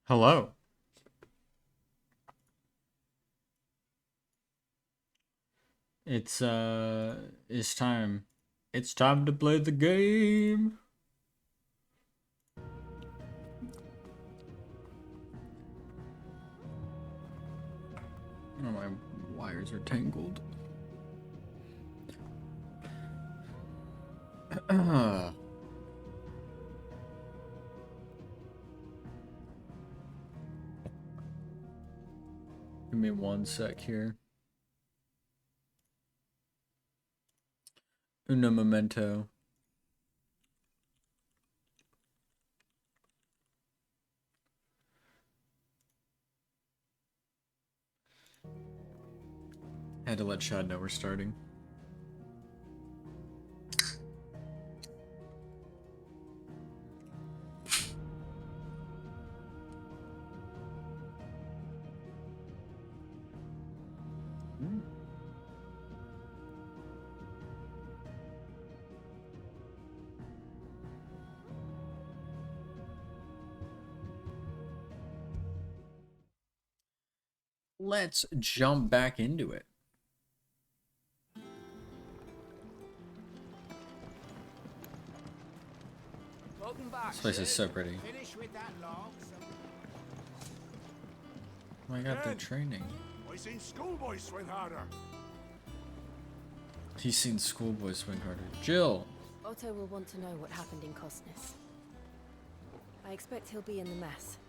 Hello. It's time. It's time to play the game. Oh, my wires are tangled. Give me one sec here. Uno momento. Had to let Chad know we're starting. Let's jump back into it. This place is so pretty. Oh my god, they're training. I seen schoolboys swing harder. He's seen schoolboys swing harder. Jill! Otto will want to know what happened in Cosness. I expect he'll be in the mess.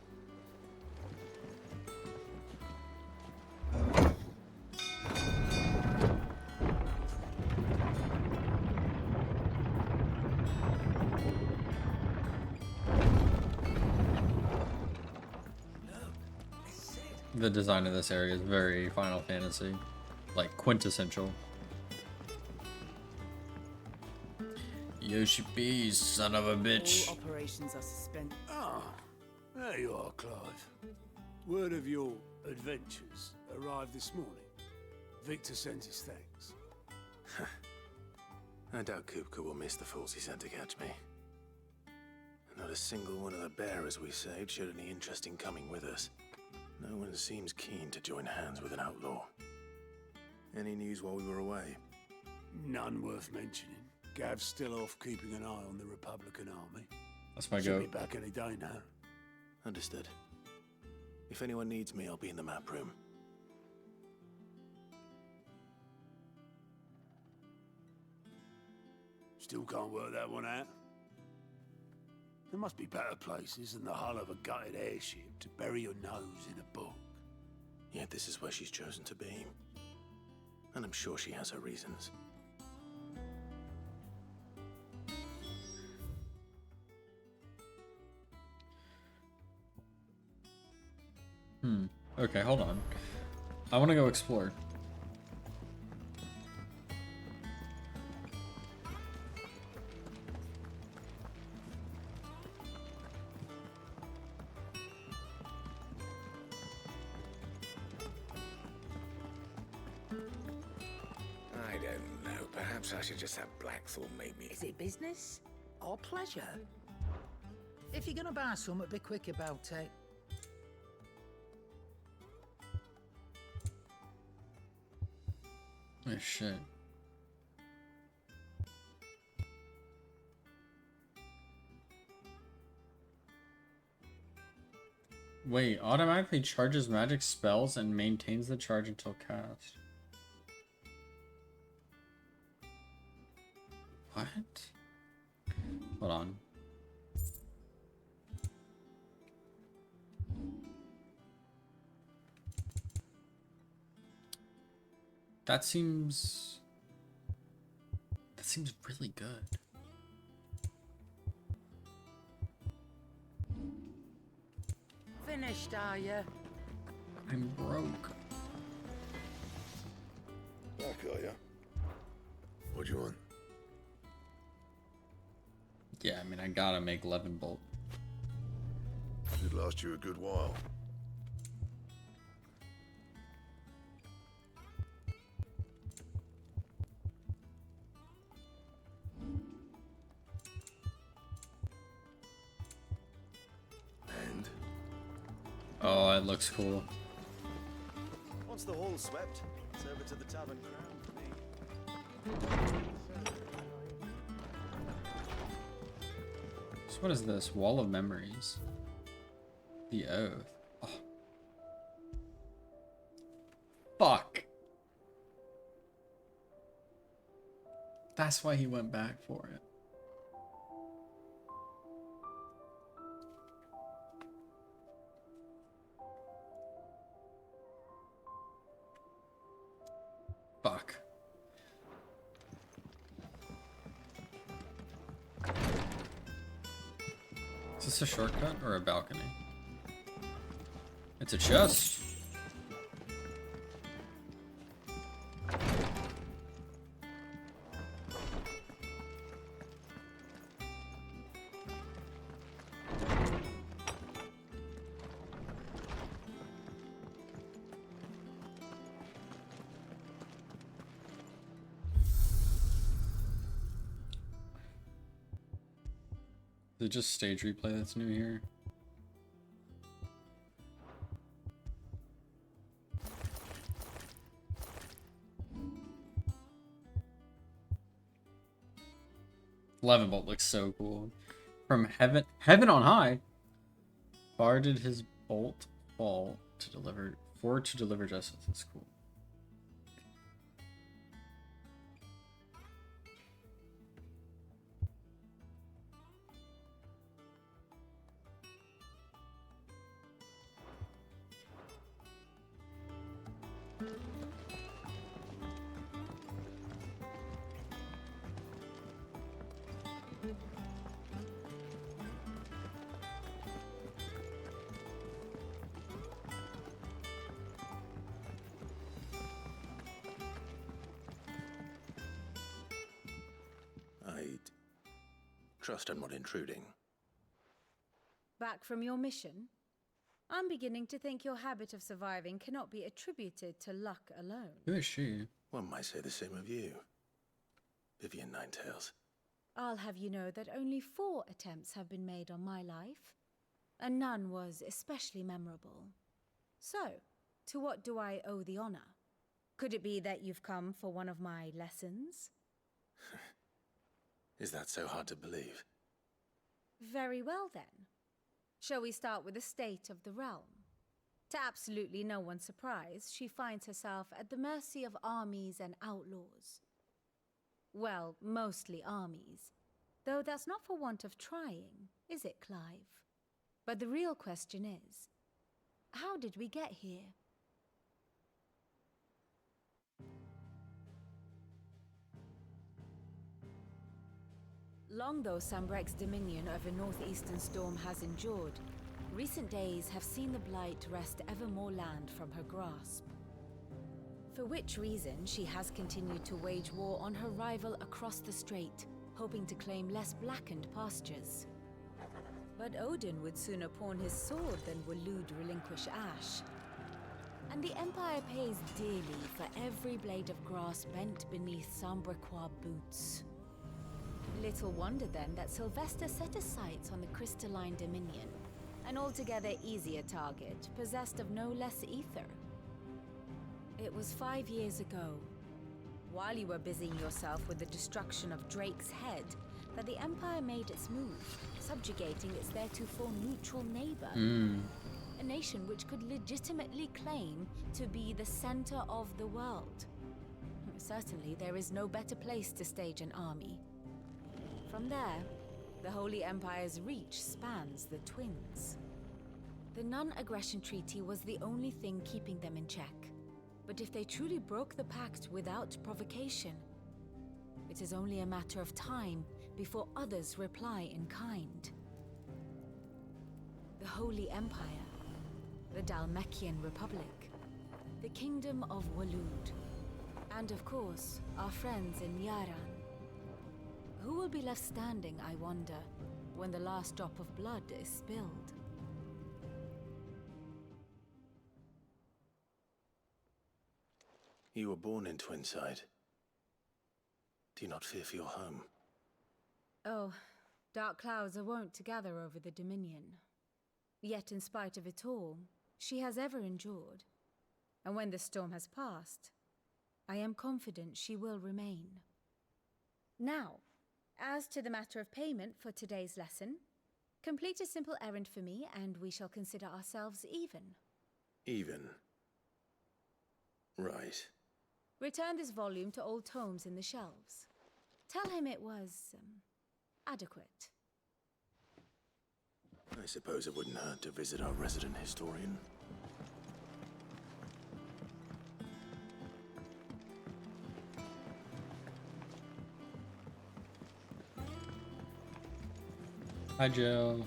The design of this area is very Final Fantasy. Like, quintessential. Yoshi P, son of a bitch. All operations are suspended. Ah, there you are, Clive. Word of your adventures arrived this morning. Victor sent his thanks. I doubt Kupka will miss the fools he sent to catch me. Not a single one of the bearers we saved showed any interest in coming with us. No one seems keen to join hands with an outlaw. Any news while we were away? None worth mentioning. Gav's still off keeping an eye on the Republican army. That's my Should goat. be back any day now. Understood. If anyone needs me, I'll be in the map room. Still can't work that one out. There must be better places than the hull of a gutted airship to bury your nose in a book. Yet this is where she's chosen to be. And I'm sure she has her reasons. Okay, hold on. I want to go explore. I don't know. Perhaps I should just have Blackthorn make me. Is it business or pleasure? If you're gonna buy something, be quick about it. Oh shit. Wait, automatically charges magic spells and maintains the charge until cast. What? Hold on. That seems really good. Finished, are you? I'm broke. Back, are ya? What do you want? Yeah, I mean, I gotta make 11 bolt. Should last you a good while. And it looks cool. Once the hall's swept, it's over to the tavern crown for me. So what is this? Wall of Memories. The Oath. Oh. Fuck. That's why he went back for it. Fuck. Is this a shortcut or a balcony? It's a chest. Is it just stage replay that's new here? Eleven bolt looks so cool. From heaven on high. Far did his bolt fall to deliver justice. That's cool. I'd trust I'm not intruding. Back from your mission? I'm beginning to think your habit of surviving cannot be attributed to luck alone. Who is she? One might say the same of you, Vivian Ninetails. I'll have you know that only 4 attempts have been made on my life, and none was especially memorable. So, to what do I owe the honor? Could it be that you've come for one of my lessons? Is that so hard to believe? Very well then. Shall we start with the state of the realm? To absolutely no one's surprise, she finds herself at the mercy of armies and outlaws. Well, mostly armies. Though that's not for want of trying, is it, Clive? But the real question is, how did we get here? Long though Sambrek's dominion over northeastern Storm has endured, recent days have seen the Blight wrest ever more land from her grasp. For which reason she has continued to wage war on her rival across the strait, hoping to claim less blackened pastures. But Odin would sooner pawn his sword than Waloed relinquish Ash. And the Empire pays dearly for every blade of grass bent beneath Sambrequois boots. Little wonder then that Sylvester set his sights on the crystalline dominion, an altogether easier target, possessed of no less ether. It was 5 years ago, while you were busying yourself with the destruction of Drake's head, that the Empire made its move, subjugating its theretofore neutral neighbor. A nation which could legitimately claim to be the center of the world. Certainly, there is no better place to stage an army. From there, the Holy Empire's reach spans the Twins. The non-aggression treaty was the only thing keeping them in check. But if they truly broke the pact without provocation, it is only a matter of time before others reply in kind. The Holy Empire, the Dalmekian Republic, the Kingdom of Waloed, and of course, our friends in Yaran. Who will be left standing, I wonder, when the last drop of blood is spilled? You were born in Twinside. Do you not fear for your home? Oh, dark clouds are wont to gather over the Dominion. Yet in spite of it all, she has ever endured. And when the storm has passed, I am confident she will remain. Now, as to the matter of payment for today's lesson, complete a simple errand for me and we shall consider ourselves even. Even. Right. Return this volume to old tomes in the shelves. Tell him it was, adequate. I suppose it wouldn't hurt to visit our resident historian. Hi, Jill.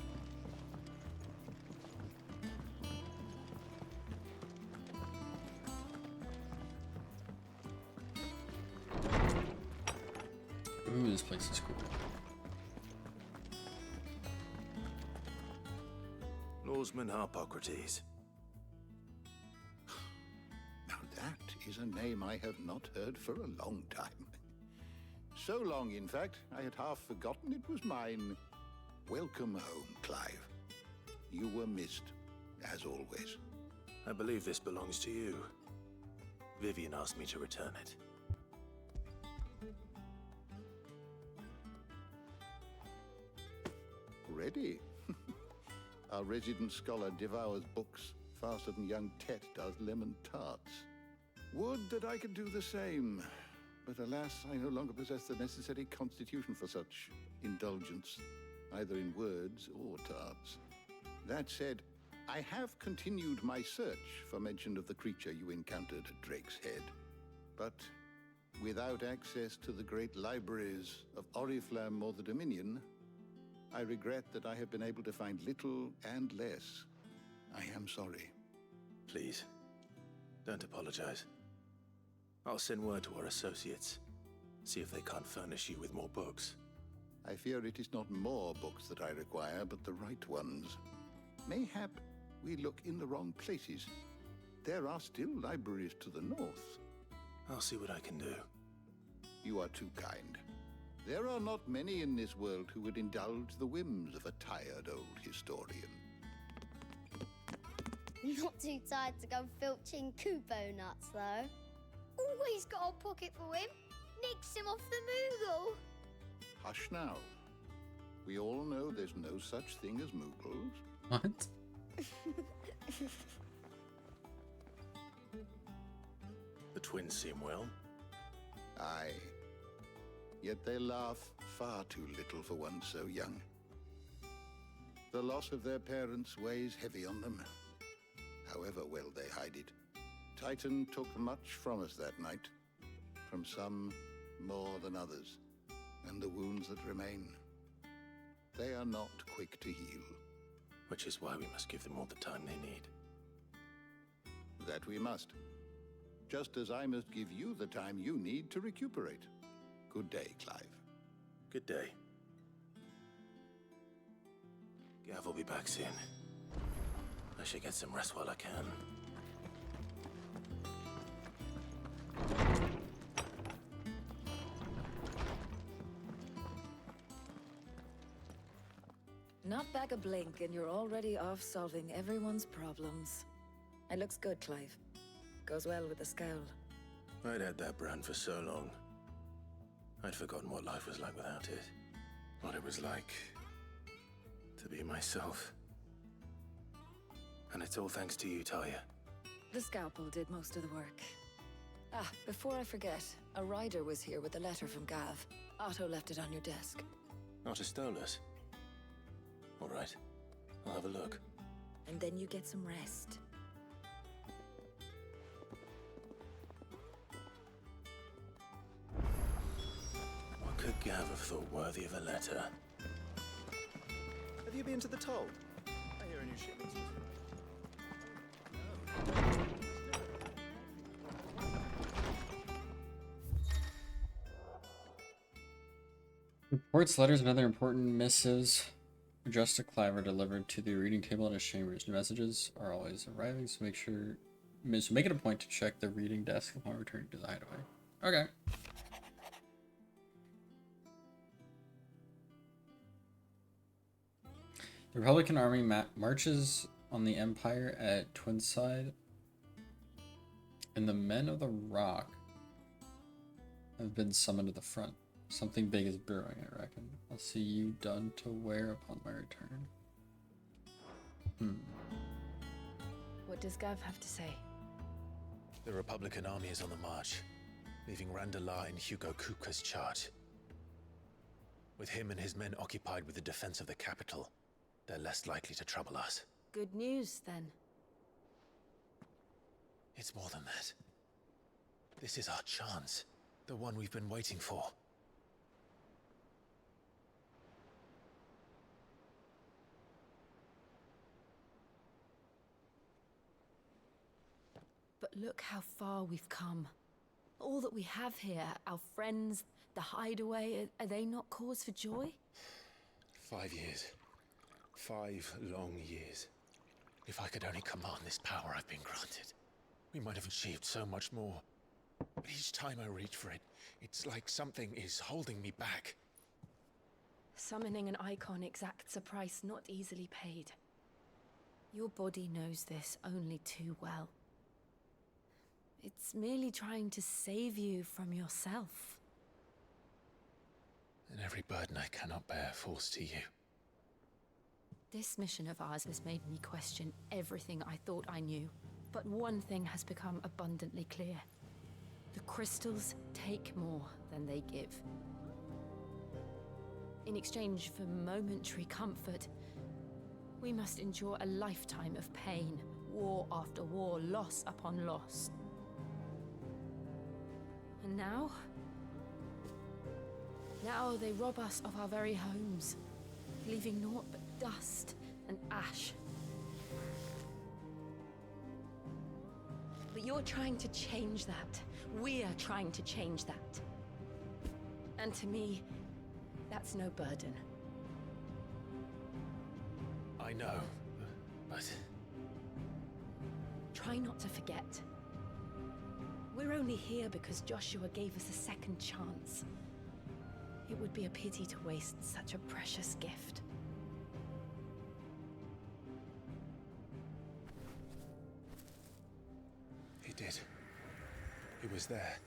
Ooh, this place is cool. Lawsman Harpocrates. Now that is a name I have not heard for a long time. So long, in fact, I had half forgotten it was mine. Welcome home, Clive. You were missed, as always. I believe this belongs to you. Vivian asked me to return it. Ready? Our resident scholar devours books faster than young Tet does lemon tarts. Would that I could do the same. But alas, I no longer possess the necessary constitution for such indulgence, either in words or tarts. That said, I have continued my search for mention of the creature you encountered at Drake's Head. But without access to the great libraries of Oriflamme or the Dominion, I regret that I have been able to find little and less. I am sorry. Please, don't apologize. I'll send word to our associates. See if they can't furnish you with more books. I fear it is not more books that I require, but the right ones. Mayhap we look in the wrong places. There are still libraries to the north. I'll see what I can do. You are too kind. There are not many in this world who would indulge the whims of a tired old historian. Not too tired to go filching Kupo nuts, though. Always got a pocket for him. Nicks him off the Moogle. Hush now. We all know there's no such thing as Moogles. What? The twins seem well. Aye. Yet they laugh far too little for one so young. The loss of their parents weighs heavy on them, however well they hide it. Titan took much from us that night, from some more than others, and the wounds that remain, they are not quick to heal. Which is why we must give them all the time they need. That we must. Just as I must give you the time you need to recuperate. Good day, Clive. Good day. Gav will be back soon. I should get some rest while I can. Not back a blink and you're already off solving everyone's problems. It looks good, Clive. Goes well with the scowl. I'd had that brand for so long. I'd forgotten what life was like without it. What it was like to be myself. And it's all thanks to you, Talia. The scalpel did most of the work. Ah, before I forget, a rider was here with a letter from Gav. Otto left it on your desk. Otto stole us. All right, I'll have a look. And then you get some rest. What could Gav have thought worthy of a letter? Have you been to the toll? I hear a new shipment's just Reports, letters, and other important missives addressed to Clive are delivered to the reading table in his chambers. New messages are always arriving, so make it a point to check the reading desk upon returning to the hideaway. Okay. The Republican army marches on the Empire at Twinside, and the men of the Rock have been summoned to the front. Something big is brewing, I reckon. I'll see you done to wear upon my return. What does Gav have to say? The Republican army is on the march, leaving Randalar in Hugo Kupka's charge. With him and his men occupied with the defense of the capital, they're less likely to trouble us. Good news, then. It's more than that. This is our chance, the one we've been waiting for. But look how far we've come. All that we have here, our friends, the hideaway, are they not cause for joy? 5 years. 5 long years. If I could only command this power I've been granted, we might have achieved so much more. But each time I reach for it, it's like something is holding me back. Summoning an icon exacts a price not easily paid. Your body knows this only too well. It's merely trying to save you from yourself. And every burden I cannot bear falls to you. This mission of ours has made me question everything I thought I knew. But one thing has become abundantly clear. The crystals take more than they give. In exchange for momentary comfort, we must endure a lifetime of pain, war after war, loss upon loss. And now they rob us of our very homes, leaving naught but dust and ash. But you're trying to change that. We're trying to change that. And to me, that's no burden. I know, but... Try not to forget. We're only here because Joshua gave us a second chance. It would be a pity to waste such a precious gift. He did. He was there.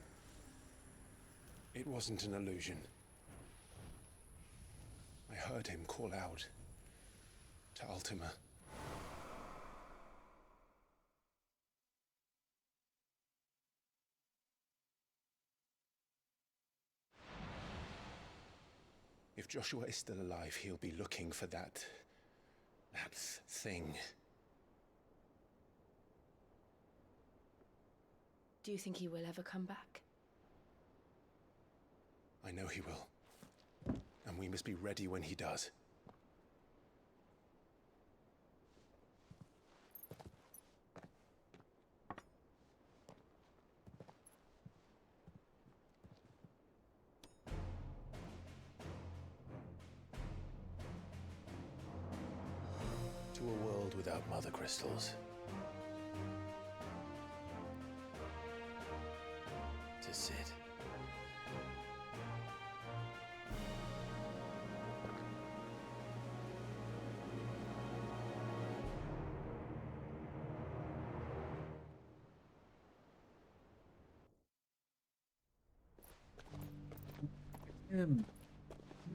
It wasn't an illusion. I heard him call out to Ultima. If Joshua is still alive, he'll be looking for that thing. Do you think he will ever come back? I know he will. And we must be ready when he does. To a world without mother crystals. To Sid.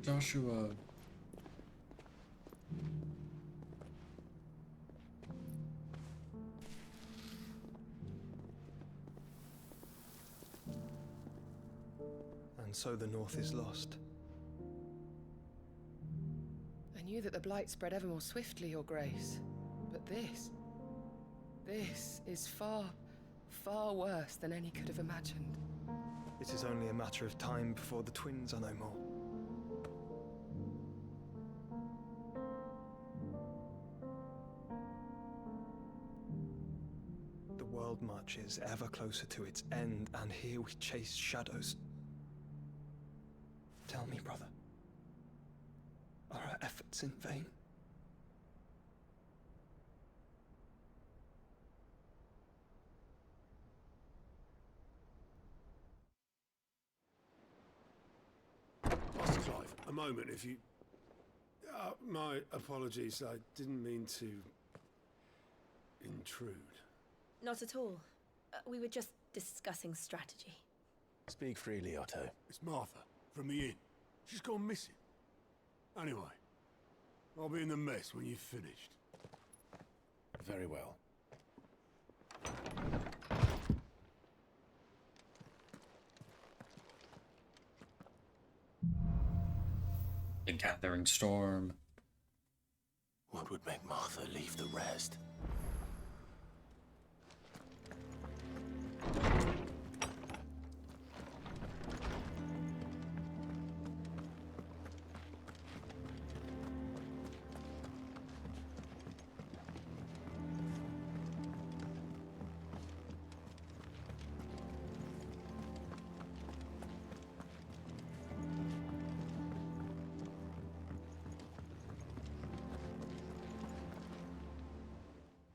Joshua. And so the North is lost. I knew that the Blight spread ever more swiftly, Your Grace. But this is far, far worse than any could have imagined. It is only a matter of time before the twins are no more. The world marches ever closer to its end, and here we chase shadows. Tell me, brother, are our efforts in vain? Master Clive, a moment, if you... my apologies, I didn't mean to... intrude. Not at all. We were just discussing strategy. Speak freely, Otto. It's Martha, from the inn. She's gone missing. Anyway, I'll be in the mess when you've finished. Very well. The gathering storm. What would make Martha leave the rest?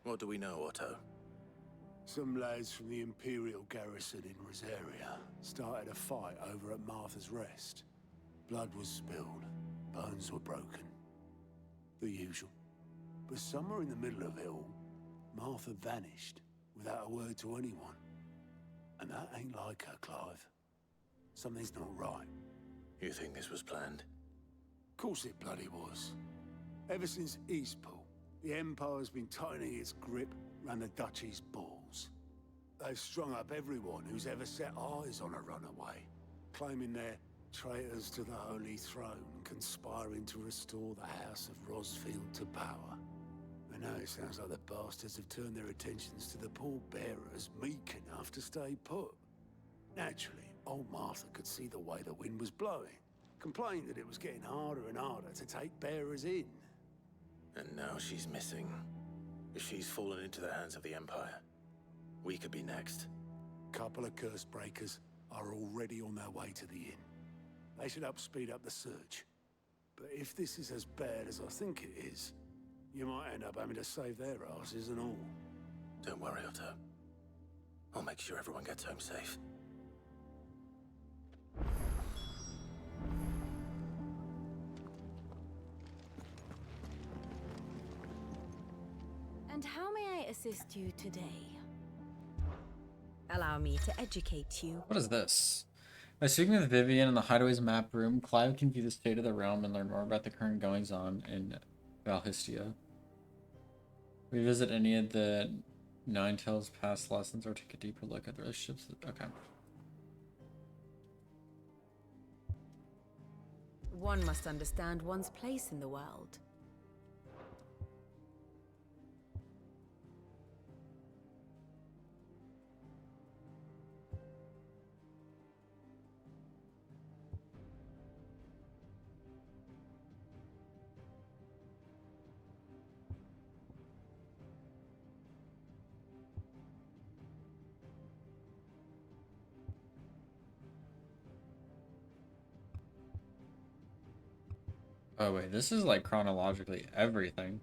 What do we know, Otto? Some lads from the Imperial garrison in Rosaria started a fight over at Martha's Rest. Blood was spilled, bones were broken. The usual. But somewhere in the middle of it all, Martha vanished without a word to anyone. And that ain't like her, Clive. Something's not right. You think this was planned? Of course it bloody was. Ever since Eastpool, the Empire's been tightening its grip round the Duchy's balls. They've strung up everyone who's ever set eyes on a runaway, claiming they're traitors to the Holy Throne, conspiring to restore the House of Rosfield to power. And now it sounds like the bastards have turned their attentions to the pallbearers meek enough to stay put. Naturally, old Martha could see the way the wind was blowing, complained that it was getting harder and harder to take bearers in. And now she's missing. If she's fallen into the hands of the Empire, we could be next. Couple of curse breakers are already on their way to the inn. They should help speed up the search. But if this is as bad as I think it is, you might end up having to save their asses and all. Don't worry, Otto. I'll make sure everyone gets home safe. And how may I assist you today? Allow me to educate you. What is this? By speaking with Vivian in the Hideaway's map room, Clive can view the state of the realm and learn more about the current goings-on in Valhistia. Revisit any of the Nine Tails past lessons or take a deeper look at the relationships. Okay. One must understand one's place in the world. Oh wait, this is like chronologically everything.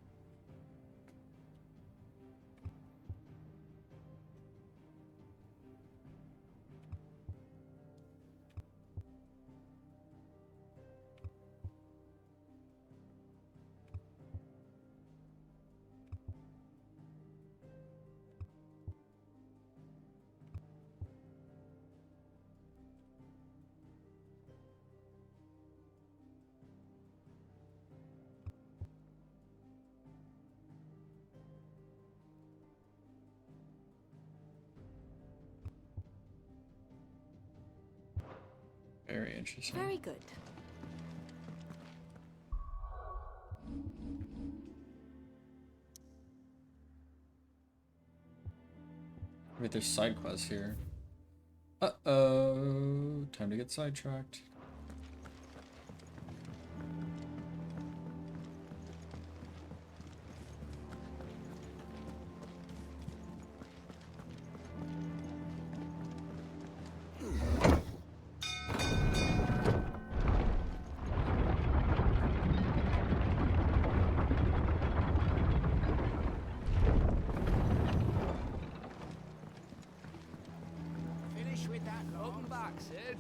Very interesting. Very good. Wait, there's side quests here. Uh-oh. Time to get sidetracked. Finish with that. Welcome back, Sid.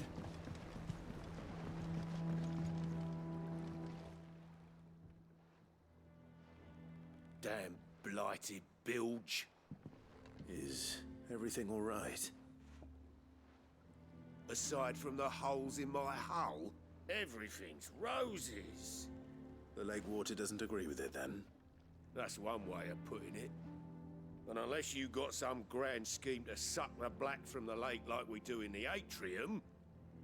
Damn blighted bilge. Is everything all right? Aside from the holes in my hull, everything's roses. The lake water doesn't agree with it, then? That's one way of putting it. And unless you got some grand scheme to suck the black from the lake like we do in the atrium,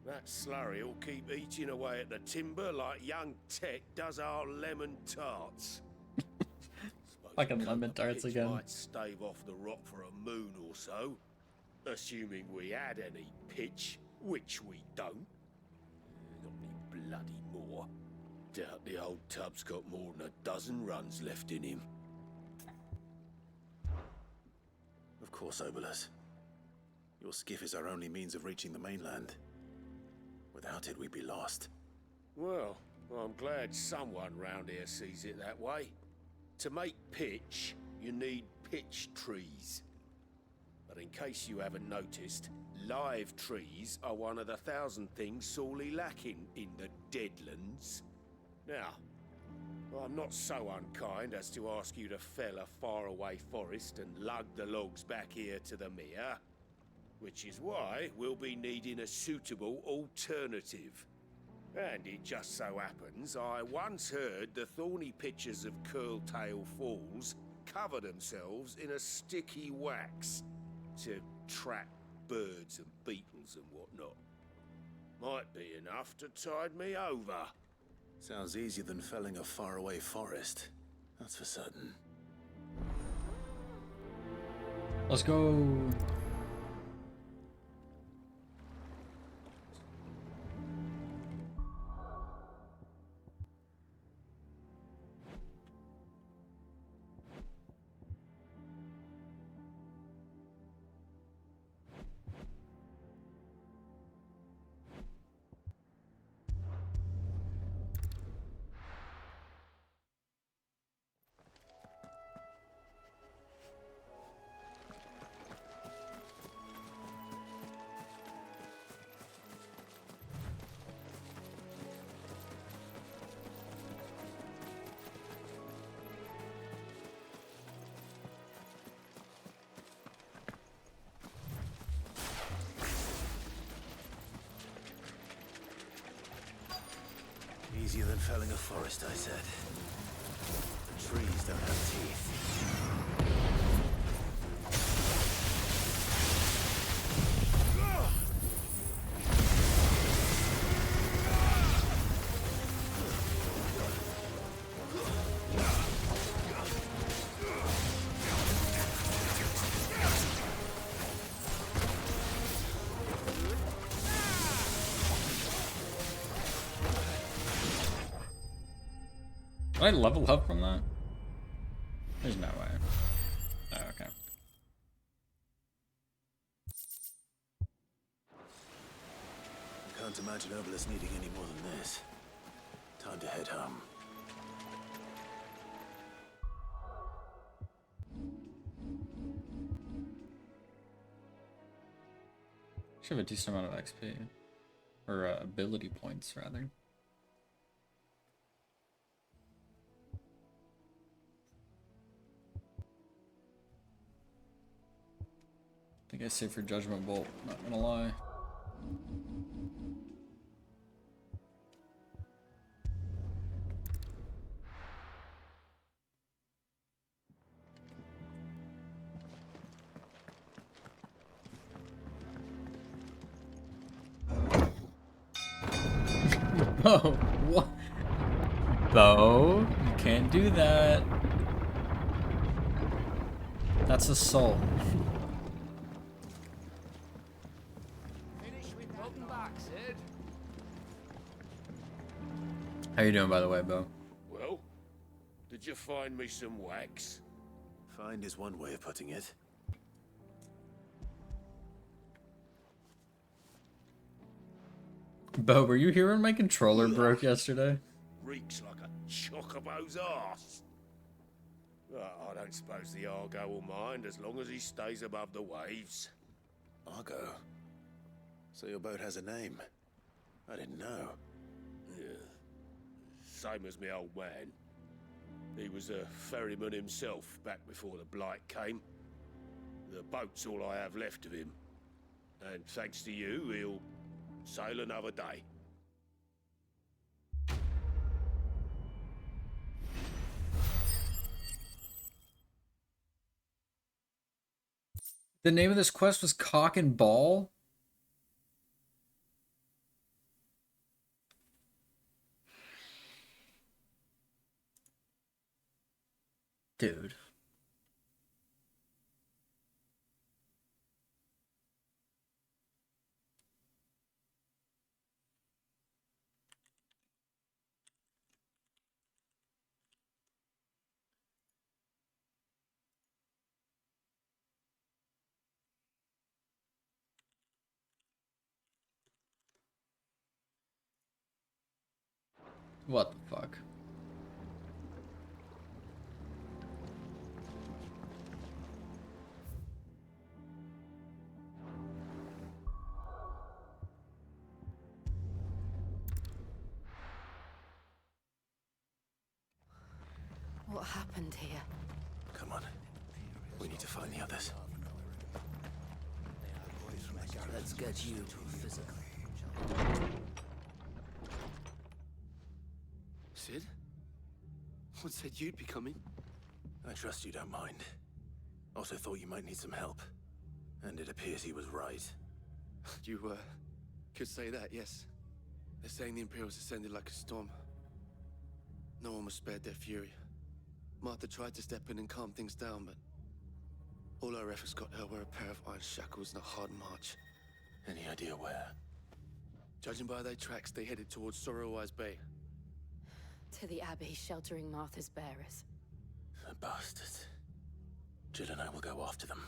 that slurry'll keep eating away at the timber like young Tech does our lemon tarts. Fucking lemon tarts Pitch again. might stave off the rock for a moon or so, assuming we had any pitch, which we don't. Not any bloody more. Doubt the old tub's got more than a dozen runs left in him. Of course, Obolus. Your skiff is our only means of reaching the mainland. Without it, we'd be lost. Well, I'm glad someone round here sees it that way. To make pitch, you need pitch trees. But in case you haven't noticed, live trees are one of the 1,000 things sorely lacking in the Deadlands. Now, I'm not so unkind as to ask you to fell a faraway forest and lug the logs back here to the mere, which is why we'll be needing a suitable alternative. And it just so happens I once heard the thorny pitchers of Curltail Falls cover themselves in a sticky wax to trap birds and beetles and whatnot. Might be enough to tide me over. Sounds easier than felling a faraway forest. That's for certain. Let's go. Easier than felling a forest, I said. The trees don't have teeth. Did I level up from that? There's no way. Oh, okay. I can't imagine Obolus needing any more than this. Time to head home. Should have a decent amount of XP. Or ability points, rather. I think I saved for Judgment Bolt, not gonna lie. Oh, what? Bo, you can't do that. That's assault. How you doing, by the way, Bo? Well, did you find me some wax? Find is one way of putting it. Bo, were you here when my controller broke yesterday? Reeks like a chocobo's arse. I don't suppose the Argo will mind as long as he stays above the waves. Argo? So your boat has a name? I didn't know. Yeah. Same as me old man. He was a ferryman himself back before the Blight came. The boat's all I have left of him. And thanks to you, he'll sail another day. The name of this quest was Cock and Ball? Dude. What the fuck? What happened here? Come on. We need to find the others. Let's get you to a physical. Sid? What said you'd be coming? I trust you don't mind. Also thought you might need some help. And it appears he was right. You, could say that, yes. They're saying the Imperials ascended like a storm. No one was spared their fury. Martha tried to step in and calm things down, but all our efforts got her were a pair of iron shackles and a hard march. Any idea where? Judging by their tracks, they headed towards Sorrowwise Bay. To the Abbey sheltering Martha's bearers. The bastards. Jill and I will go after them.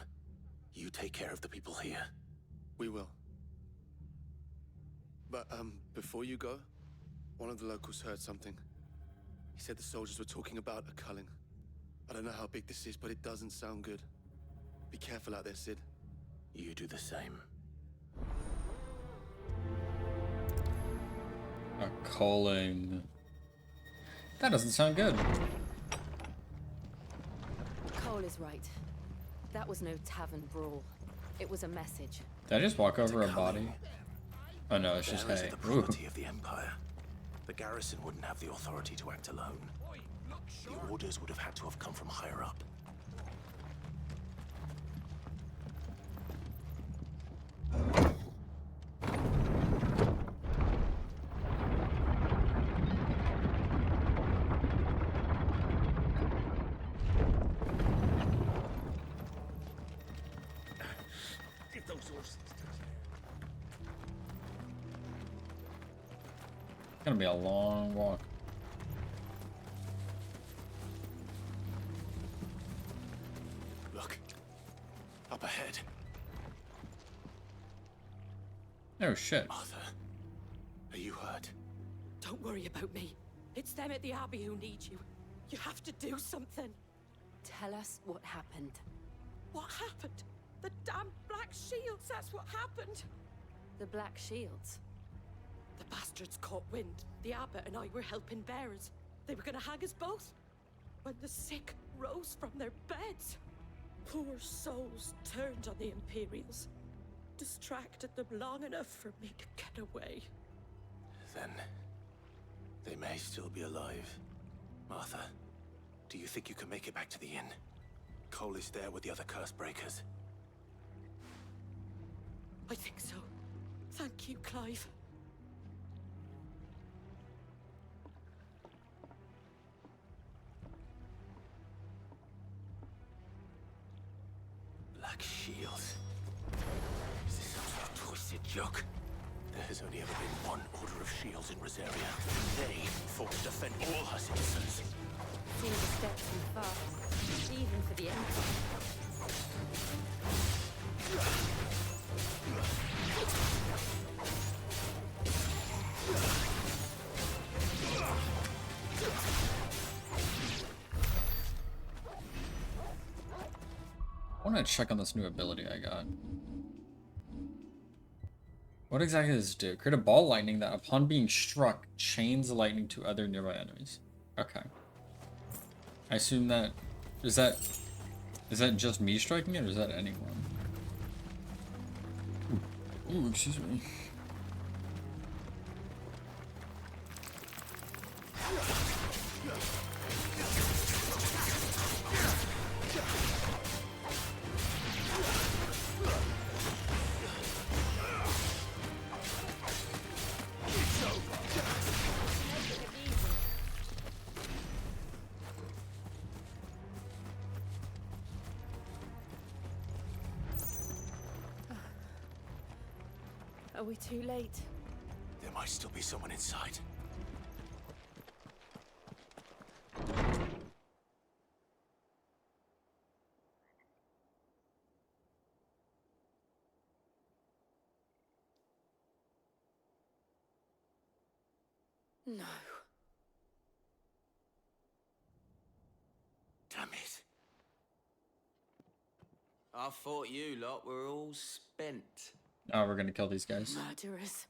You take care of the people here. We will. But, before you go, one of the locals heard something. He said the soldiers were talking about a culling. I don't know how big this is, but it doesn't sound good. Be careful out there, Sid. You do the same. A calling. That doesn't sound good. Cole is right. That was no tavern brawl. It was a message. Did I just walk over a body? Oh no, it's just Bearers hay. are the property of the Empire. The garrison wouldn't have the authority to act alone. The orders would have had to have come from higher up. Give those horses. It's gonna be a long walk. Look. Up ahead. Oh shit. Arthur. Are you hurt? Don't worry about me. It's them at the Abbey who need you. You have to do something. Tell us what happened. What happened? The damn Black Shields, that's what happened. The Black Shields? The bastards caught wind. The Abbot and I were helping bearers. They were gonna hang us both. When the sick rose from their beds, poor souls turned on the Imperials. Distracted them long enough for me to get away. Then they may still be alive. Martha, do you think you can make it back to the inn? Cole is there with the other curse breakers. I think so. Thank you, Clive. Black Shields. Is this some sort of twisted joke? There has only ever been one Order of Shields in Rosaria. They fought to defend all her citizens. Seems a step too far, even for the Empire. I want to check on this new ability I got. What exactly does this do? Create a ball of lightning that, upon being struck, chains the lightning to other nearby enemies. Okay. I assume that is that just me striking it, or is that anyone? Ooh, excuse me. Are we too late? There might still be someone inside. No. Damn it. I thought you lot were all spent. Oh, we're gonna kill these guys. Murderers.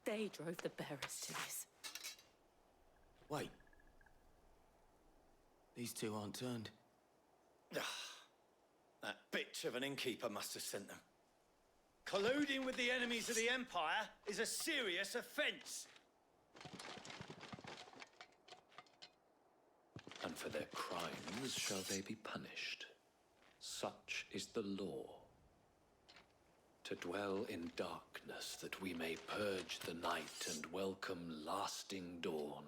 They drove the bearers to this. Wait. These two aren't turned. That bitch of an innkeeper must have sent them. Colluding with the enemies of the Empire is a serious offence. And for their crimes shall they be punished. Such is the law. To dwell in darkness, that we may purge the night and welcome lasting dawn.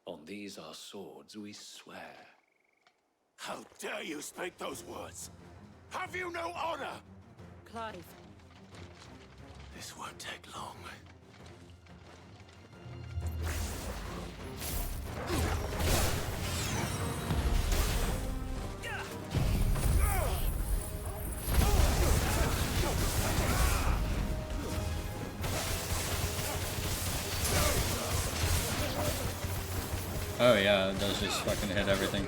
On these our swords we swear. How dare you speak those words? Have you no honor? Clive. This won't take long. Oh yeah, it does just fucking hit everything.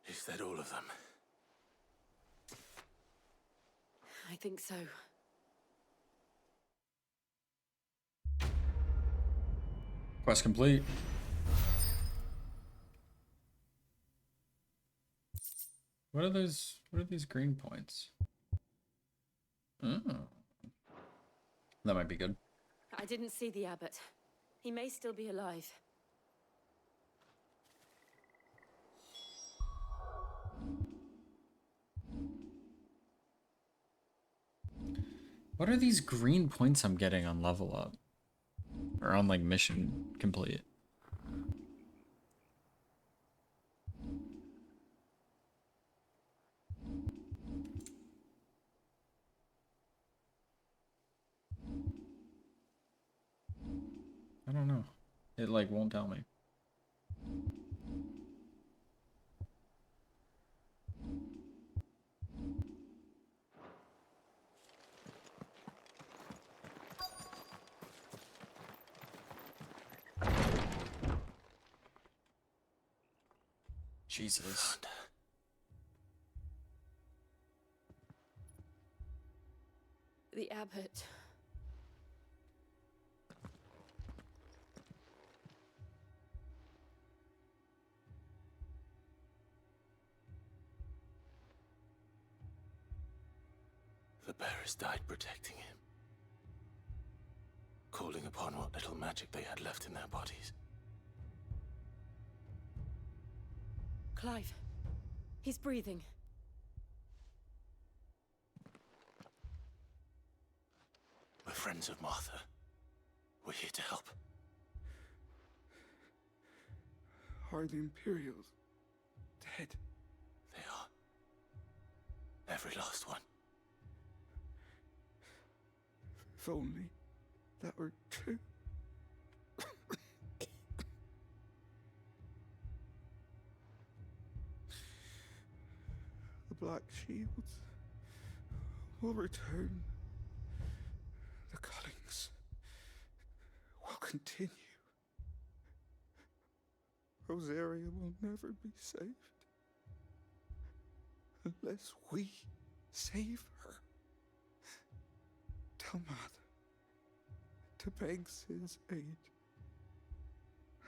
Is that all of them? I think so. Quest complete. What are those? What are these green points? Oh. That might be good. I didn't see the abbot. He may still be alive. What are these green points I'm getting on level up? Or on like mission complete? I don't know. It like won't tell me. Jesus. The abbot. The bearers died protecting him. Calling upon what little magic they had left in their bodies. Clive. He's breathing. We're friends of Martha. We're here to help. Are the Imperials dead? They are. Every last one. If only that were true. The Black Shields will return. The cuttings will continue. Rosaria will never be saved unless we save her. Tell Mother to beg Sid's aid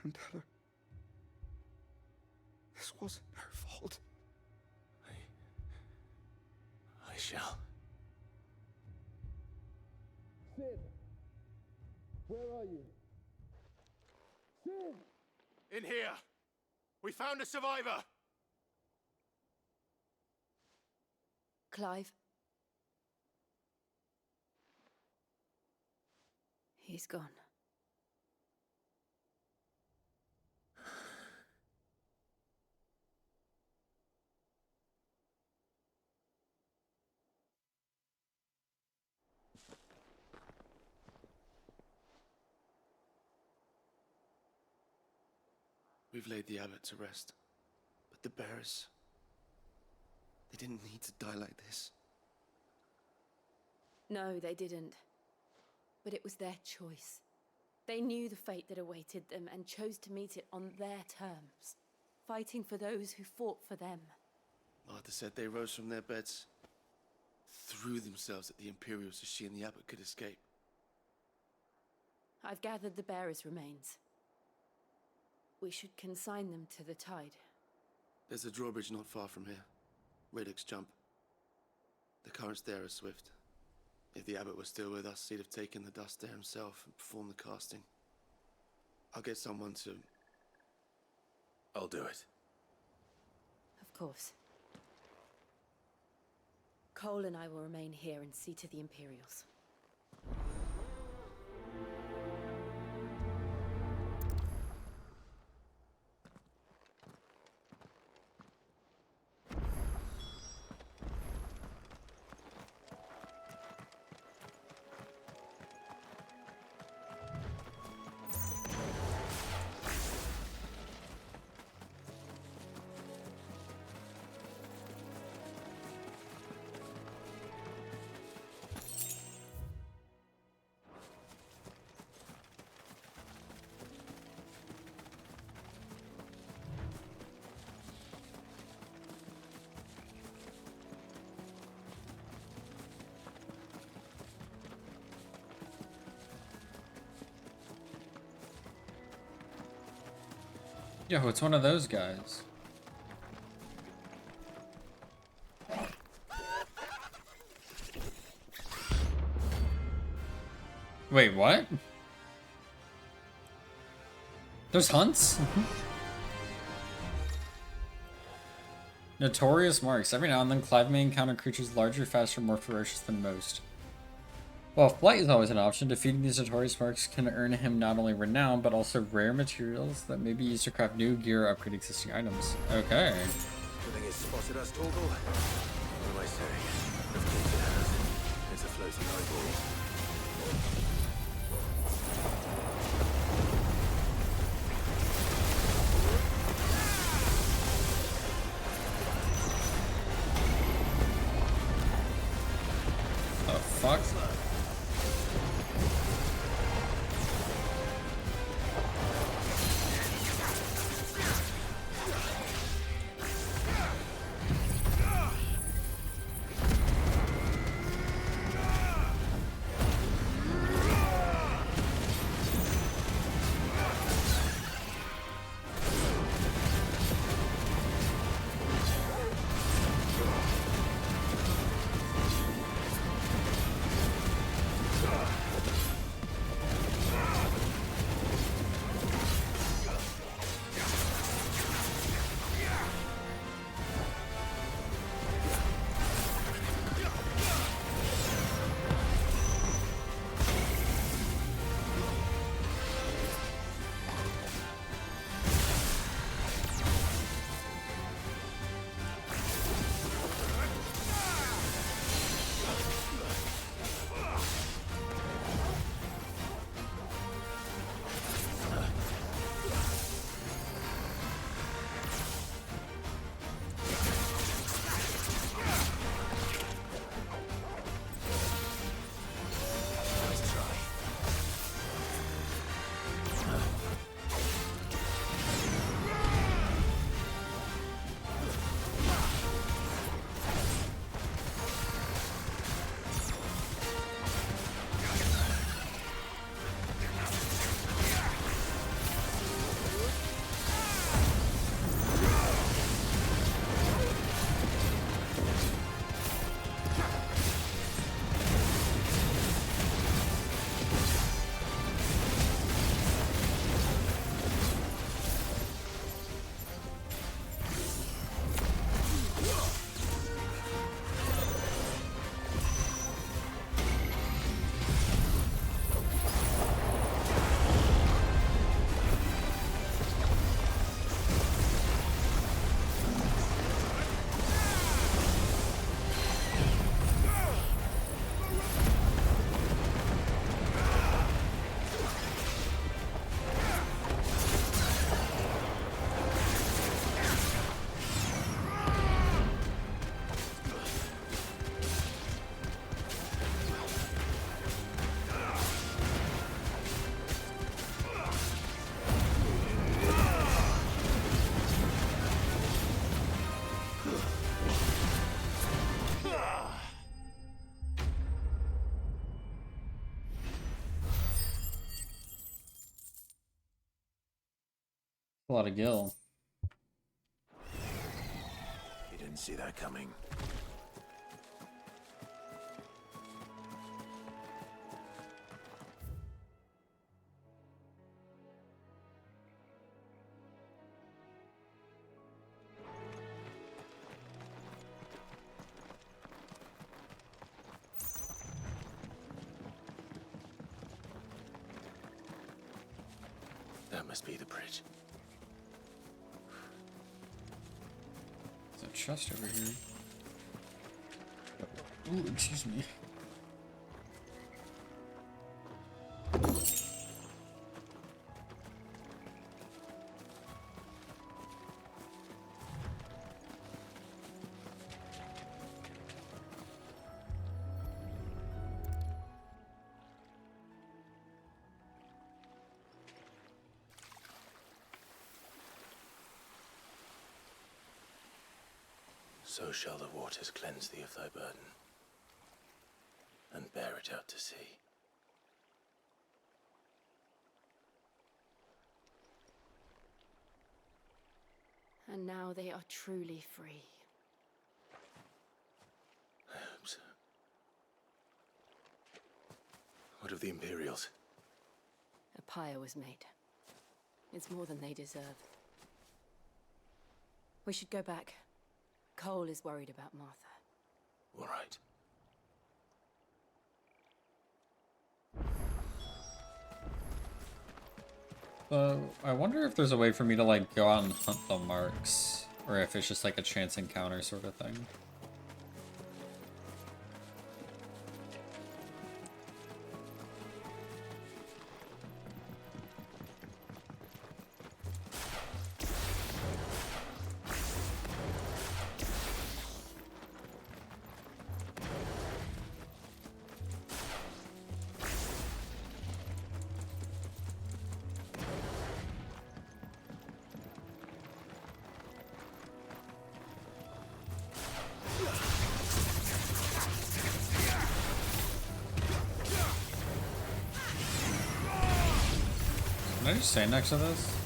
and tell her this wasn't her fault. I shall. Sid! Where are you? Sid! In here! We found a survivor! Clive. He's gone. We've laid the abbot to rest. But the bearers... they didn't need to die like this. No, they didn't. But it was their choice. They knew the fate that awaited them and chose to meet it on their terms, fighting for those who fought for them. Martha said they rose from their beds, threw themselves at the Imperials so she and the abbot could escape. I've gathered the bearers' remains. We should consign them to the tide. There's a drawbridge not far from here. Radix Jump. The currents there are swift. If the abbot was still with us, he'd have taken the dust there himself and performed the casting. I'll get someone to... I'll do it. Of course. Cole and I will remain here and see to the Imperials. Yo, it's one of those guys. Wait, what? There's hunts? Notorious marks. Every now and then, Clive may encounter creatures larger, faster, more ferocious than most. While flight is always an option, defeating these notorious marks can earn him not only renown, but also rare materials that may be used to craft new gear or upgrade existing items. Okay. The thing has spotted us, Torgal. What do I say? Of course it has. It's a floating eyeball. The fuck? A lot of gil. You didn't see that coming. That must be the bridge. There's a chest over here. Ooh, excuse me. So shall the waters cleanse thee of thy burden, and bear it out to sea. And now they are truly free. I hope so. What of the Imperials? A pyre was made. It's more than they deserve. We should go back. Cole is worried about Martha. All right. I wonder if there's a way for me to like go out and hunt the marks, or if it's just like a chance encounter sort of thing. Can I just stand next to this?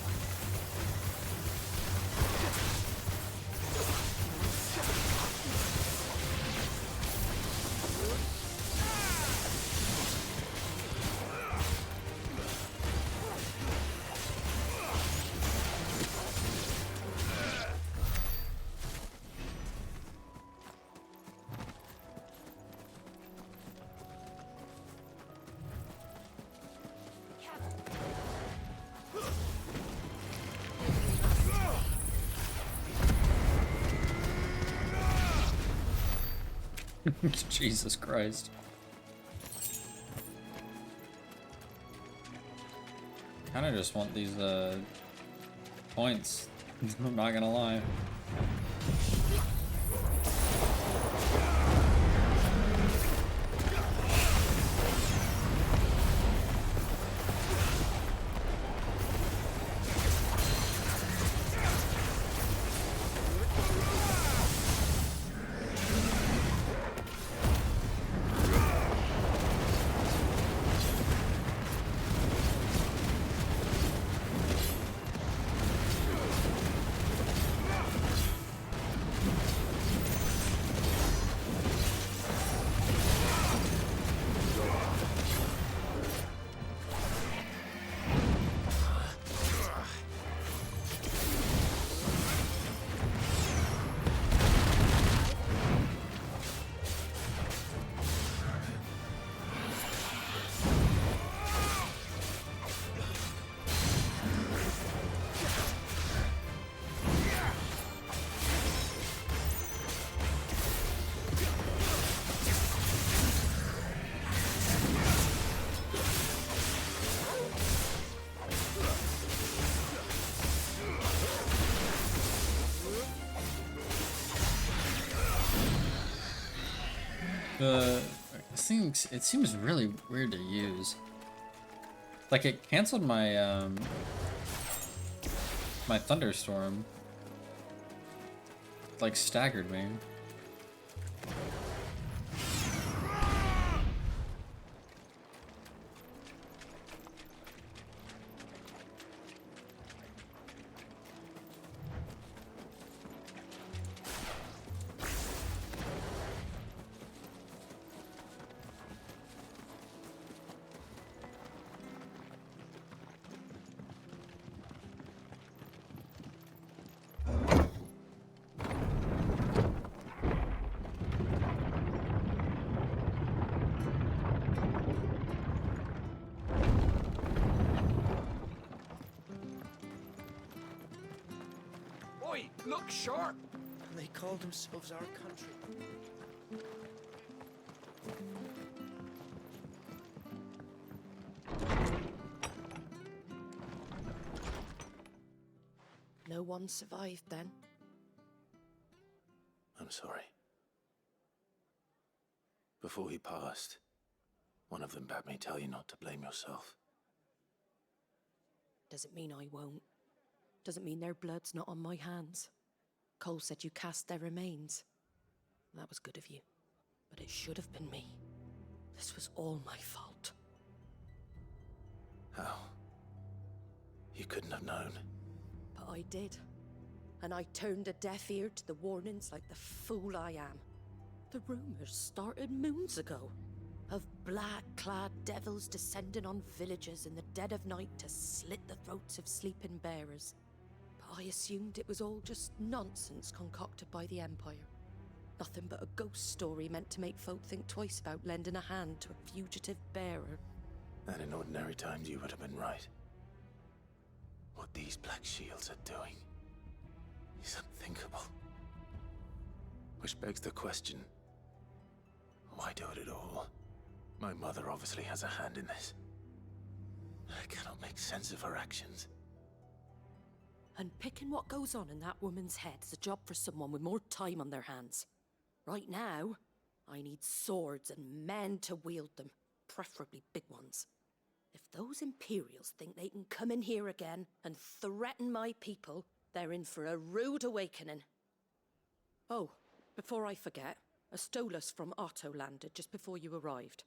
Jesus Christ. Kinda just want these points. I'm not gonna lie. It seems really weird to use. Like it canceled my my thunderstorm. Like staggered me. look sharp. And they call themselves our country. No one survived then? I'm sorry. Before he passed, one of them bade me tell you not to blame yourself. Doesn't mean I won't. Doesn't mean their blood's not on my hands. Cole said you cast their remains. That was good of you. But it should have been me. This was all my fault. How? You couldn't have known. But I did. And I turned a deaf ear to the warnings like the fool I am. The rumors started moons ago. Of black-clad devils descending on villages in the dead of night to slit the throats of sleeping bearers. But I assumed it was all just nonsense concocted by the Empire. Nothing but a ghost story meant to make folk think twice about lending a hand to a fugitive bearer. And in ordinary times you would have been right. What these Black Shields are doing is unthinkable. Which begs the question, why do it at all? My mother obviously has a hand in this. I cannot make sense of her actions. And picking what goes on in that woman's head is a job for someone with more time on their hands. Right now, I need swords and men to wield them, preferably big ones. If those Imperials think they can come in here again and threaten my people, they're in for a rude awakening. Oh, before I forget, a Stolas from Otto landed just before you arrived.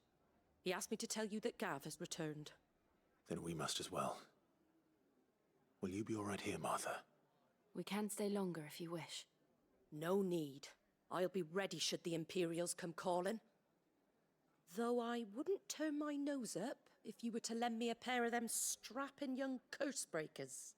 He asked me to tell you that Gav has returned. Then we must as well. Will you be all right here, Martha? We can stay longer if you wish. No need. I'll be ready should the Imperials come calling. Though I wouldn't turn my nose up if you were to lend me a pair of them strapping young curse breakers.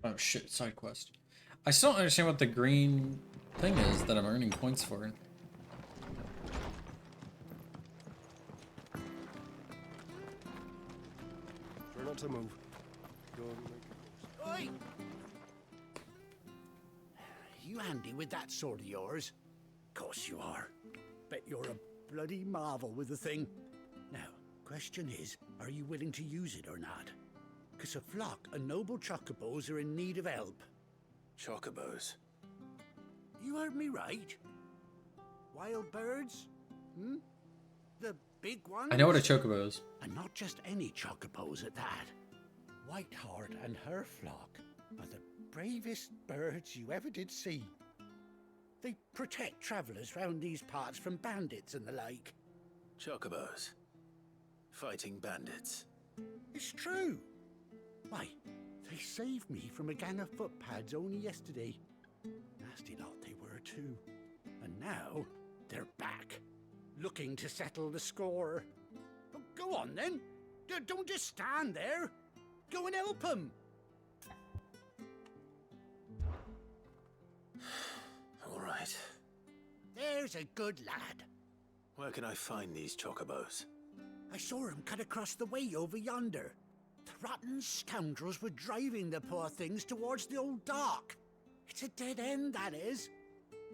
Oh shit, side quest. I still don't understand what the green thing is that I'm earning points for. Try not to move. Oi! You handy with that sword of yours? Course you are. Bet you're a bloody marvel with the thing. Now, question is, are you willing to use it or not? 'Cause a flock of noble chocobos are in need of help. Chocobos? You heard me right. Wild birds? Hmm? The big ones? I know what a chocobo is. And not just any chocobos at that. Whiteheart and her flock are the bravest birds you ever did see. They protect travellers round these parts from bandits and the like. Chocobos. Fighting bandits. It's true. Why, they saved me from a gang of footpads only yesterday. Nasty lot they were too. And now they're back, looking to settle the score. Oh, go on then. Don't just stand there. Go and help them. All right. There's a good lad. Where can I find these chocobos? I saw him cut across the way over yonder. The rotten scoundrels were driving the poor things towards the old dock. It's a dead end, that is.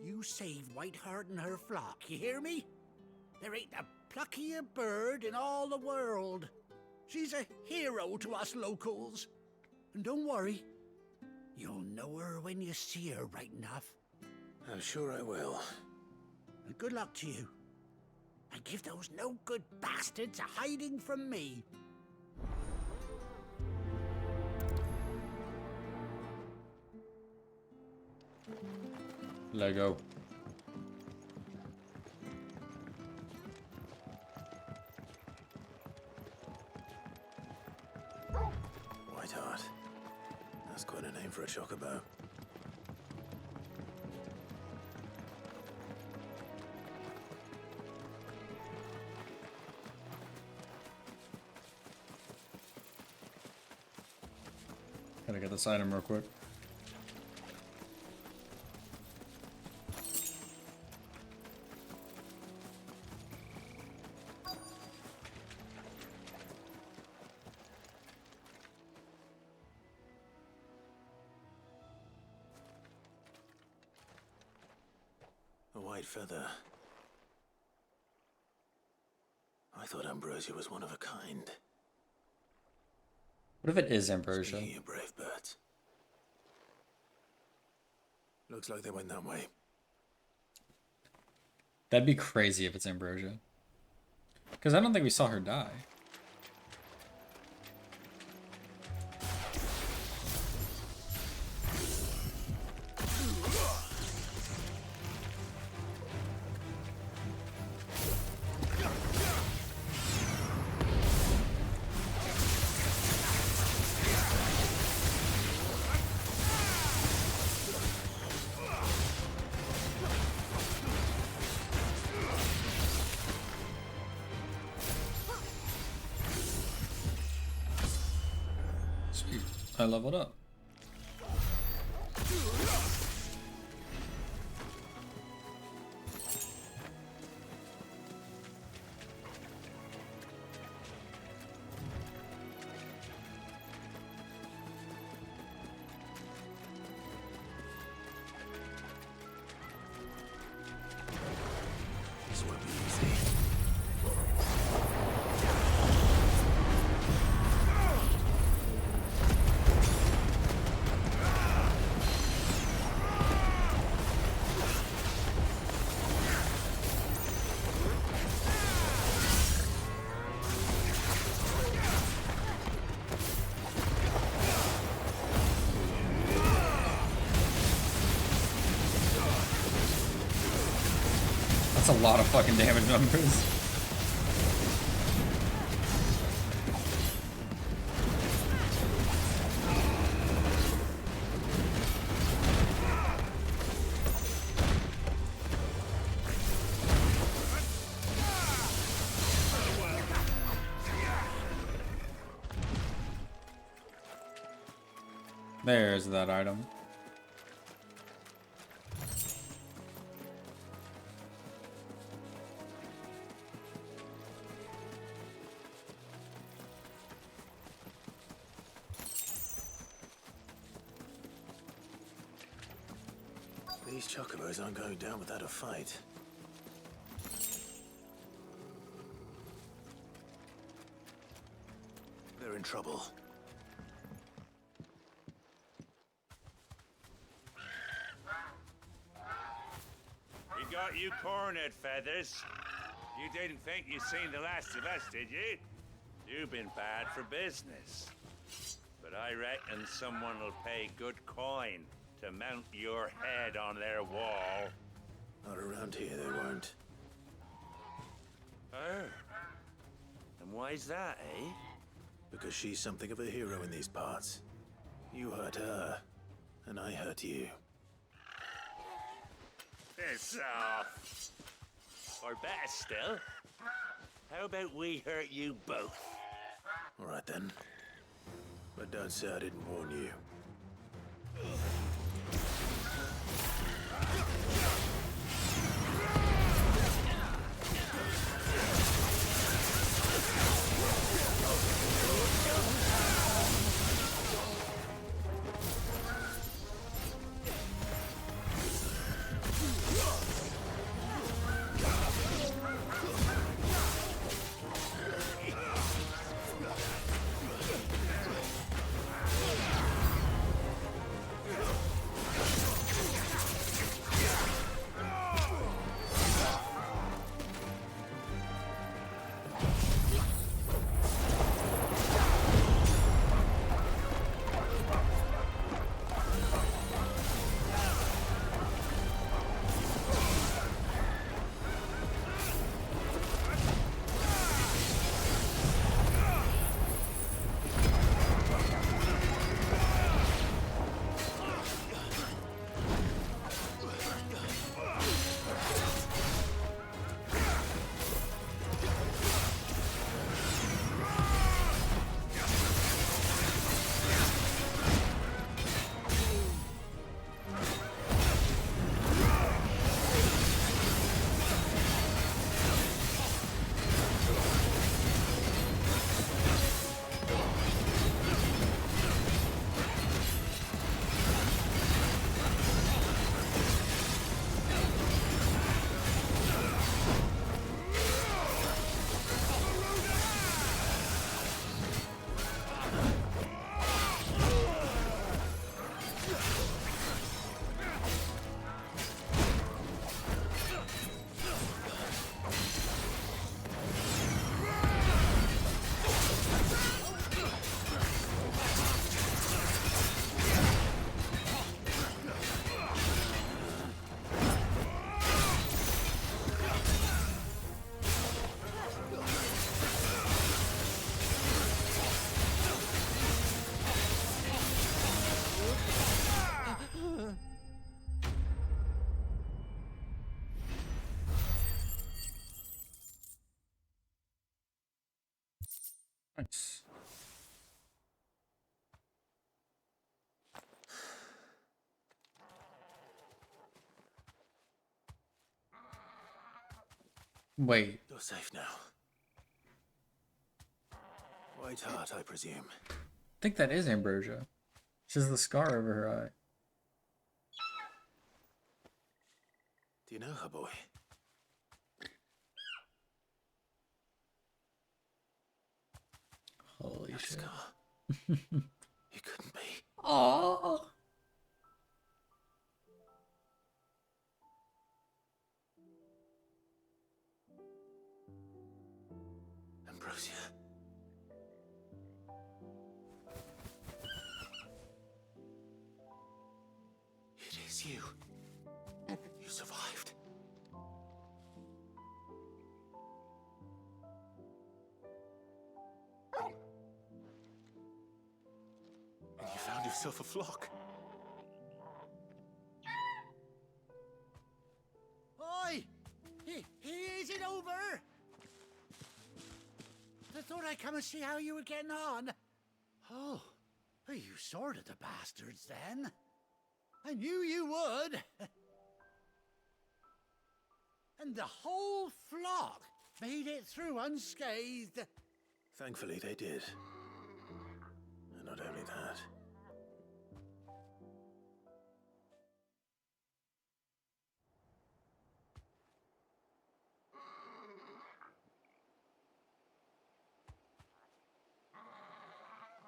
You save Whiteheart and her flock, you hear me? There ain't a pluckier bird in all the world. She's a hero to us locals. And don't worry, you'll know her when you see her right enough. I'm sure I will. And good luck to you. And give those no-good bastards a hiding from me. Lego. Whiteheart. That's quite a name for a chocobo. Gotta get this item real quick. A white feather. I thought ambrosia was one of a kind. What if it is ambrosia? Speaking of brave birds. Looks like they went that way. That'd be crazy if it's ambrosia. Because I don't think we saw her die. Sweet. I leveled up. This won't be easy. That's a lot of fucking damage numbers. There's that item. These chocobos aren't going down without a fight. They're in trouble. We got you cornered, Feathers. You didn't think you'd seen the last of us, did you? You've been bad for business. But I reckon someone will pay good coin to mount your head on their wall. Not around here, they won't. Oh. And why's that, eh? Because she's something of a hero in these parts. You hurt her, and I hurt you. Piss off. Or better still, how about we hurt you both? All right then. But don't say I didn't warn you. Wait. You're safe now. White Heart, I presume. I think that is Ambrosia. She has the scar over her eye. Do you know her, boy? Holy that shit. Scar. It couldn't be. Aww. Ambrosia. It is you. You survived. And you found yourself a flock. Oi! Is it over? I thought I'd come and see how you were getting on. Oh, you sorted the bastards then. I knew you would. And the whole flock made it through unscathed. Thankfully, they did. And not only that.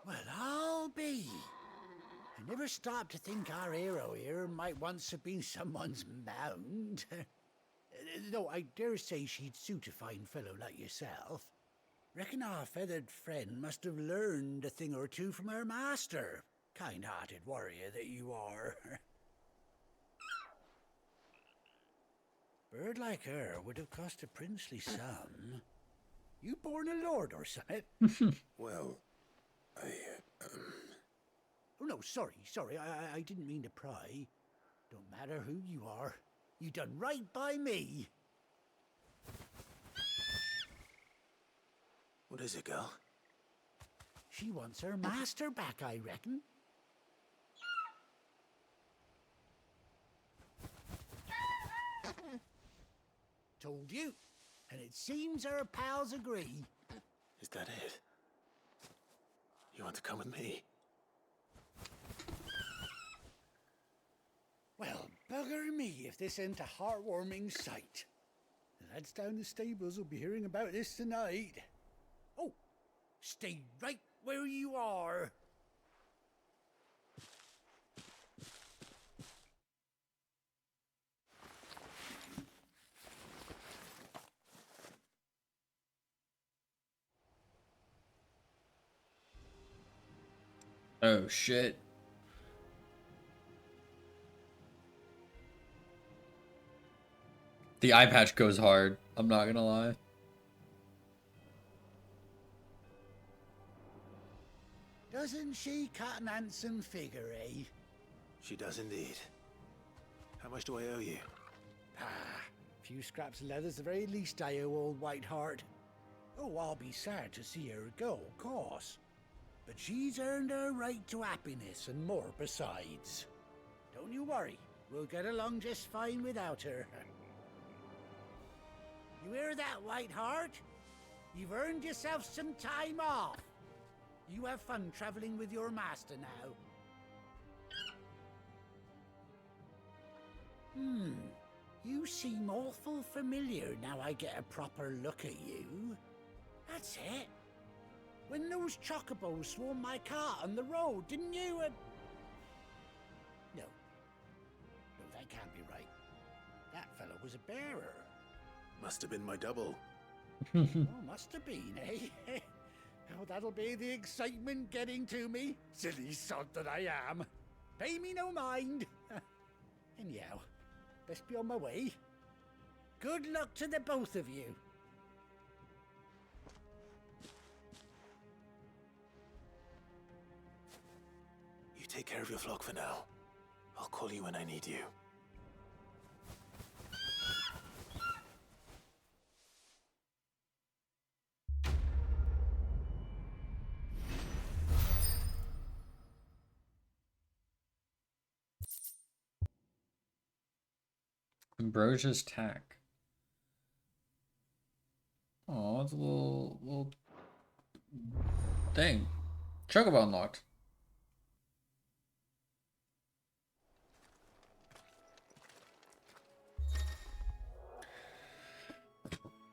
Well, I'll be. I never stopped to think our hero here might once have been someone's mount. Though I dare say she'd suit a fine fellow like yourself. Reckon our feathered friend must have learned a thing or two from her master. Kind-hearted warrior that you are. Bird like her would have cost a princely sum. You born a lord or something? Well, Oh, no, sorry. I didn't mean to pry. Don't matter who you are. You done right by me. What is it, girl? She wants her master back, I reckon. Told you. And it seems her pals agree. Is that it? You want to come with me? Well, bugger me if this ain't a heartwarming sight. The lads down the stables will be hearing about this tonight. Oh, stay right where you are. Oh shit. The eye patch goes hard, I'm not gonna lie. Doesn't she cut an handsome figure, eh? She does indeed. How much do I owe you? A few scraps of leather's the very least I owe old Whiteheart. Oh, I'll be sad to see her go, of course. But she's earned her right to happiness and more besides. Don't you worry, we'll get along just fine without her. You hear that, Whiteheart? You've earned yourself some time off. You have fun traveling with your master now. You seem awful familiar now I get a proper look at you. That's it. When those chocobos swarmed my cart on the road, didn't you? No, that can't be right. That fellow was a bearer. Must have been my double. Oh, must have been, eh? Oh, that'll be the excitement getting to me. Silly sod that I am. Pay me no mind. Anyhow, best be on my way. Good luck to the both of you. You take care of your flock for now. I'll call you when I need you. Ambrosia's tack. Oh, it's a little thing. Chocobo unlocked.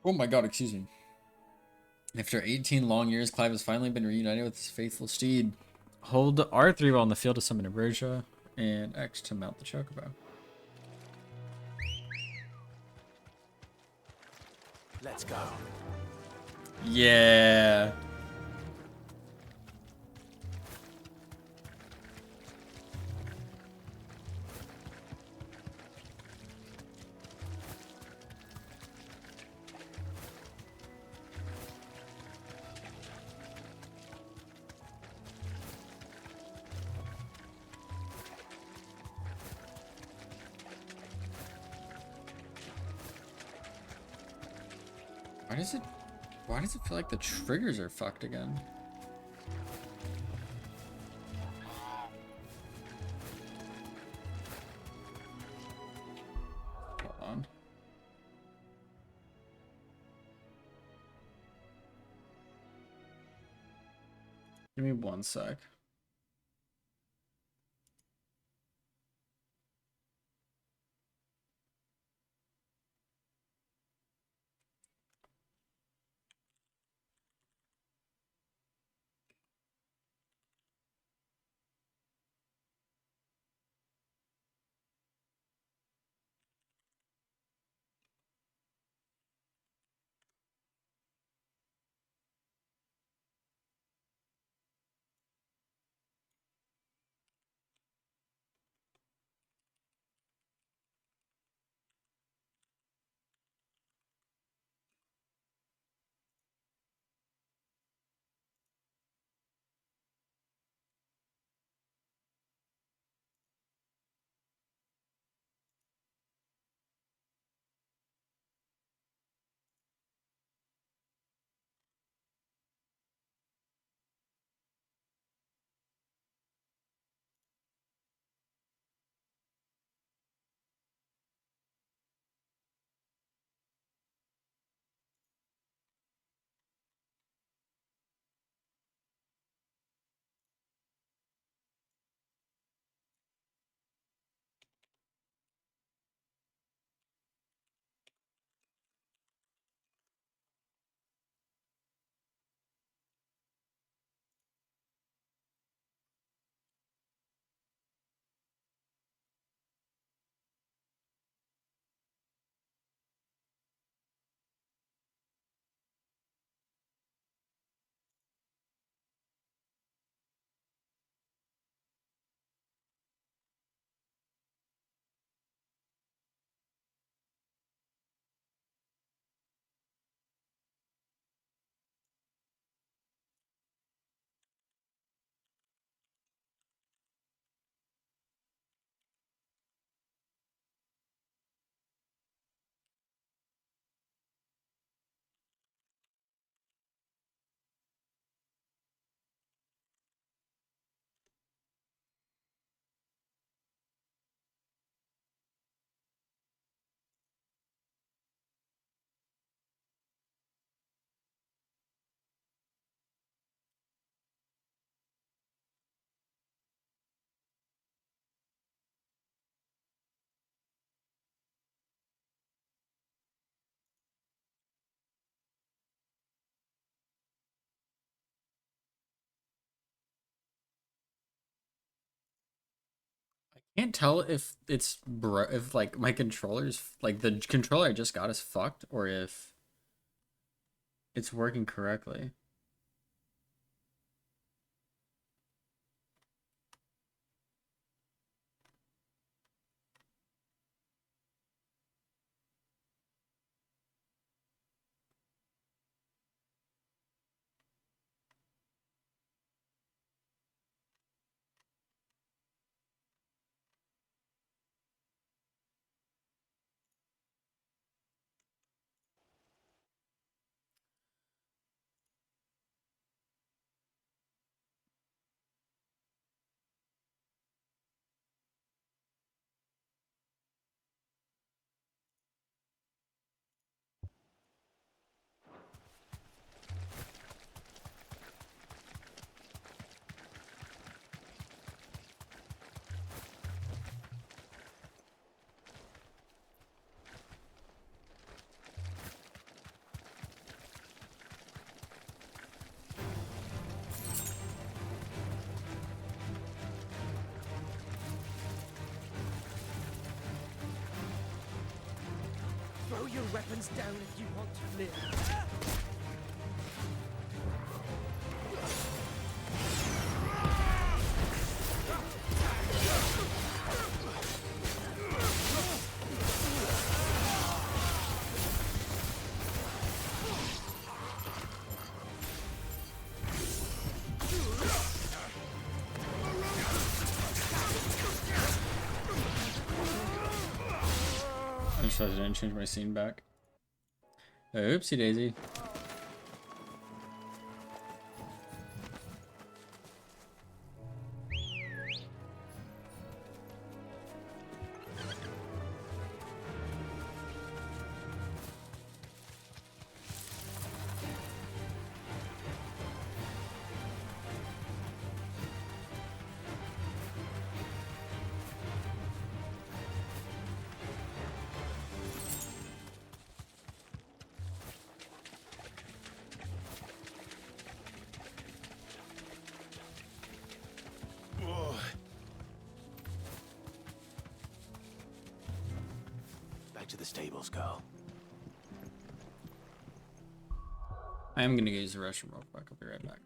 Oh my god, excuse me. After 18 long years, Clive has finally been reunited with his faithful steed. Hold R3 while on the field to summon a Berja, and X to mount the Chocobo. Let's go. Yeah. Why does it feel like the triggers are fucked again? Hold on. Give me 1 sec. Can't tell if it's if like my controller's like the controller I just got is fucked or if it's working correctly. Throw your weapons down if you want to live. I just realized I didn't change my scene back. Oopsie daisy. Back to the stables, girl. I am gonna use the restroom real quick. I'll be right back.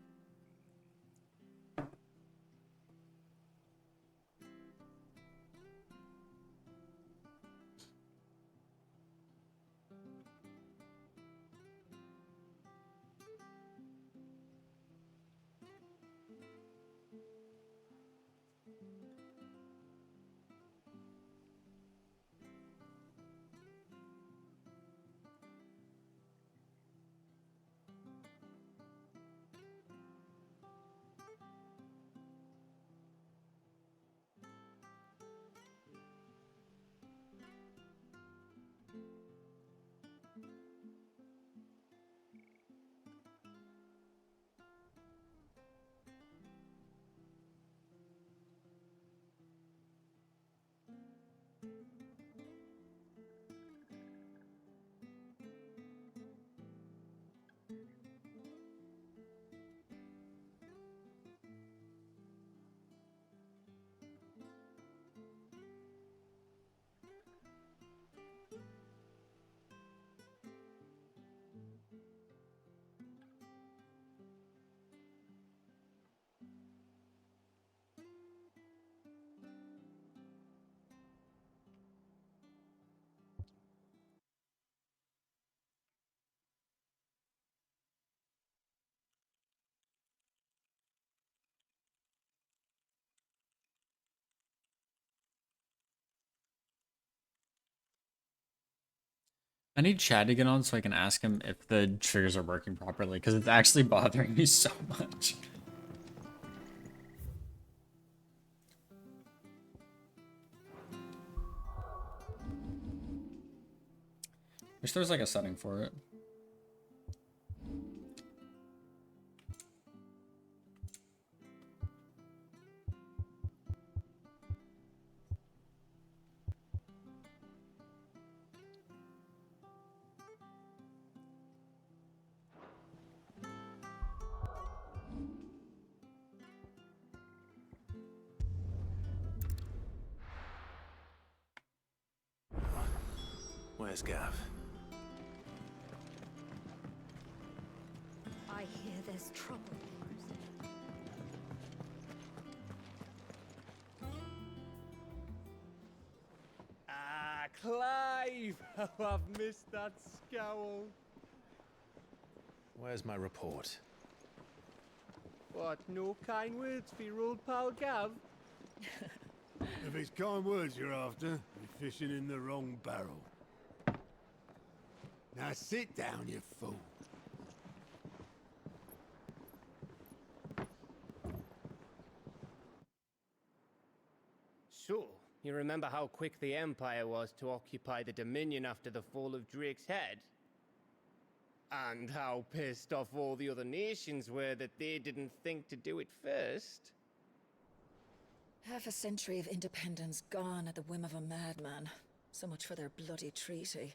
I need Chad to get on so I can ask him if the triggers are working properly, because it's actually bothering me so much. Wish there was like a setting for it. Where's Gav? I hear there's trouble. Ah, Clive! Oh, I've missed that scowl. Where's my report? What, no kind words for your old pal Gav? If it's kind words you're after, you're fishing in the wrong barrel. Now sit down, you fool. So, you remember how quick the Empire was to occupy the Dominion after the fall of Drake's head? And how pissed off all the other nations were that they didn't think to do it first? Half a century of independence gone at the whim of a madman. So much for their bloody treaty.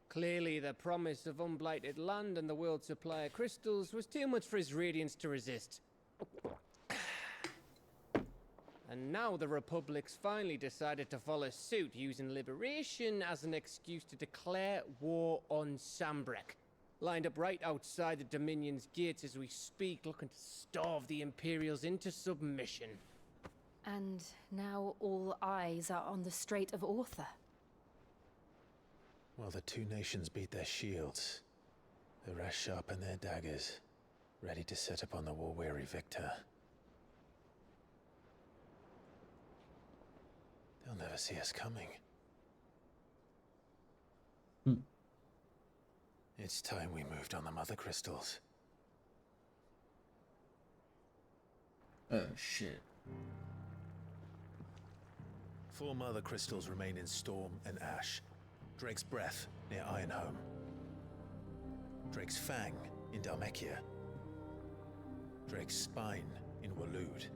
Clearly, the promise of unblighted land and the world's supply of crystals was too much for his radiance to resist. And now the Republic's finally decided to follow suit, using liberation as an excuse to declare war on Sambrek. Lined up right outside the Dominion's gates as we speak, looking to starve the Imperials into submission. And now all eyes are on the Strait of Author. While the two nations beat their shields, the rest sharpen their daggers, ready to set upon the war-weary victor. They'll never see us coming. It's time we moved on the Mother Crystals. Oh, shit. 4 Mother Crystals remain in Storm and Ash. Drake's Breath near Ironhome. Drake's Fang in Dhalmekia. Drake's Spine in Waloed.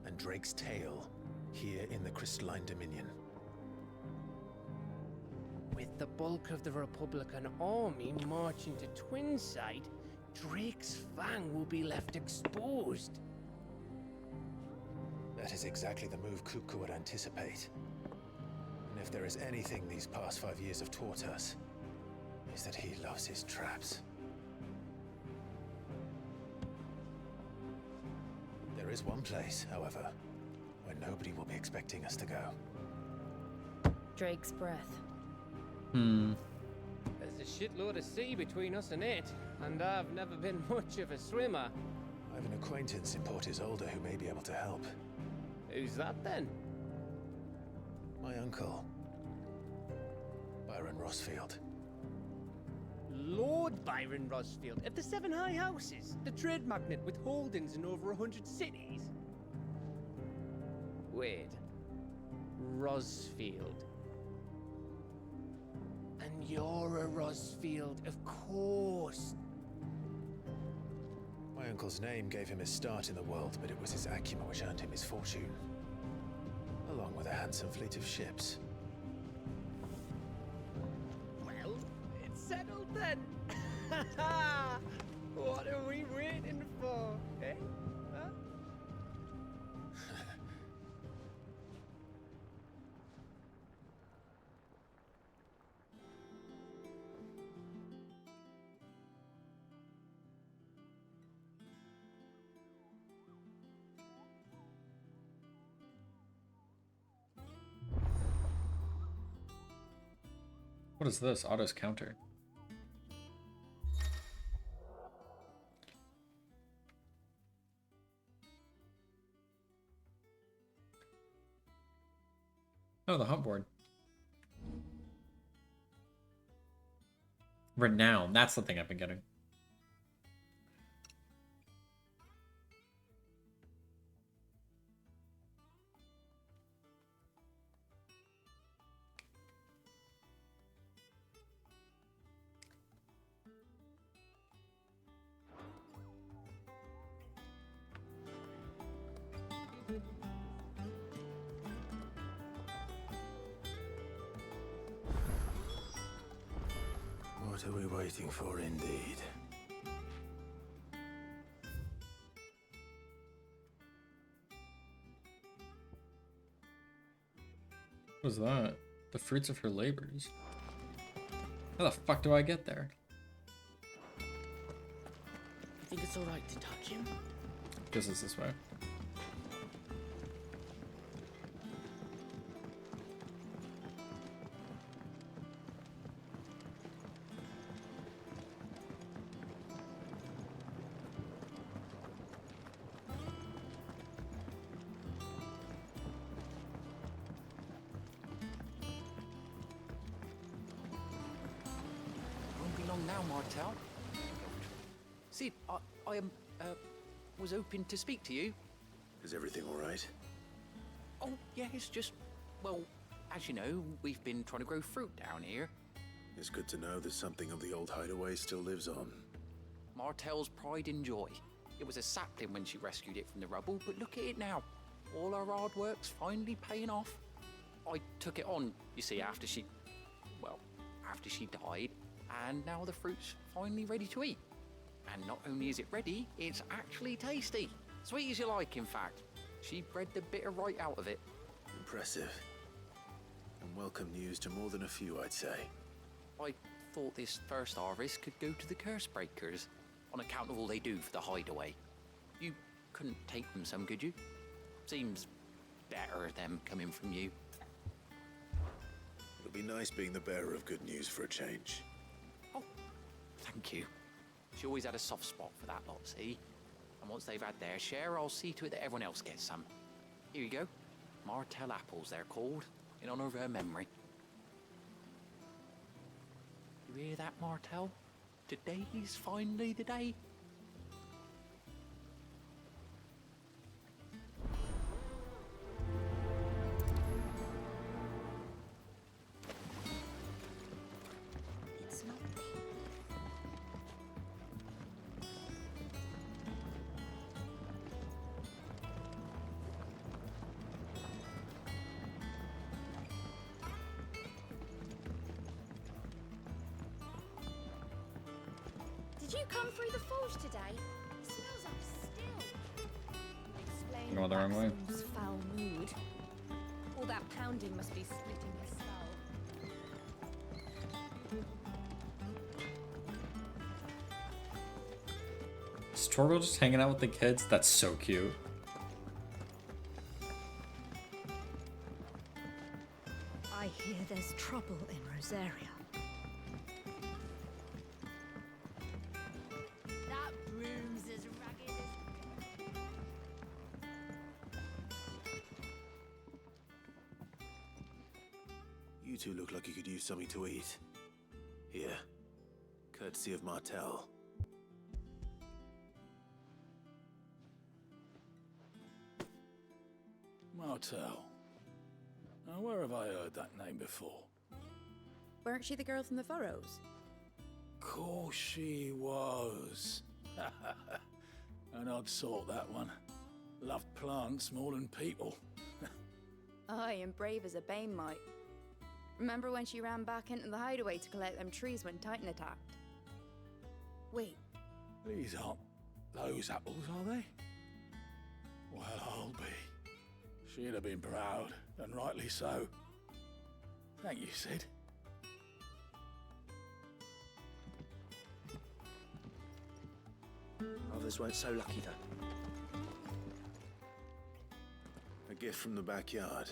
And Drake's Tail here in the Crystalline Dominion. With the bulk of the Republican army marching to Twinside, Drake's Fang will be left exposed. That is exactly the move Kupka would anticipate. And if there is anything these past 5 years have taught us, is that he loves his traps. There is one place, however, where nobody will be expecting us to go. Drake's Breath. There's a shitload of sea between us and it, and I've never been much of a swimmer. I have an acquaintance in Port Isolde who may be able to help. Who's that then? My uncle, Byron Rosfield. Lord Byron Rosfield of the Seven High Houses, the trade magnate with holdings in over 100 cities. Wait, Rosfield. And you're a Rosfield, of course. My uncle's name gave him his start in the world, but it was his acumen which earned him his fortune, along with a handsome fleet of ships. Well, it's settled then. What are we waiting for, eh? Huh? What is this? Auto's counter. Oh, the hunt board. Renown. That's the thing I've been getting. What are we waiting for, indeed? What is that? The fruits of her labors. How the fuck do I get there? You think it's alright to touch him? Guess it's this way. Won't be long now, Martel. See, I was hoping to speak to you. Is everything all right? Oh, yeah, it's just, well, as you know, we've been trying to grow fruit down here. It's good to know that something of the old hideaway still lives on. Martel's pride and joy. It was a sapling when she rescued it from the rubble, but look at it now. All our hard work's finally paying off. I took it on, you see, after she died, and now the fruit's finally ready to eat. And not only is it ready, it's actually tasty. Sweet as you like, in fact. She bred the bitter right out of it. Impressive. And welcome news to more than a few, I'd say. I thought this first harvest could go to the curse breakers, on account of all they do for the hideaway. You couldn't take them some, could you? Seems better them coming from you. It'll be nice being the bearer of good news for a change. Thank you. She always had a soft spot for that lot, see? And once they've had their share, I'll see to it that everyone else gets some. Here you go. Martell apples, they're called, in honor of her memory. You hear that, Martell? Today's finally the day. It's not Did you come through the forge today? It smells like still. Explain Going the wrong way. Maxim's foul mood. All that pounding must be splitting his skull. Is Torgo just hanging out with the kids? That's so cute. I hear there's trouble in Rosaria. That broom's as ragged as... You two look like you could use something to eat. Here, courtesy of Martell. Martell. Now, where have I heard that name before? Weren't she the girl from the Furrows? Course she was. An odd sort, that one. Loved plants more than people. Aye, and brave as a bane might. Remember when she ran back into the hideaway to collect them trees when Titan attacked? Wait. These aren't those apples, are they? Well, I'll be. She'd have been proud, and rightly so. Thank you, Sid. Others weren't so lucky, though. A gift from the backyard.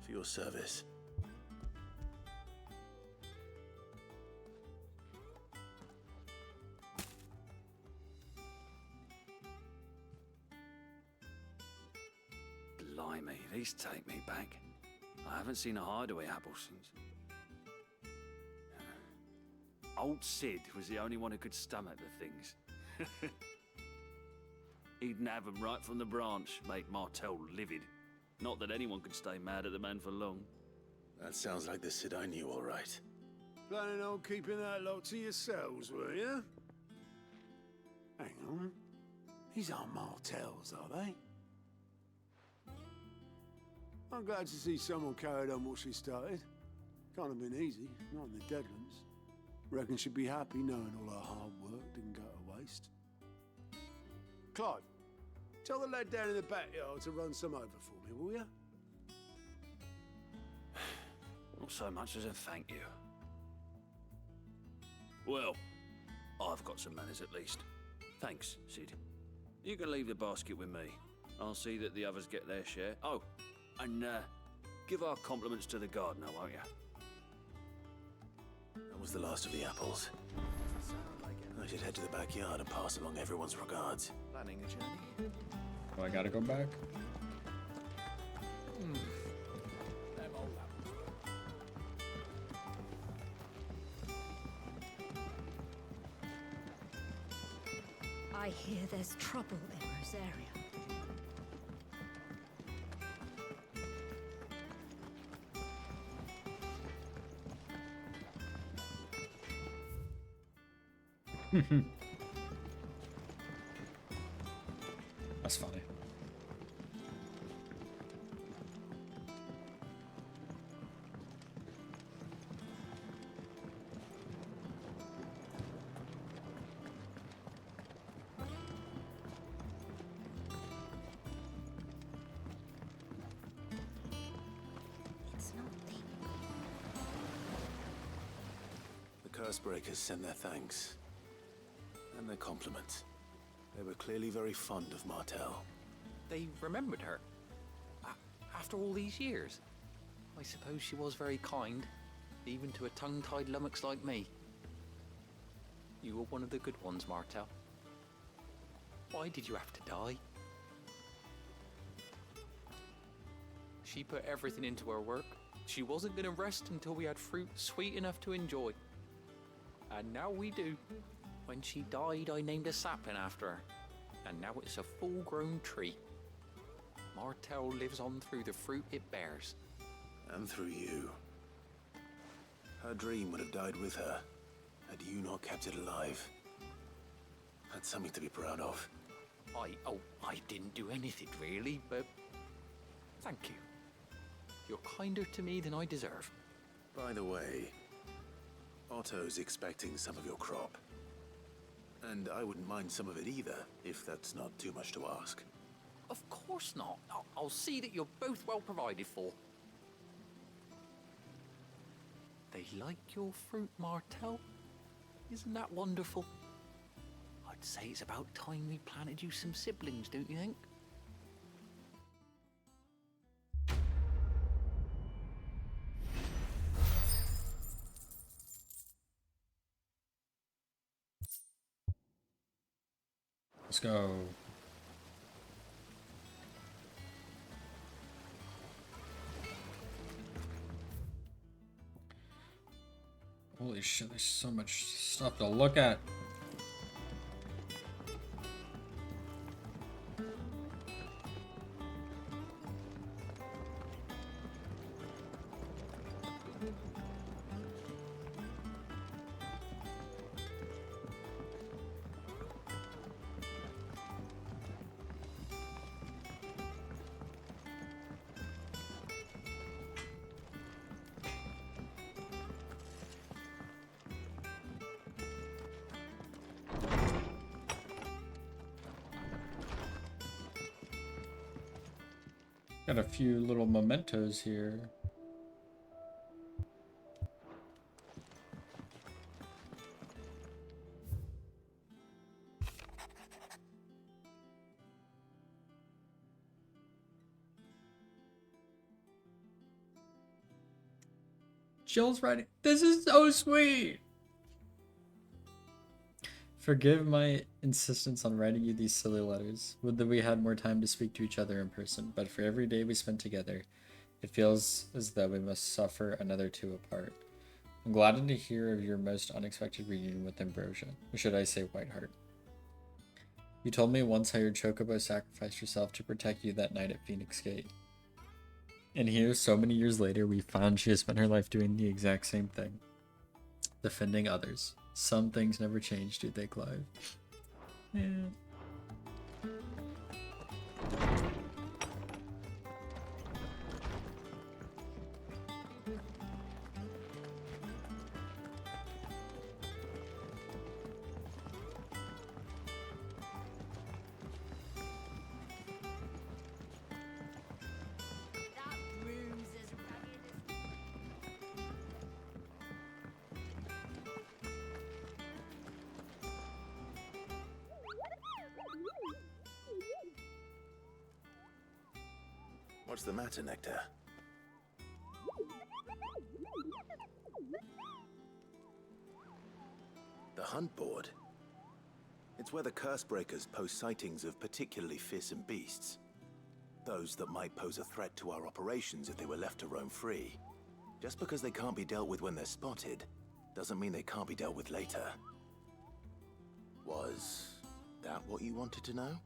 For your service. Blimey, these take me back. I haven't seen a hideaway apple since. Old Sid was the only one who could stomach the things. He'd nab 'em right from the branch, made Martell livid. Not that anyone could stay mad at the man for long. That sounds like the Sid I knew, all right. Planning on keeping that lot to yourselves, were you? Hang on. These aren't Martells, are they? I'm glad to see someone carried on what she started. Can't have been easy, not in the Deadlands. Reckon she'd be happy knowing all her hard work didn't go to waste. Clive, tell the lad down in the backyard to run some over for me, will you? Not so much as a thank you. Well, I've got some manners at least. Thanks, Sid. You can leave the basket with me. I'll see that the others get their share. Oh, and give our compliments to the gardener, won't you? That was the last of the apples. I should head to the backyard and pass along everyone's regards. Planning a journey? Oh, I gotta go back. Them old apples. I hear there's trouble in Rosaria. That's funny. Cursebreakers sent their thanks. And their compliments. They were clearly very fond of Martel. They remembered her. After all these years. I suppose she was very kind, even to a tongue-tied lummox like me. You were one of the good ones, Martel. Why did you have to die? She put everything into her work. She wasn't going to rest until we had fruit sweet enough to enjoy. And now we do. When she died, I named a sapling after her. And now it's a full-grown tree. Martel lives on through the fruit it bears. And through you. Her dream would have died with her, had you not kept it alive. That's something to be proud of. I didn't do anything really, but thank you. You're kinder to me than I deserve. By the way, Otto's expecting some of your crop. And I wouldn't mind some of it either, if that's not too much to ask. Of course not. I'll see that you're both well provided for. They like your fruit, Martel. Isn't that wonderful? I'd say it's about time we planted you some siblings, don't you think? Let's go. Holy shit, there's so much stuff to look at. Got a few little mementos here. Jill's writing. This is so sweet. Forgive my insistence on writing you these silly letters. Would that we had more time to speak to each other in person, but for every day we spend together, it feels as though we must suffer another two apart. I'm gladdened to hear of your most unexpected reunion with Ambrosia, or should I say Whiteheart. You told me once how your Chocobo sacrificed herself to protect you that night at Phoenix Gate. And here, so many years later, we found she has spent her life doing the exact same thing. Defending others. Some things never change, do they, Clive? Yeah. What's the matter, Nectar? The hunt board? It's where the Cursebreakers post sightings of particularly fearsome beasts. Those that might pose a threat to our operations if they were left to roam free. Just because they can't be dealt with when they're spotted, doesn't mean they can't be dealt with later. Was that what you wanted to know?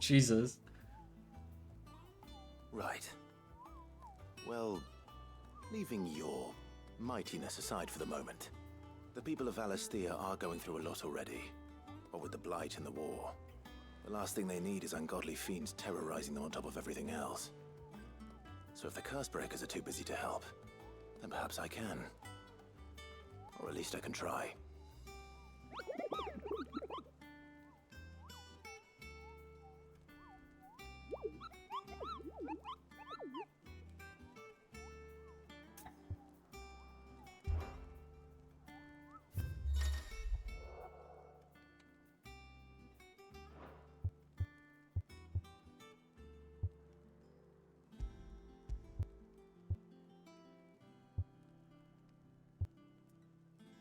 Jesus. Right. Well, leaving your mightiness aside for the moment, the people of Valisthea are going through a lot already. What with the Blight and the war. The last thing they need is ungodly fiends terrorizing them on top of everything else. So if the Cursebreakers are too busy to help, then perhaps I can. Or at least I can try.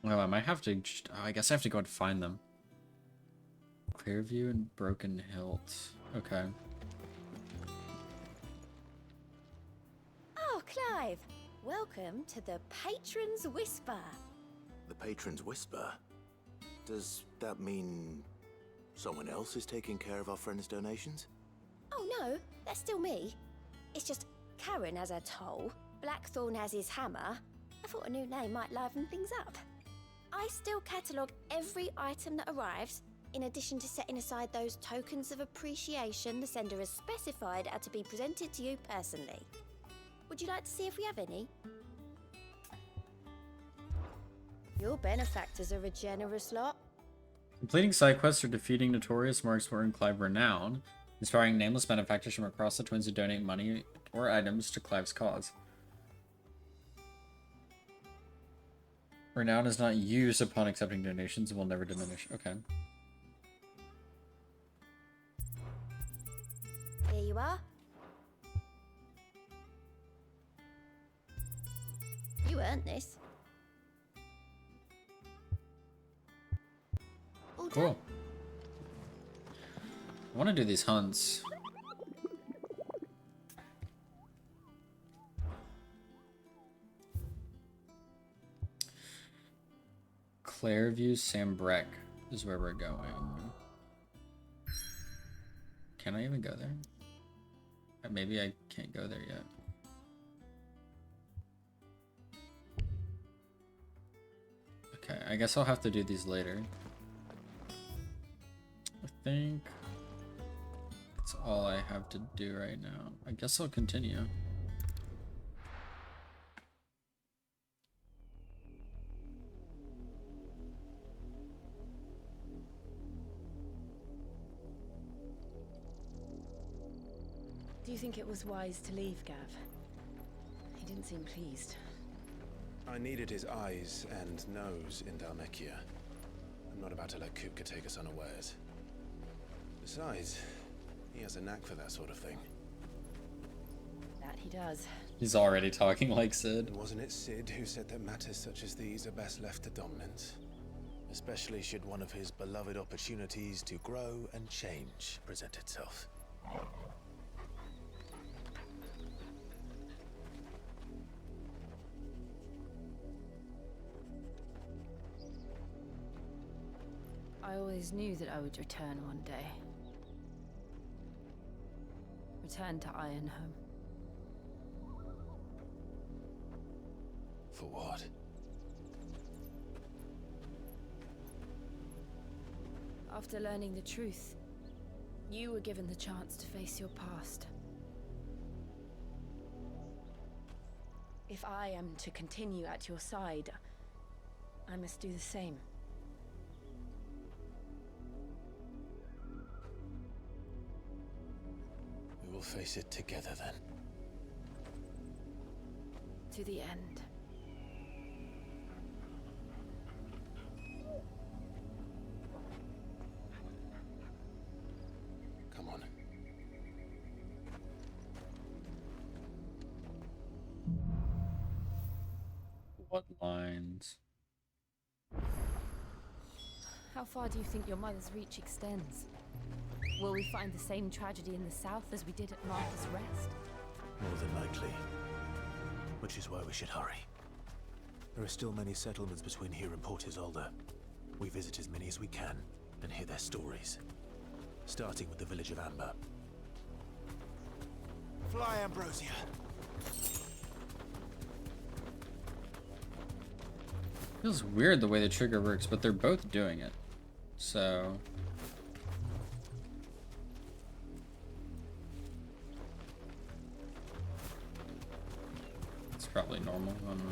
Well, I might have to. I guess I have to go and find them. Clearview and Broken Hilt. Okay. Oh, Clive! Welcome to the Patron's Whisper. The Patron's Whisper? Does that mean someone else is taking care of our friend's donations? Oh no, that's still me. It's just Karen has her toll, Blackthorn has his hammer. I thought a new name might liven things up. I still catalogue every item that arrives, in addition to setting aside those tokens of appreciation the sender has specified are to be presented to you personally. Would you like to see if we have any? Your benefactors are a generous lot. Completing side quests or defeating notorious marks for Clive renown, inspiring nameless benefactors from across the twins to donate money or items to Clive's cause. Renown is not used upon accepting donations and will never diminish. Okay. Here you are. You earned this. All Cool. done. I want to do these hunts. Clairview Sambrec is where we're going. Can I even go there? Maybe I can't go there yet. Okay, I guess I'll have to do these later. I think that's all I have to do right now. I guess I'll continue. Do you think it was wise to leave, Gav? He didn't seem pleased. I needed his eyes and nose in Dhalmekia. I'm not about to let Kupka take us unawares. Besides, he has a knack for that sort of thing. That he does. He's already talking like Sid. Wasn't it Sid who said that matters such as these are best left to dominance? Especially should one of his beloved opportunities to grow and change present itself. I always knew that I would return one day. Return to Ironhome. For what? After learning the truth, you were given the chance to face your past. If I am to continue at your side, I must do the same. We will face it together then. To the end. Come on. What lines? How far do you think your mother's reach extends? Will we find the same tragedy in the south as we did at Martha's Rest? More than likely. Which is why we should hurry. There are still many settlements between here and Port Isolde. We visit as many as we can and hear their stories. Starting with the village of Amber. Fly, Ambrosia. Feels weird the way the trigger works, but they're both doing it. So... it's probably normal. I don't know.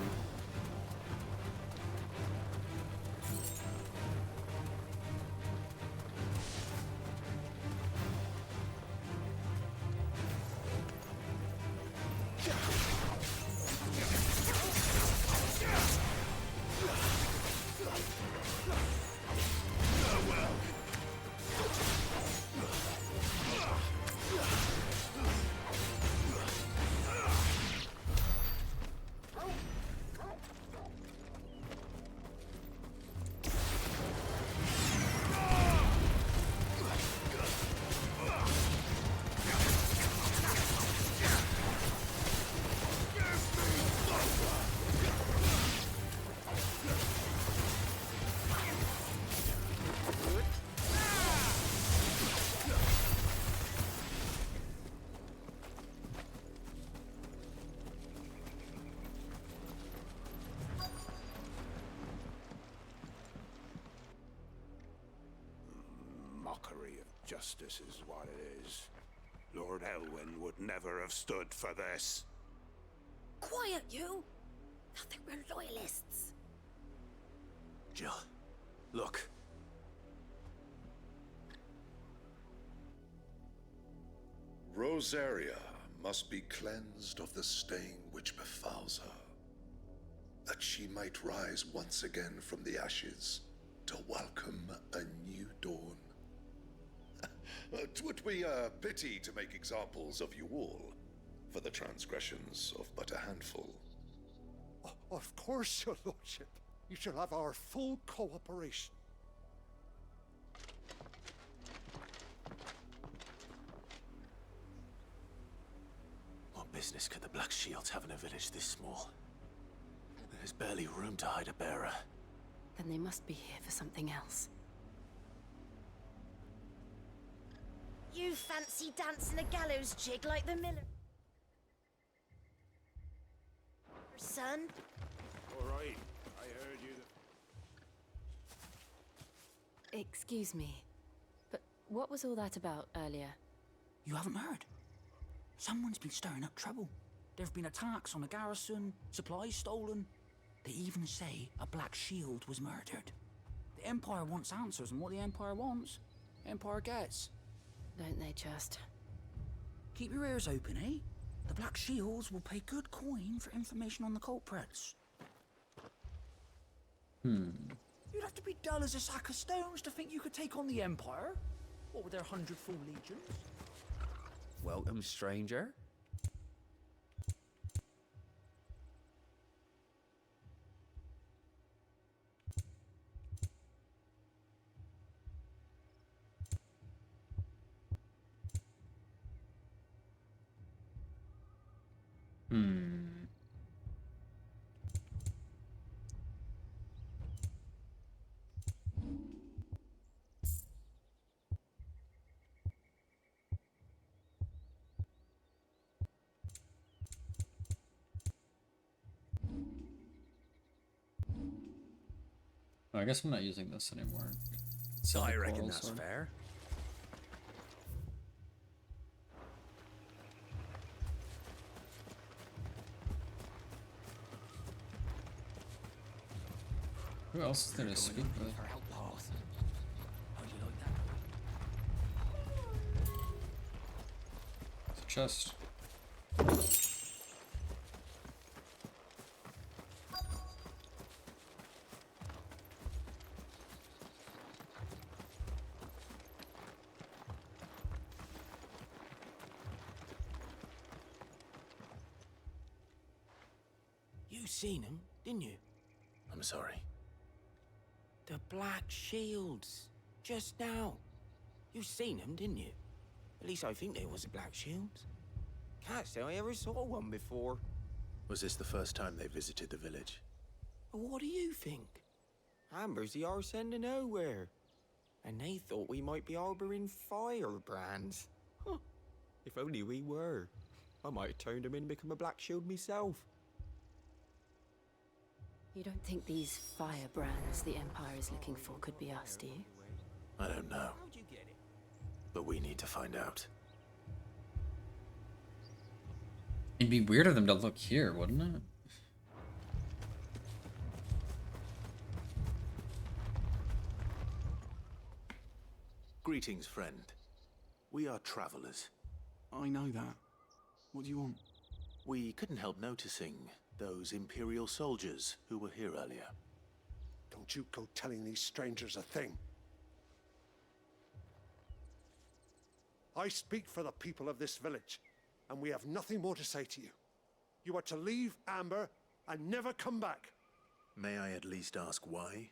mockery of justice is what it is. Lord Elwyn would never have stood for this. Quiet, you! Thought they were loyalists. Jill, look. Rosaria must be cleansed of the stain which befouls her, that she might rise once again from the ashes to welcome a new dawn. 'Twould be a pity to make examples of you all, for the transgressions of but a handful. Of course, your lordship. You shall have our full cooperation. What business could the Black Shields have in a village this small? There's barely room to hide a bearer. Then they must be here for something else. You fancy dancing a gallows jig like the miller? Son? All right, I heard you. Excuse me, but what was all that about earlier? You haven't heard? Someone's been stirring up trouble. There have been attacks on the garrison, supplies stolen. They even say a Black Shield was murdered. The Empire wants answers, and what the Empire wants, Empire gets. Don't they just? Keep your ears open, eh? The Black Shields will pay good coin for information on the culprits. You'd have to be dull as a sack of stones to think you could take on the Empire. What with their 100 full legions? Welcome, stranger. Oh, I guess I'm not using this anymore. I reckon that's fair. Who else is there to speak with? It's a chest. You seen him, didn't you? I'm sorry. The Black Shields. Just now. You seen them, didn't you? At least I think they was the Black Shields. Can't say I ever saw one before. Was this the first time they visited the village? What do you think? Amber's the arse end of nowhere. And they thought we might be harboring firebrands. Huh. If only we were. I might have turned them in and become a Black Shield myself. You don't think these firebrands the Empire is looking for could be us, do you? I don't know. But we need to find out. It'd be weird of them to look here, wouldn't it? Greetings, friend. We are travelers. I know that. What do you want? We couldn't help noticing those Imperial soldiers who were here earlier. Don't you go telling these strangers a thing. I speak for the people of this village, and we have nothing more to say to you. You are to leave Amber and never come back. May I at least ask why?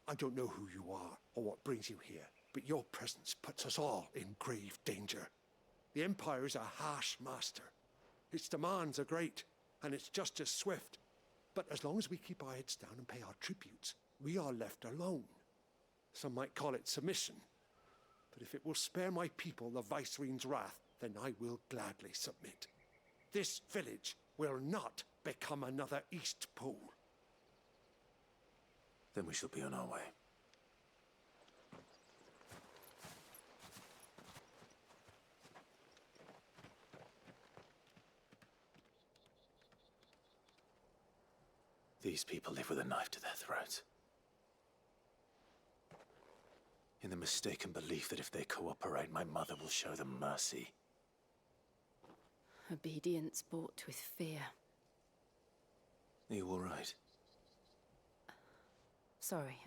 I don't know who you are or what brings you here, but your presence puts us all in grave danger. The Empire is a harsh master. Its demands are great, and its justice swift. But as long as we keep our heads down and pay our tributes, we are left alone. Some might call it submission. But if it will spare my people the Viceroy's wrath, then I will gladly submit. This village will not become another East Pool. Then we shall be on our way. These people live with a knife to their throats. In the mistaken belief that if they cooperate, my mother will show them mercy. Obedience bought with fear. Are you all right? Sorry,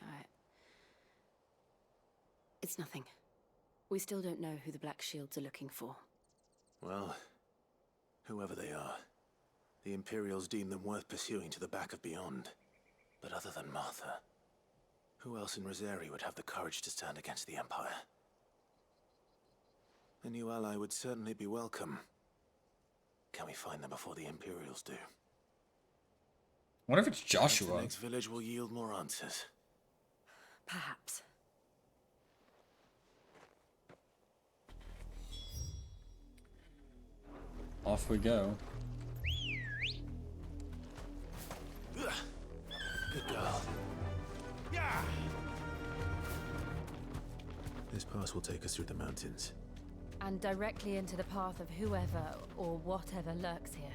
It's nothing. We still don't know who the Black Shields are looking for. Well, whoever they are, the Imperials deem them worth pursuing to the back of beyond. But other than Martha, who else in Rosari would have the courage to stand against the Empire? A new ally would certainly be welcome. Can we find them before the Imperials do? What if it's Perhaps Joshua? the next village will yield more answers. Perhaps. Off we go. Good girl. Yeah. This pass will take us through the mountains. And directly into the path of whoever or whatever lurks here.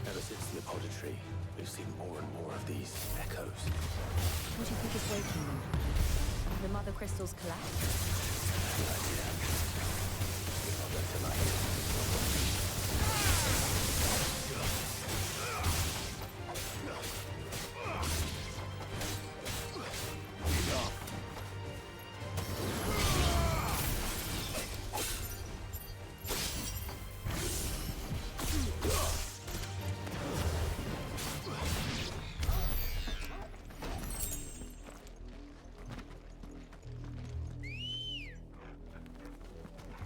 Ever since the Apoditry, we've seen more and more of these echoes. What do you think is waking them? The mother crystals collapse? Good idea. We'll not let tonight.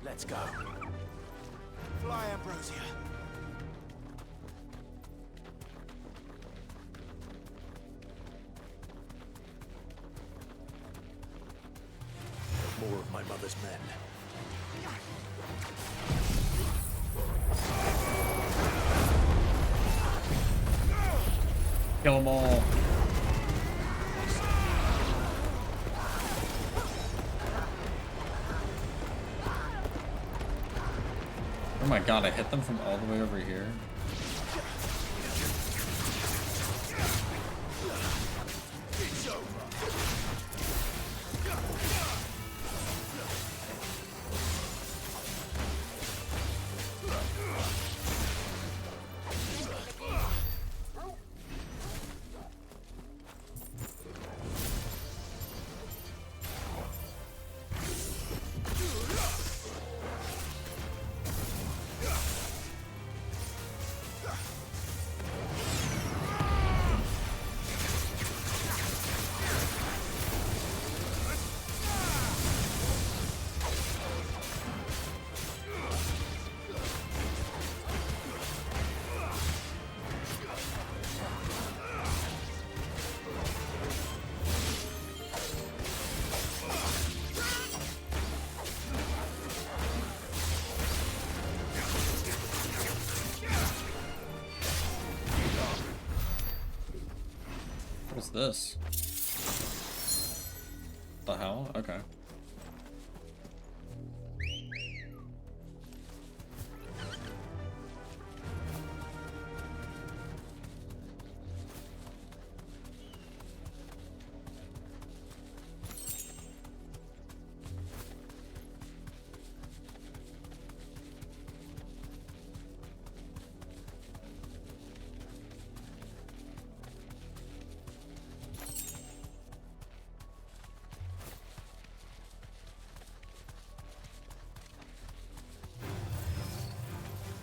Let's go. Fly, Ambrosia. More of my mother's men. Kill them all. Oh my god, I hit them from all the way over here. It's over. What's this? The hell? Okay.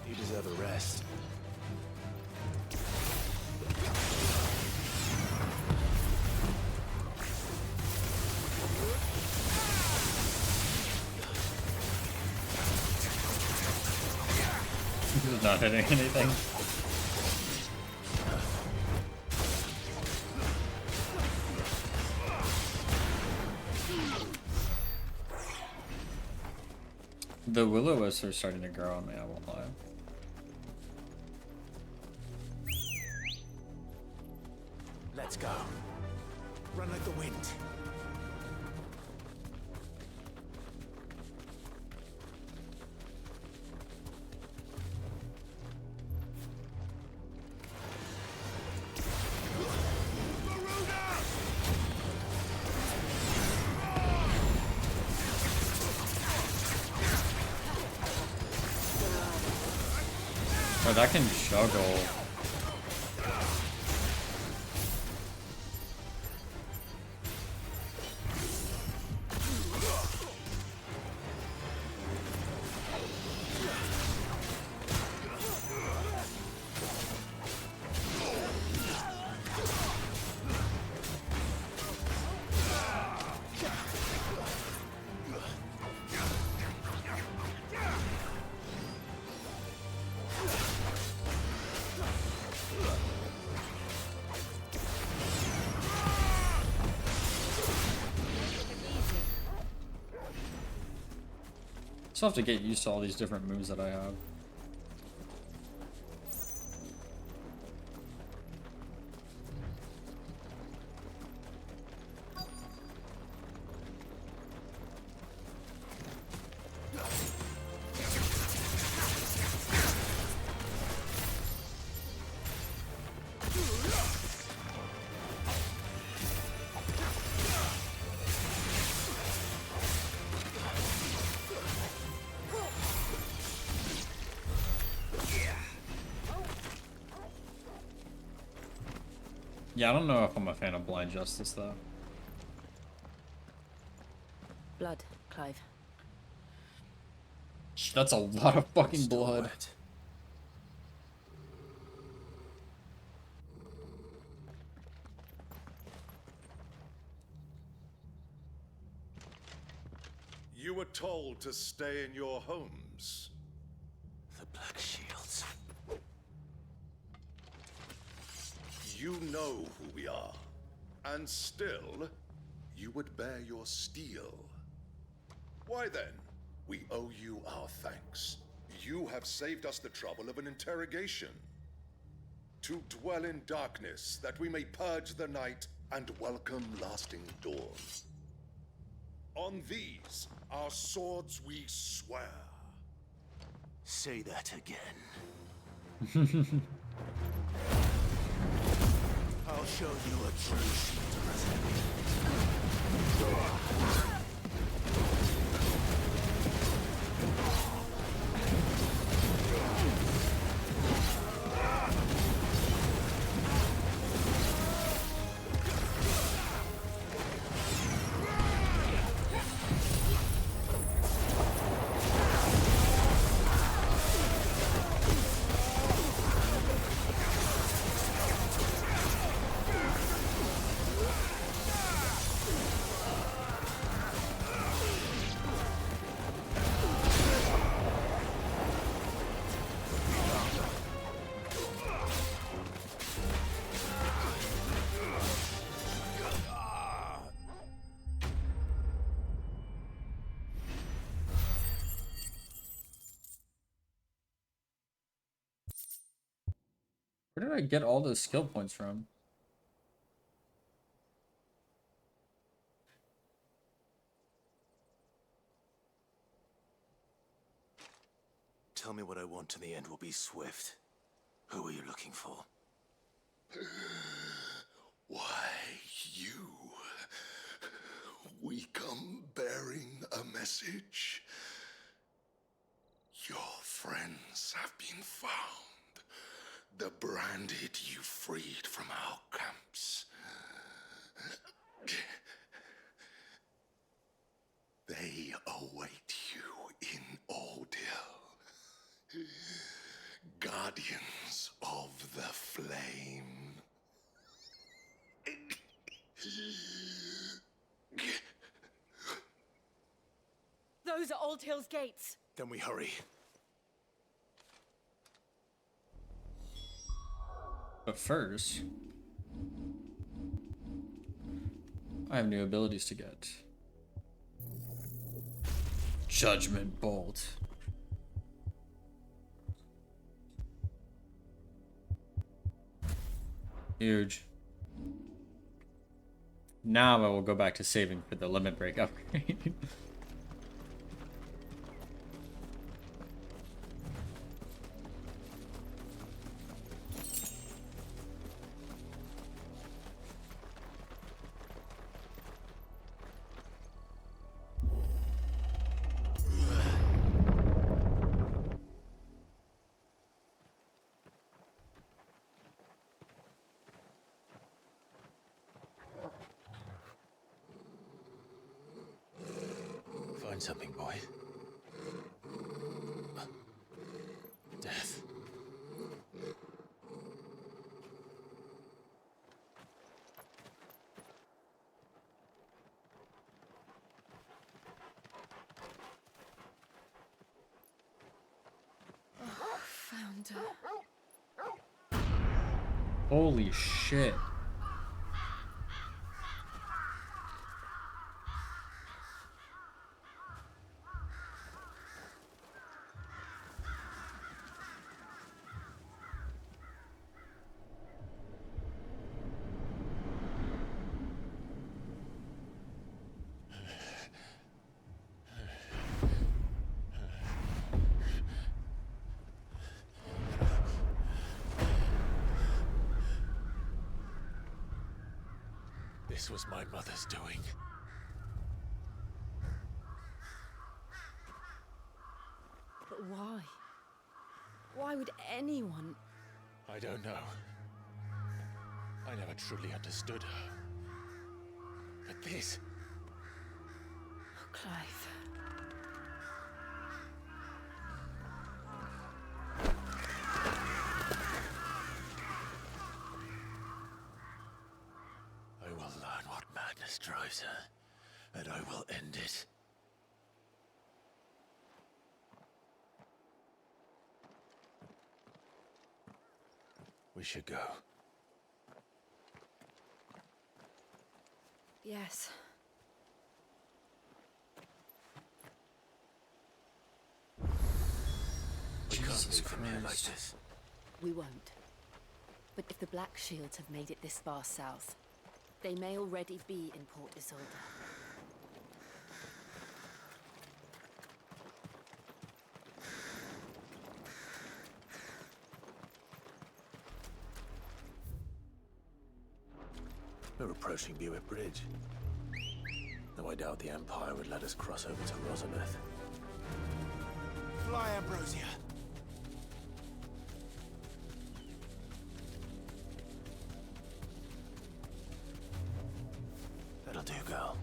You deserve a rest. This is not hitting anything. The will-o-wisps are starting to grow on me, I won't lie. Let's go. Run like the wind. Oh, that can juggle. Still have to get used to all these different moves that I have. Yeah, I don't know if I'm a fan of Blind Justice, though. Blood, Clive. That's a lot of fucking blood. You were told to stay in your homes. The Black Shields. You know who we are, and still, you would bear your steel. Why then, we owe you our thanks. You have saved us the trouble of an interrogation. To dwell in darkness, that we may purge the night and welcome lasting dawn. On these, our swords we swear. Say that again. I'll show you a true shield. Where did I get all those skill points from? Tell me what I want and the end will be swift. Who are you looking for? Why, you. We come bearing a message. Your friends have been found. The branded you freed from our camps. They await you in Odil. Guardians of the Flame. Those are Old Hill's gates. Then we hurry. But first, I have new abilities to get. Judgment Bolt. Huge. Now I will go back to saving for the limit break upgrade. find something, boy. Death. Found her. Holy shit. This was my mother's doing. But why? Why would anyone? I don't know. I never truly understood her. But this... Oh, Clive. I will learn what madness drives her, and I will end it. We should go. Yes. We can't leave from here like this. We won't. But if the Black Shields have made it this far south, they may already be in Port Isolde. We're approaching Buick Bridge. Though I doubt the Empire would let us cross over to Rosalith. Fly, Ambrosia. That'll do, girl.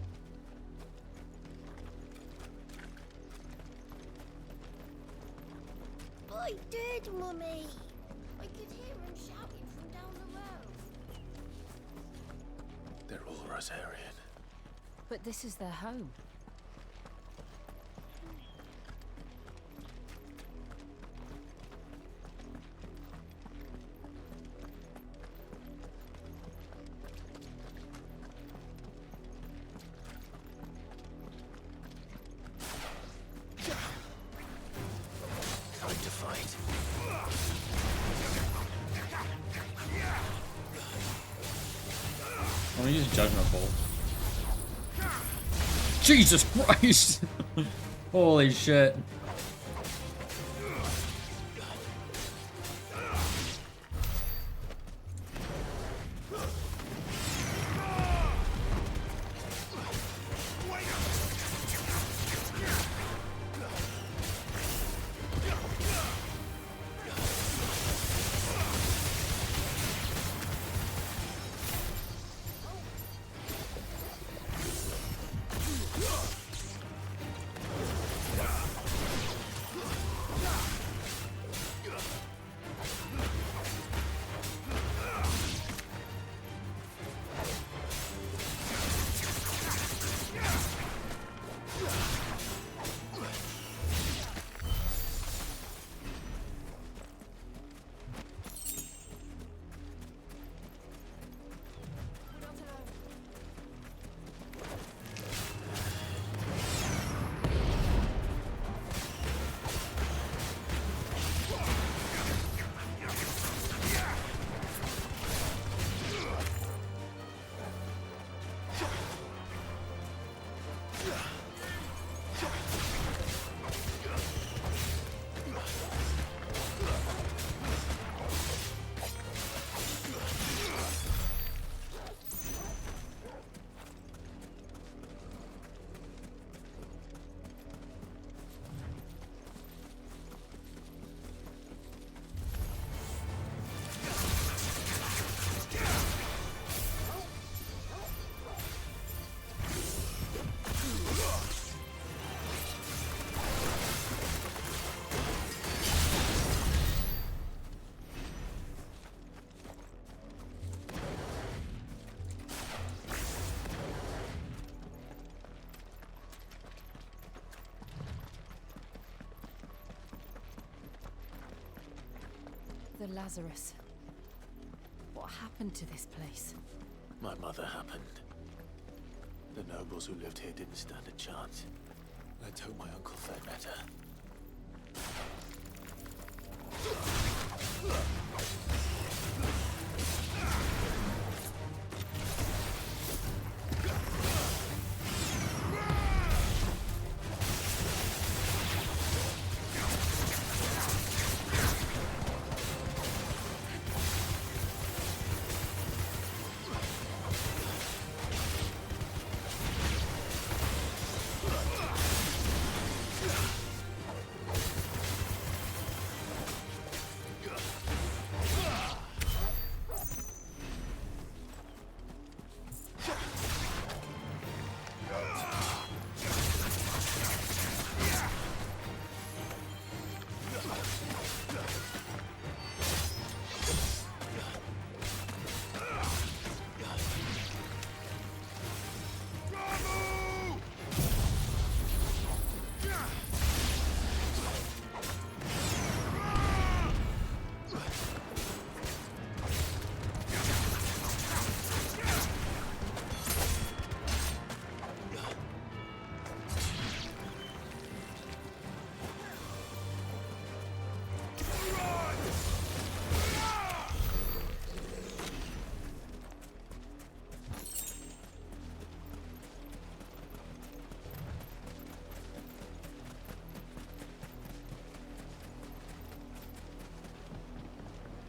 I did, Mummy. I could hear him shouting from down the road. They're all Rosarian. But this is their home. Time to fight. I'm gonna use Judgment Bolt. Jesus Christ! Holy shit. The Lazarus. What happened to this place? My mother happened. The nobles who lived here didn't stand a chance. Let's hope my uncle fared better.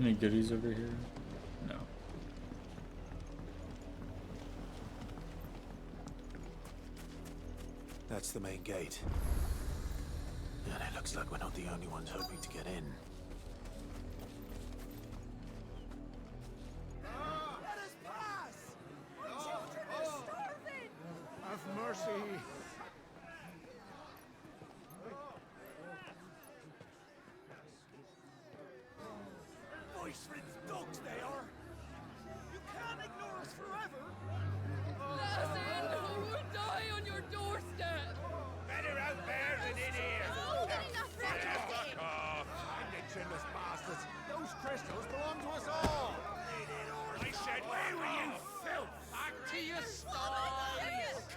Any goodies over here? No. That's the main gate. And it looks like we're not the only ones hoping to get in. Let us pass! Our children are starving! Have mercy! Voice ripped dogs they are! You can't ignore us forever! Let us in, or we'll die on your doorstep! Better out there than in here! Oh, enough Fuck off! Indigenous bastards! Those crystals belong to us all! I said, where were you, filth? Back to your stall!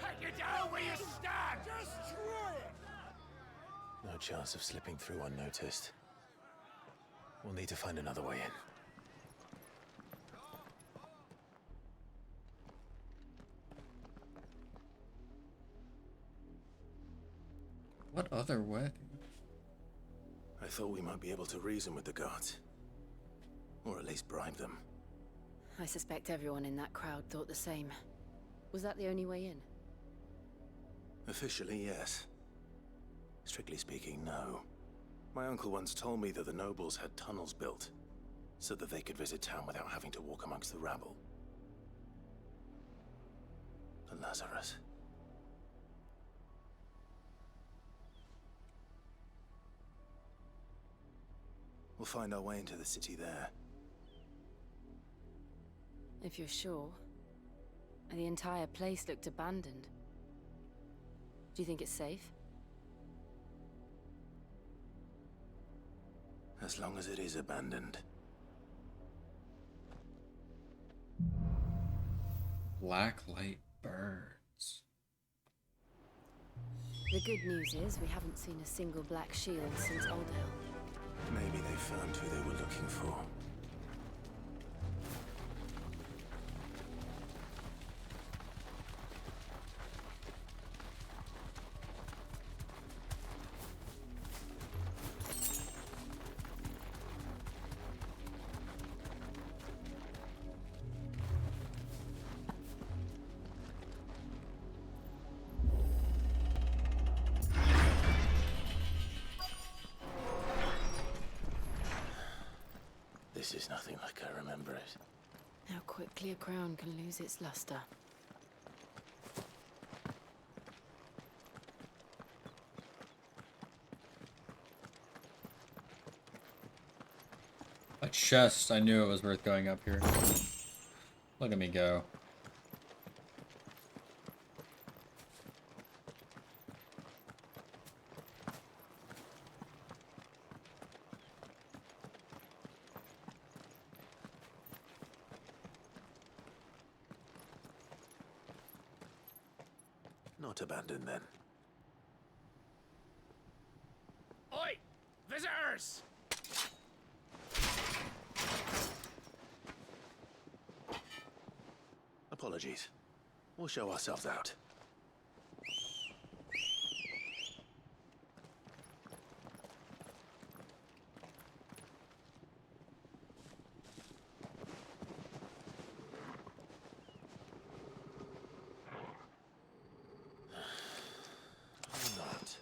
Cut you down where you stand! Just try it! No chance of slipping through unnoticed. We'll need to find another way in. What other way? I thought we might be able to reason with the guards. Or at least bribe them. I suspect everyone in that crowd thought the same. Was that the only way in? Officially, yes. Strictly speaking, no. My uncle once told me that the nobles had tunnels built, so that they could visit town without having to walk amongst the rabble. The Lazarus. We'll find our way into the city there. If you're sure. The entire place looked abandoned. Do you think it's safe? As long as it is abandoned. Black light burns. The good news is we haven't seen a single black shield since Oldale. Maybe they found who they were looking for. This is nothing like I remember it. How quickly a crown can lose its luster. A chest. I knew it was worth going up here. Look at me go. Not abandoned, then. Oi! Visitors! Apologies. We'll show ourselves out. Or not.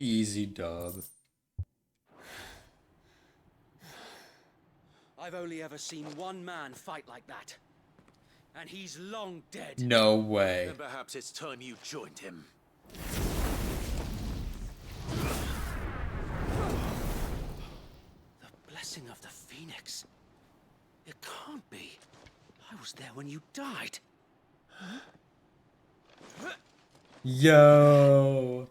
Easy dub. I've only ever seen one man fight like that. And he's long dead. No way. Then perhaps it's time you joined him. The blessing of the Phoenix. It can't be. I was there when you died. Yo.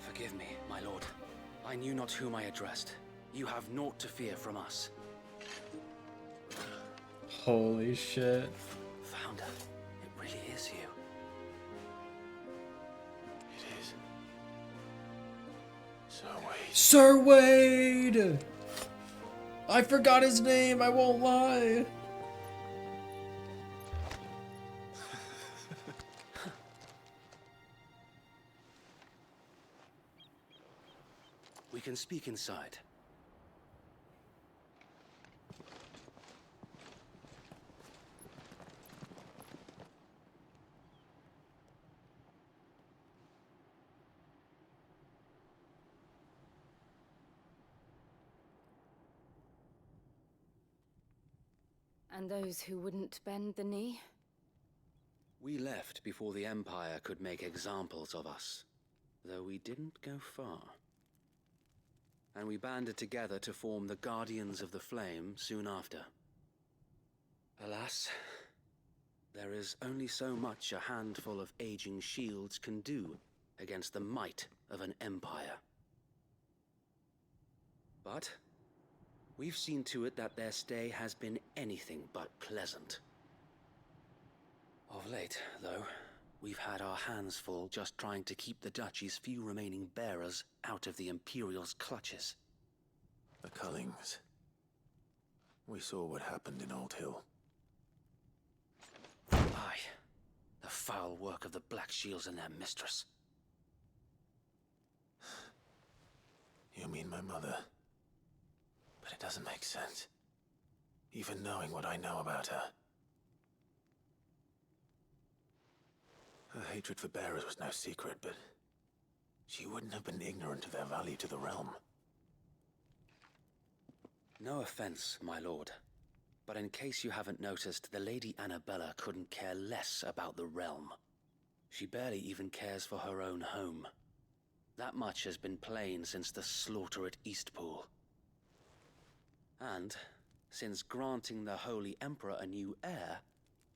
Forgive me, my lord. I knew not whom I addressed. You have naught to fear from us. Holy shit. Founder, it really is you. It is. Sir Wade. Sir Wade! I forgot his name, I won't lie. We can speak inside. And those who wouldn't bend the knee? We left before the Empire could make examples of us, though we didn't go far. And we banded together to form the Guardians of the Flame soon after. Alas, there is only so much a handful of aging shields can do against the might of an empire. But we've seen to it that their stay has been anything but pleasant. Of late, though, we've had our hands full just trying to keep the Duchy's few remaining bearers out of the Imperial's clutches. The Cullings. We saw what happened in Old Hill. Aye, the foul work of the Black Shields and their mistress. You mean my mother? But it doesn't make sense. Even knowing what I know about her. Her hatred for bearers was no secret, but she wouldn't have been ignorant of their value to the realm. No offense, my lord, but in case you haven't noticed, the Lady Annabella couldn't care less about the realm. She barely even cares for her own home. That much has been plain since the slaughter at Eastpool. And, since granting the Holy Emperor a new heir,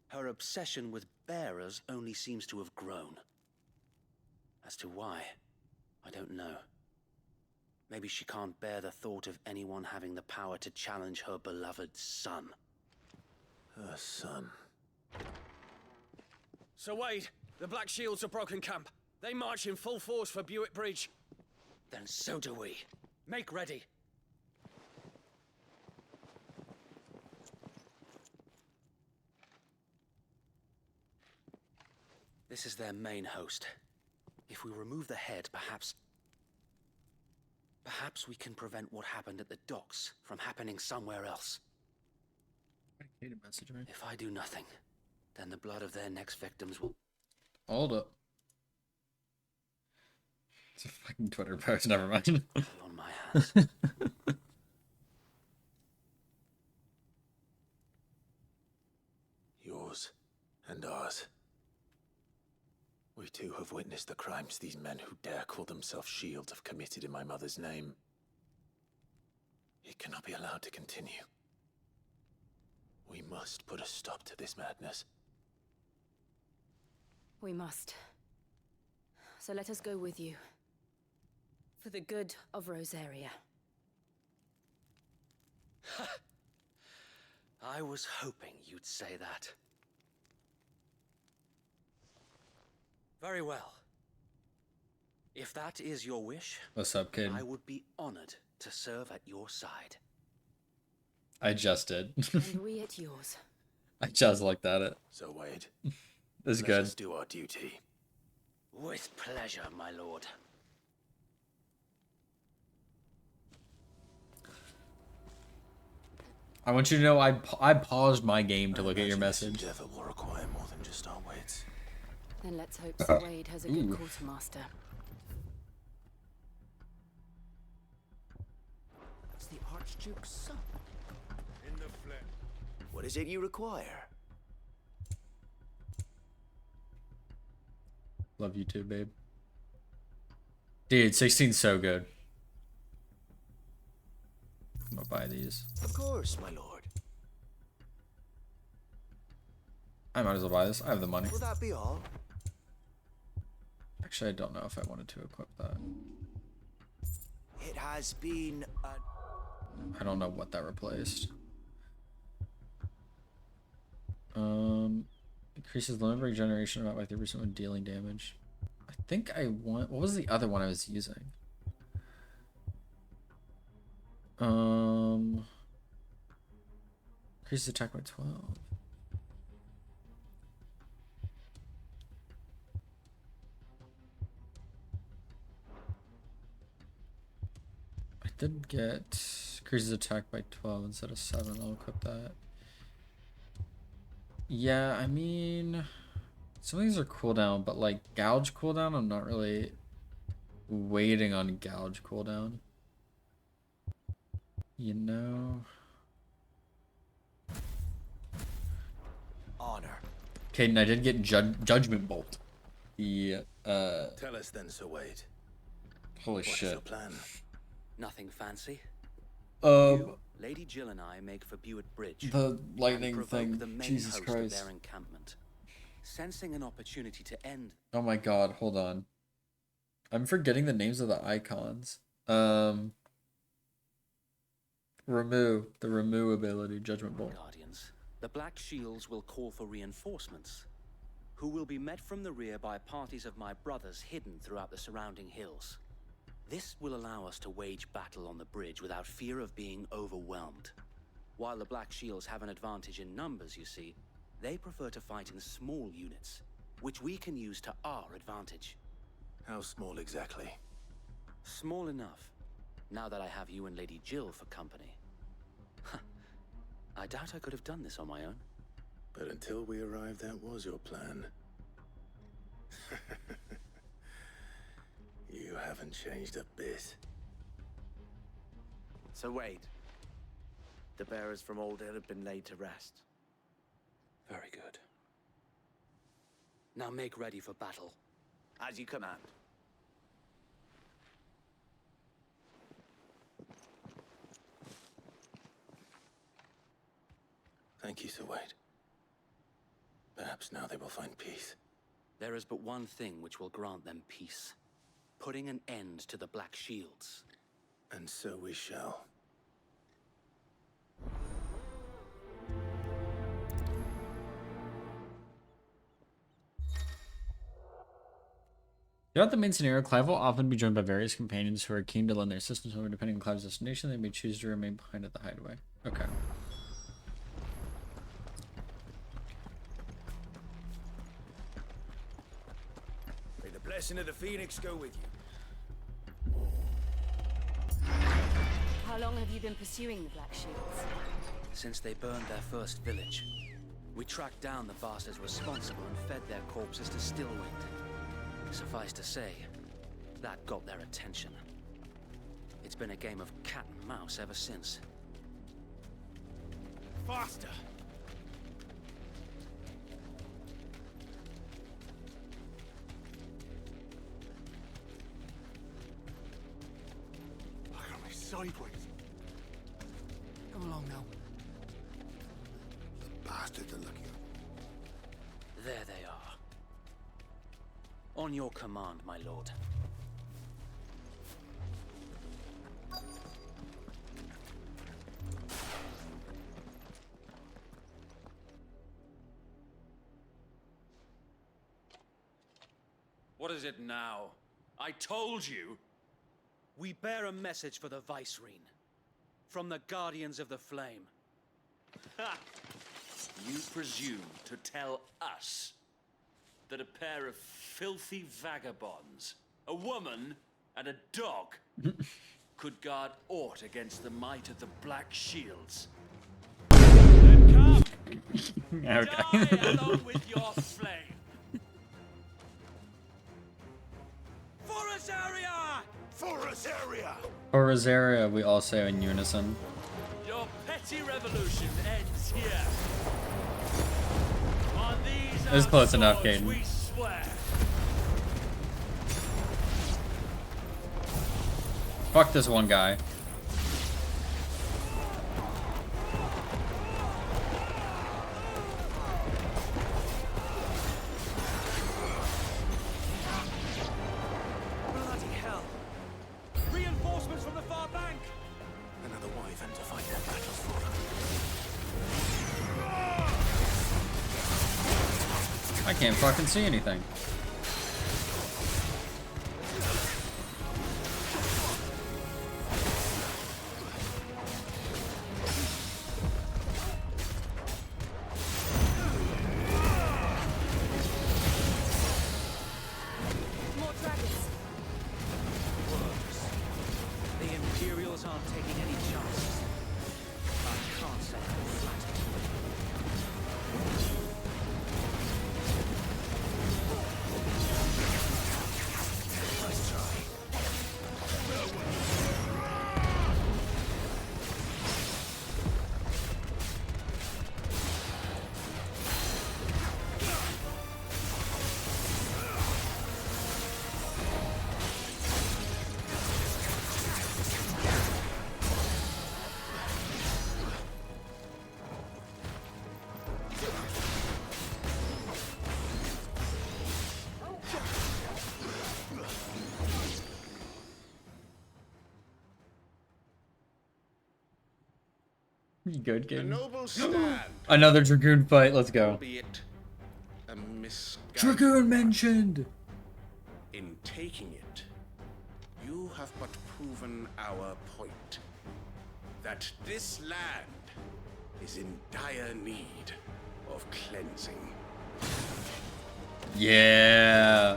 her obsession with bearers only seems to have grown. As to why, I don't know. Maybe she can't bear the thought of anyone having the power to challenge her beloved son. Her son. Sir Wade, the Black Shields have broken camp. They march in full force for Buick Bridge. Then so do we. Make ready. This is their main host. If we remove the head, perhaps we can prevent what happened at the docks from happening somewhere else. Message me. If I do nothing, then the blood of their next victims will... Hold up. It's a fucking Twitter post, never mind. on my hands. Yours and ours. We too have witnessed the crimes these men who dare call themselves shields have committed in my mother's name. It cannot be allowed to continue. We must put a stop to this madness. We must. So let us go with you. For the good of Rosaria. I was hoping you'd say that. Very well. If that is your wish, What's up, kid? I would be honored to serve at your side. I just did. And we at yours. I just looked at it. So, Wade, This is let good. us do our duty. With pleasure, my lord. I want you to know I paused my game to look at your message. Endeavor will require more than just our wits. Then let's hope Sir Wade has a good quartermaster. It's the Archduke's son. In the flesh. What is it you require? Love you too, babe. Dude, 16's so good. I'm gonna buy these. Of course, my lord. I might as well buy this. I have the money. Will that be all? Actually, I don't know if I wanted to equip that. It has been I don't know what that replaced. Increases the number of regeneration about by 3% when dealing damage. I think I want. What was the other one I was using? Increases attack by 12. I did get increases attack by 12 instead of 7. I'll equip that. Yeah, I mean, some of these are cooldown, but like gouge cooldown, I'm not really waiting on gouge cooldown. You know. honor. Caden, I did get Judgment Bolt. The Tell us then, Sir Wade. Holy What shit. is your plan? Nothing fancy. Um, You, Lady Jill and I make for Buett Bridge. the lightning and provoke thing. the main Jesus host Christ. of their encampment. Sensing an opportunity to end. Oh my god, hold on. I'm forgetting the names of the icons. Remove. The remove ability, Judgment Bolt. Guardians. The Black Shields will call for reinforcements, who will be met from the rear by parties of my brothers hidden throughout the surrounding hills. This will allow us to wage battle on the bridge without fear of being overwhelmed. While the Black Shields have an advantage in numbers, you see, they prefer to fight in small units, which we can use to our advantage. How small exactly? Small enough, now that I have you and Lady Jill for company. I doubt I could have done this on my own. But until we arrived, that was your plan. You haven't changed a bit. So Wade, the bearers from Old Hill have been laid to rest. Very good. Now make ready for battle. As you command. Thank you, Sir Wade. Perhaps now they will find peace. There is but one thing which will grant them peace. Putting an end to the Black Shields. And so we shall. Throughout the main scenario, Clive will often be joined by various companions who are keen to lend their assistance over. Depending on Clive's destination, they may choose to remain behind at the hideaway. Okay. blessing of the Phoenix go with you. How long have you been pursuing the Black Shields? Since they burned their first village, we tracked down the bastards responsible and fed their corpses to Stillwind. Suffice to say, that got their attention. It's been a game of cat and mouse ever since. Faster! Look at me sideways. Come along now. The bastards are looking up. There they are. On your command, my lord. What is it now? I told you! We bear a message for the Vicereine. From the Guardians of the Flame. Ha! You presume to tell us that a pair of filthy vagabonds, a woman and a dog, could guard aught against the might of the Black Shields? Then come! Okay. Die along with your flame! For Rosaria! For Rosaria! For Rosaria, we all say in unison. Your petty revolution ends here. On these It was close enough, swords Caden. we swear. Fuck this one guy. Bloody hell! Reinforcements from the far bank! Another wyvern to fight their battles for. I can't fucking see anything. More dragons. The Imperials aren't taking any chances. I can't say I'm flattered. Nice try. You good, A game? noble stand, Another Dragoon fight, let's go. albeit a misguided Dragoon one. mentioned! In taking it, you have but proven our point. That this land is in dire need of cleansing. Yeah.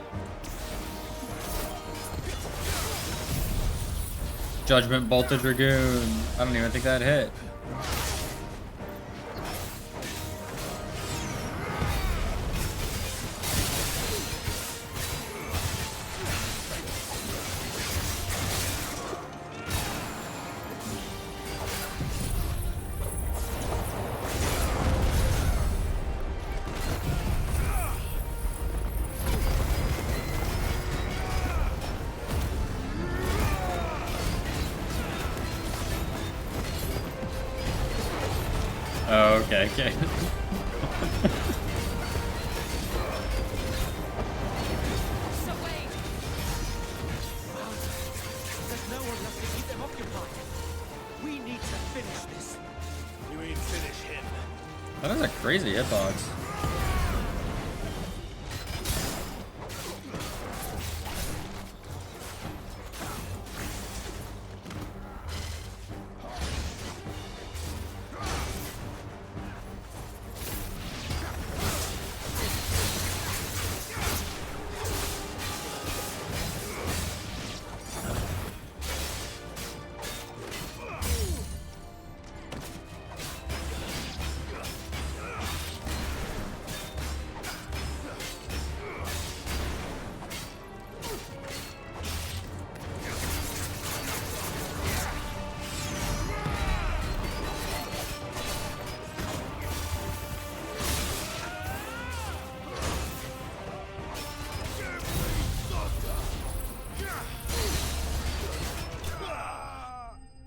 Judgment Bolt the Dragoon. I don't even think that hit. Oh, okay, okay. There's no one left to keep them occupied. We need to finish this. You mean finish him? That is a crazy hitbox.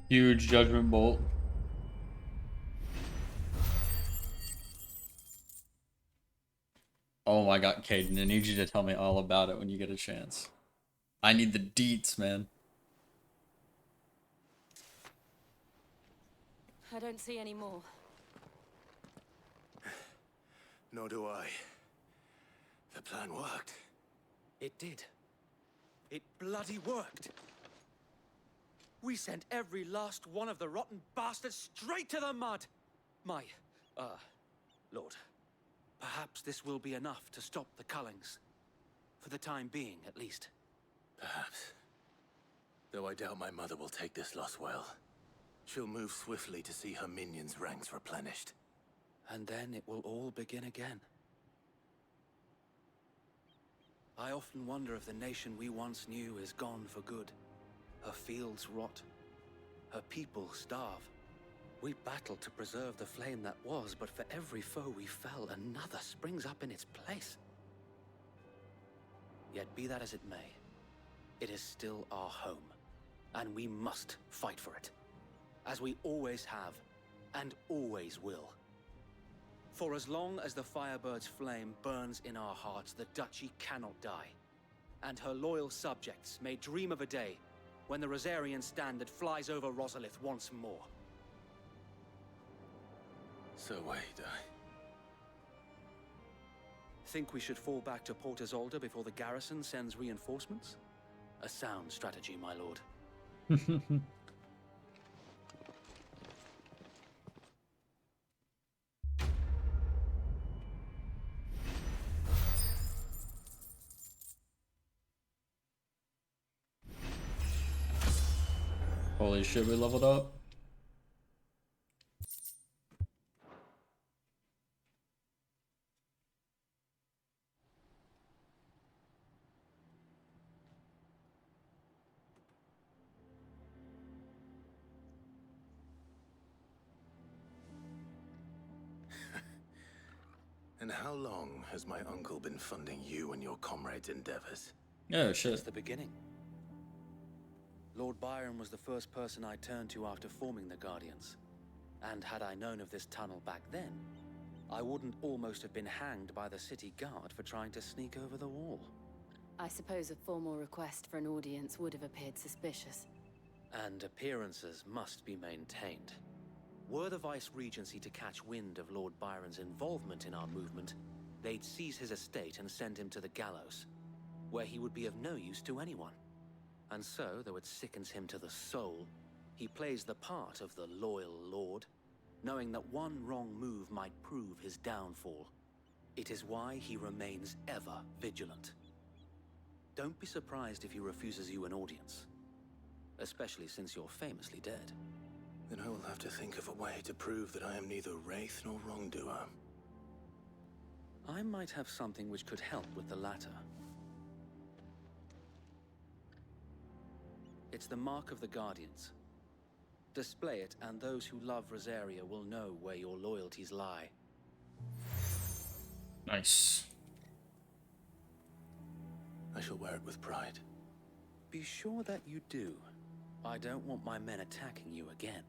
Huge judgment bolt. Oh my god, Caden, I need you to tell me all about it when you get a chance. I need the deets, man. I don't see any more. Nor do I. The plan worked. It did. It bloody worked. We sent every last one of the rotten bastards straight to the mud. My, Lord, perhaps this will be enough to stop the Cullings. For the time being, at least. Perhaps. Though I doubt my mother will take this loss well. She'll move swiftly to see her minions' ranks replenished. And then it will all begin again. I often wonder if the nation we once knew is gone for good. Her fields rot. Her people starve. We battled to preserve the flame that was, but for every foe we fell, another springs up in its place. Yet be that as it may, it is still our home, and we must fight for it. As we always have, and always will. For as long as the Firebird's flame burns in our hearts, the Duchy cannot die. And her loyal subjects may dream of a day when the Rosarian standard flies over Rosalith once more. So wait, Think we should fall back to Port Isolde before the garrison sends reinforcements? A sound strategy, my lord. Holy shit, we leveled up. And how long has my uncle been funding you and your comrades' endeavors? Oh shit. It's the beginning. Lord Byron was the first person I turned to after forming the Guardians. And had I known of this tunnel back then, I wouldn't almost have been hanged by the city guard for trying to sneak over the wall. I suppose a formal request for an audience would have appeared suspicious. And appearances must be maintained. Were the Vice-Regency to catch wind of Lord Byron's involvement in our movement, they'd seize his estate and send him to the gallows, where he would be of no use to anyone. And so, though it sickens him to the soul, he plays the part of the loyal lord, knowing that one wrong move might prove his downfall. It is why he remains ever vigilant. Don't be surprised if he refuses you an audience, especially since you're famously dead. Then I will have to think of a way to prove that I am neither wraith nor wrongdoer. I might have something which could help with the latter. It's the mark of the Guardians. Display it, and those who love Rosaria will know where your loyalties lie. Nice. I shall wear it with pride. Be sure that you do. I don't want my men attacking you again.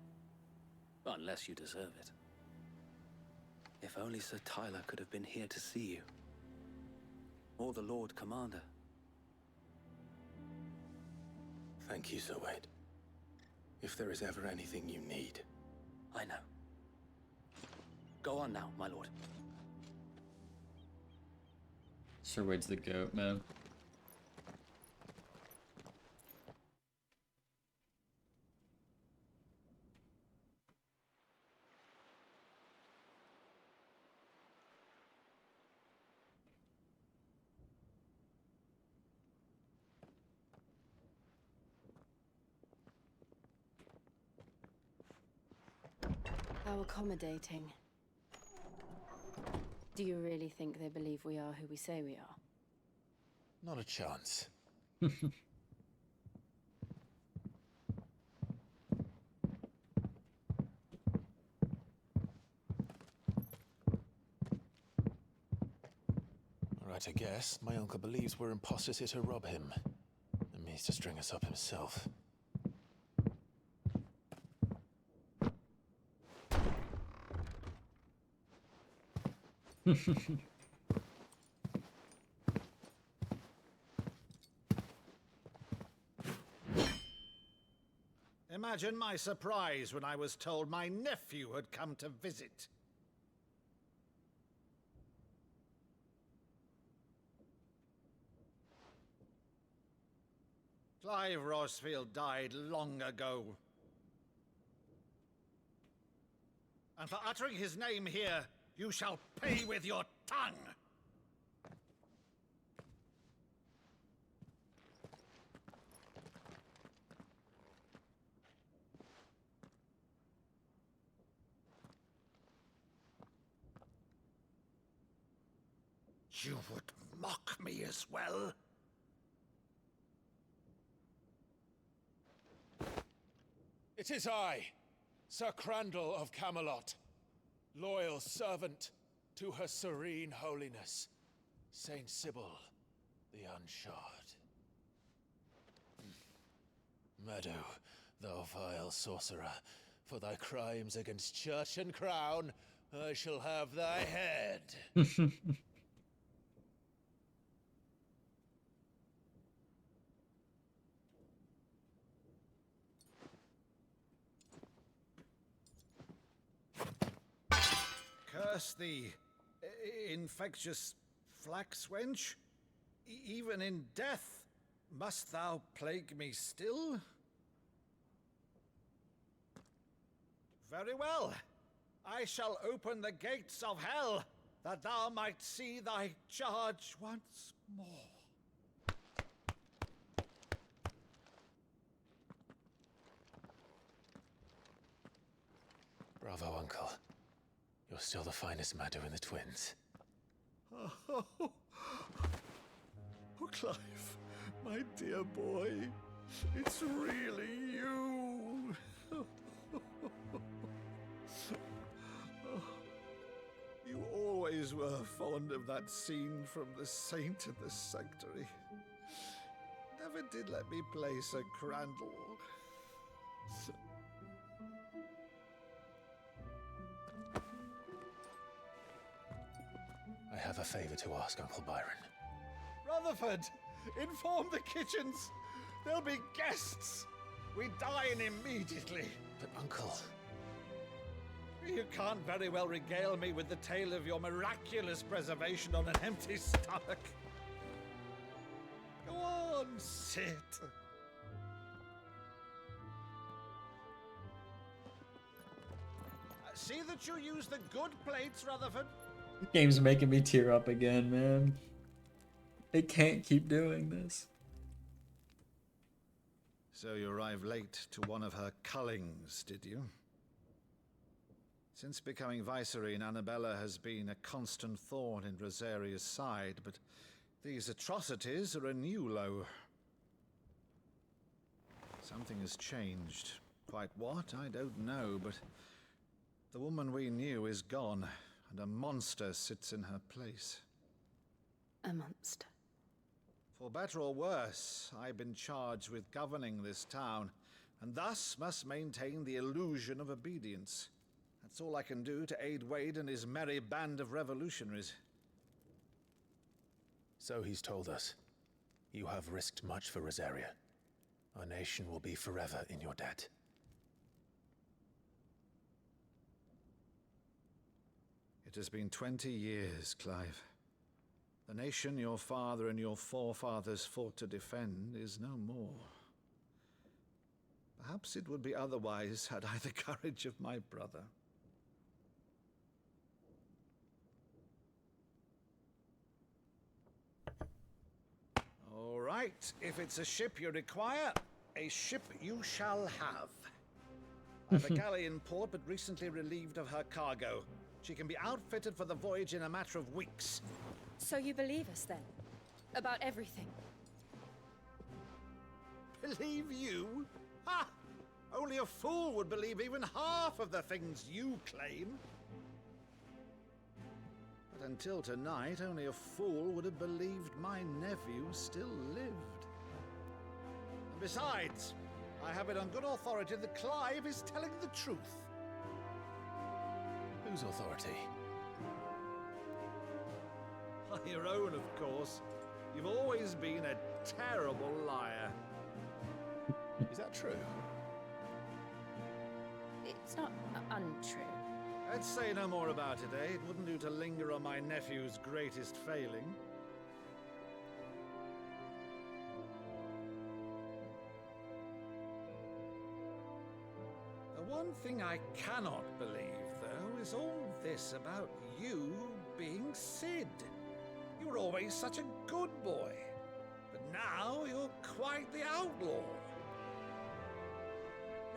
Unless you deserve it. If only Sir Tyler could have been here to see you. Or the Lord Commander. Thank you, Sir Wade. If there is ever anything you need. I know. Go on now, my lord. Sir Wade's the goat, man. How accommodating. Do you really think they believe we are who we say we are? Not a chance. Right, I guess. My uncle believes we're imposters here to rob him. And means to string us up himself. Imagine my surprise when I was told my nephew had come to visit. Clive Rosfield died long ago. And for uttering his name here, you shall pay with your tongue! You would mock me as well? It is I, Sir Crandall of Camelot, loyal servant to Her Serene Holiness, Saint Sybil the Unshod. Meadow, thou vile sorcerer, for thy crimes against church and crown, I shall have thy head. Curse thee, infectious flax wench. Even in death, must thou plague me still? Very well. I shall open the gates of hell, that thou might see thy charge once more. Bravo, Uncle. You're still the finest Maddo in the twins. Oh, Clive, my dear boy, it's really you. You always were fond of that scene from The Saint in the Sanctuary. Never did let me play Sir Crandall. I have a favor to ask, Uncle Byron. Rutherford, inform the kitchens. There'll be guests. We dine immediately. But, Uncle... You can't very well regale me with the tale of your miraculous preservation on an empty stomach. Go on, sit. See that you use the good plates, Rutherford. The game's making me tear up again, man. It can't keep doing this. So you arrived late to one of her cullings, did you? Since becoming Vicereine, Annabella has been a constant thorn in Rosaria's side, but these atrocities are a new low. Something has changed. Quite what, I don't know, but the woman we knew is gone, and a monster sits in her place. A monster. For better or worse, I've been charged with governing this town, and thus must maintain the illusion of obedience. That's all I can do to aid Wade and his merry band of revolutionaries. So he's told us. You have risked much for Rosaria. Our nation will be forever in your debt. It has been 20 years, Clive. The nation your father and your forefathers fought to defend is no more. Perhaps it would be otherwise had I the courage of my brother. All right, if it's a ship you require, a ship you shall have. I've a galley in port, but recently relieved of her cargo. She can be outfitted for the voyage in a matter of weeks. So you believe us then? About everything? Believe you? Ha! Only a fool would believe even half of the things you claim. But until tonight, only a fool would have believed my nephew still lived. And besides, I have it on good authority that Clive is telling the truth. Whose authority? Your own, of course. You've always been a terrible liar. Is that true? It's not untrue. I'd say no more about it, eh? It wouldn't do to linger on my nephew's greatest failing. The one thing I cannot believe, though, is all this about you being Sid. You were always such a good boy, but now you're quite the outlaw.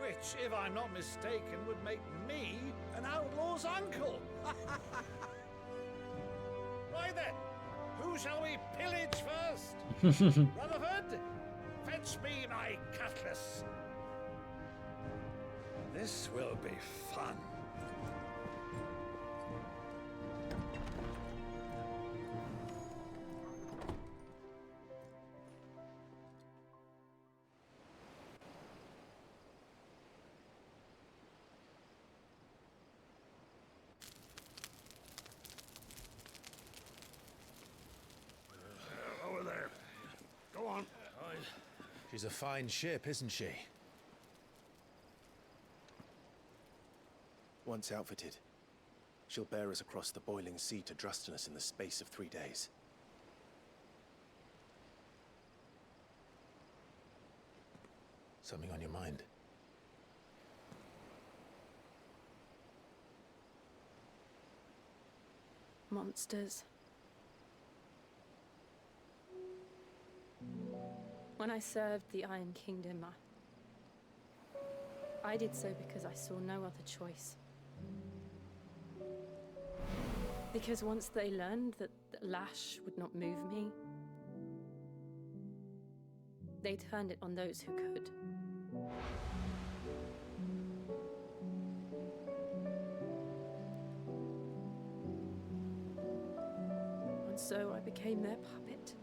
Which, if I'm not mistaken, would make me an outlaw's uncle. Right then, who shall we pillage first? Rutherford, fetch me my cutlass. This will be fun. Over there. Go on. She's a fine ship, isn't she? Once outfitted, she'll bear us across the boiling sea to Drustinus in the space of 3 days. Something on your mind? Monsters. When I served the Iron Kingdom, I did so because I saw no other choice. Because once they learned that the lash would not move me, they turned it on those who could. And so I became their puppet.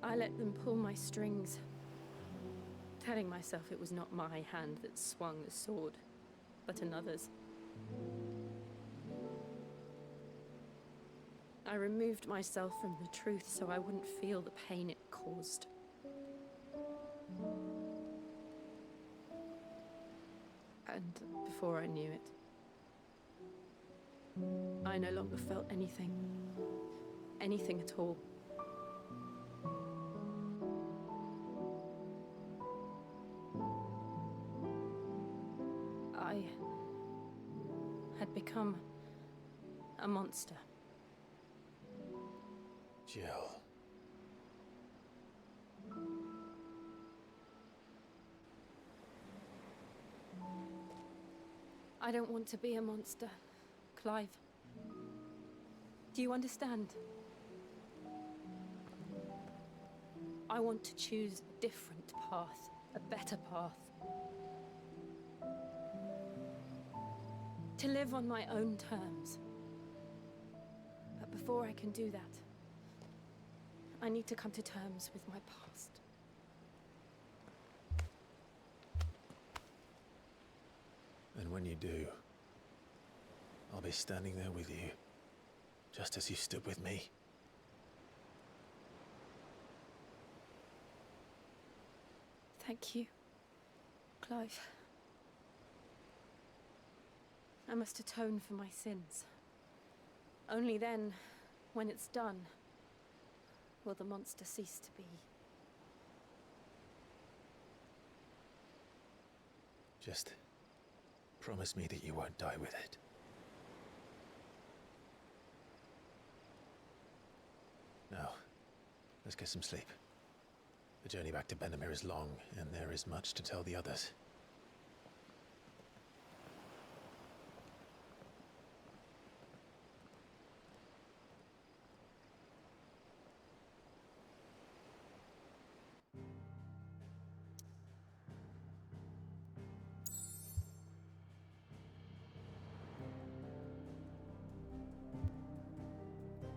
I let them pull my strings, telling myself it was not my hand that swung the sword, but another's. I removed myself from the truth so I wouldn't feel the pain it caused. And before I knew it, I no longer felt anything. Anything at all. I had become a monster. Jill. I don't want to be a monster, Clive. Do you understand? I want to choose a different path, a better path. To live on my own terms. But before I can do that, I need to come to terms with my past. And when you do, I'll be standing there with you, just as you stood with me. Thank you, Clive. I must atone for my sins. Only then, when it's done, will the monster cease to be. Just promise me that you won't die with it. Now, let's get some sleep. The journey back to Benamir is long, and there is much to tell the others.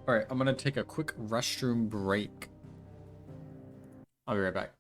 Alright, I'm gonna take a quick restroom break. I'll be right back.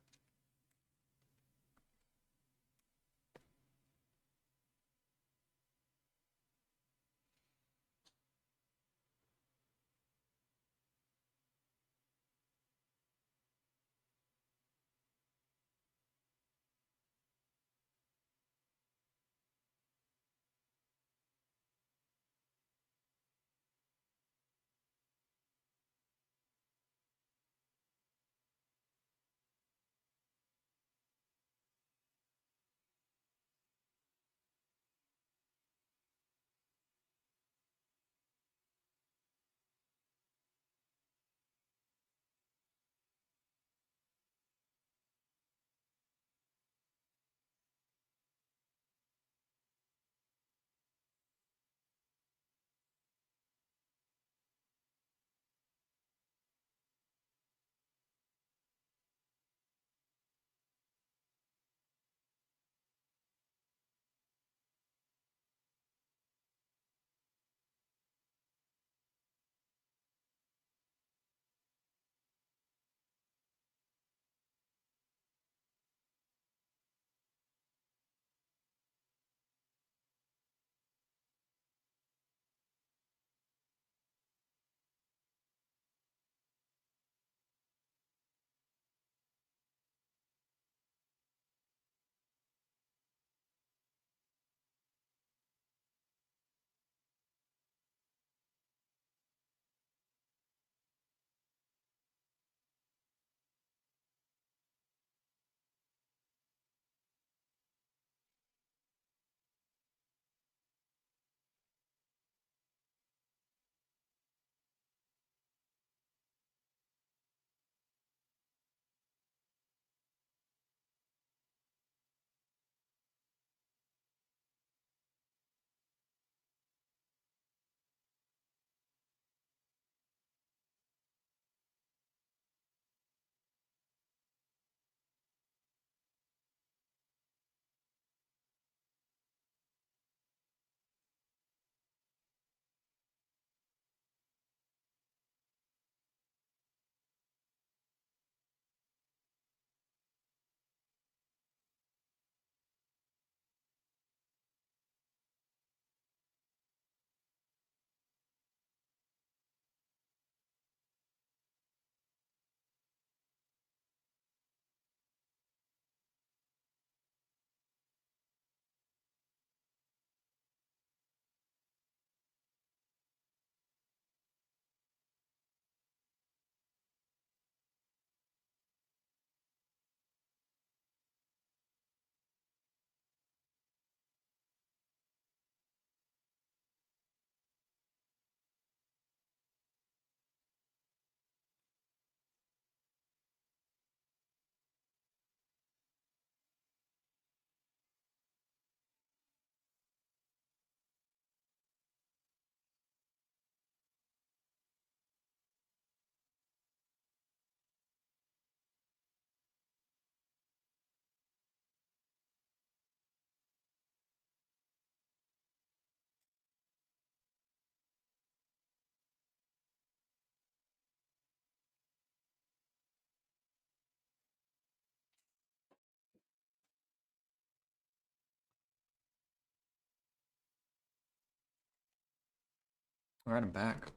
Alright, I'm back.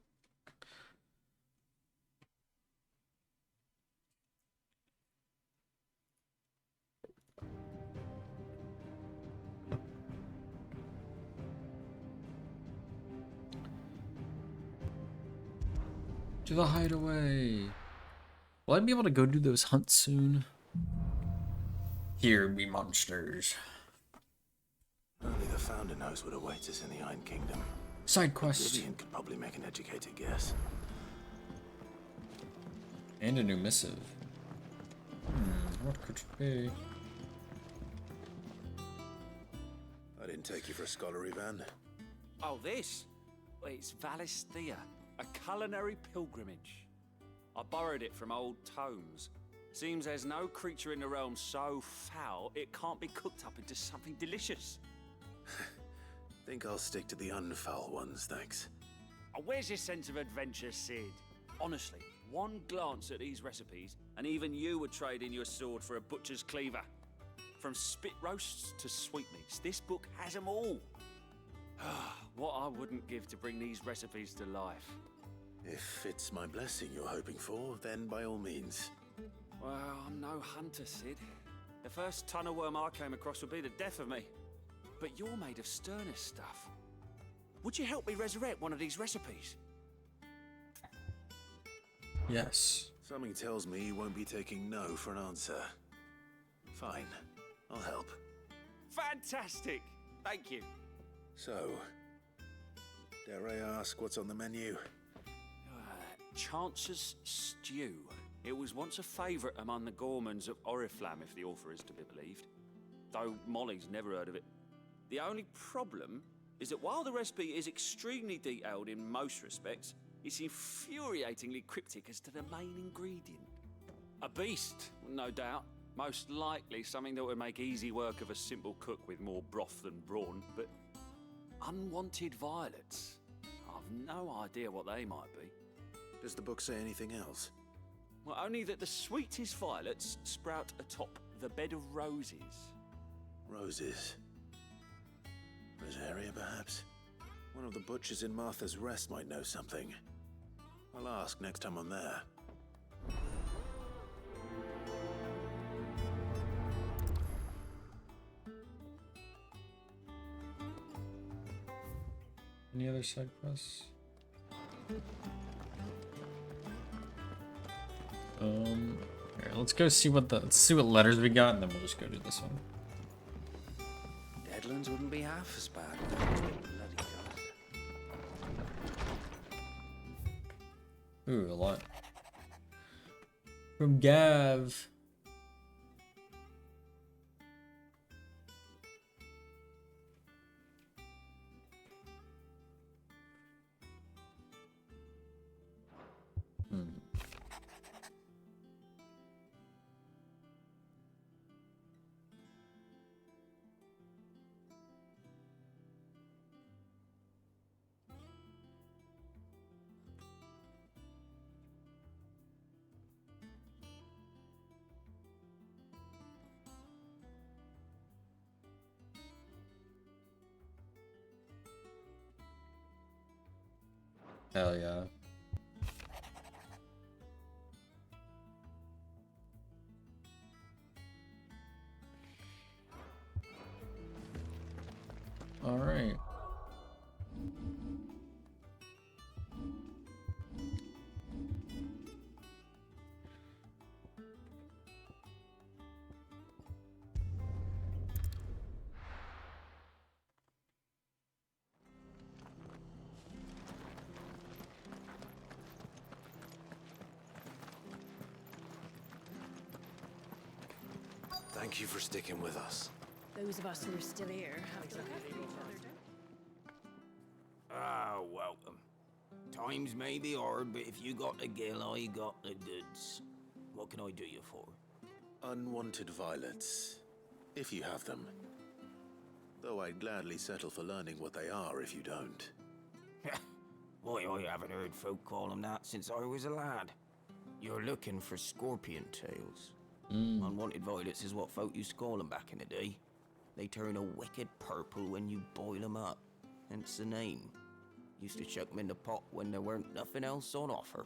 To the hideaway. Will I be able to go do those hunts soon? Here be monsters. Only the Founder knows what awaits us in the Iron Kingdom. Side quest. Vivian could probably make an educated guess. And a new missive. What could it be? I didn't take you for a scholarly van. Oh, this? Well, it's Valisthea, a culinary pilgrimage. I borrowed it from old tomes. Seems there's no creature in the realm so foul it can't be cooked up into something delicious. Think I'll stick to the unfoul ones, thanks. Oh, where's your sense of adventure, Sid? Honestly, one glance at these recipes, and even you would trade in your sword for a butcher's cleaver. From spit roasts to sweetmeats, this book has them all. What I wouldn't give to bring these recipes to life. If it's my blessing you're hoping for, then by all means. Well, I'm no hunter, Sid. The first tunnel worm I came across would be the death of me. But you're made of sterner stuff. Would you help me resurrect one of these recipes? Yes. Something tells me you won't be taking no for an answer. Fine, I'll help. Fantastic! Thank you. So, dare I ask what's on the menu? Chance's Stew. It was once a favourite among the gourmands of Oriflamme, if the author is to be believed. Though Molly's never heard of it. The only problem is that while the recipe is extremely detailed in most respects, it's infuriatingly cryptic as to the main ingredient. A beast, no doubt. Most likely something that would make easy work of a simple cook with more broth than brawn, but unwanted violets. I've no idea what they might be. Does the book say anything else? Well, only that the sweetest violets sprout atop the bed of roses. Roses. Rosaria, perhaps? One of the butchers in Martha's Rest might know something. I'll ask next time I'm there. Any other side quests? Here, let's see what letters we got, and then we'll just go do this one. Deadlands wouldn't be half as bad without a bloody dust. Ooh, a lot. From Gav. Hell yeah. All right. Thank you for sticking with us. Those of us who are still here have to look after each other. Ah, welcome. Times may be hard, but if you got the gill, I got the goods. What can I do you for? Unwanted violets, if you have them. Though I'd gladly settle for learning what they are if you don't. Why, I haven't heard folk call them that since I was a lad. You're looking for scorpion tails. Unwanted violets is what folk used to call them back in the day. They turn a wicked purple when you boil them up, hence the name. Used to chuck 'em in the pot when there weren't nothing else on offer.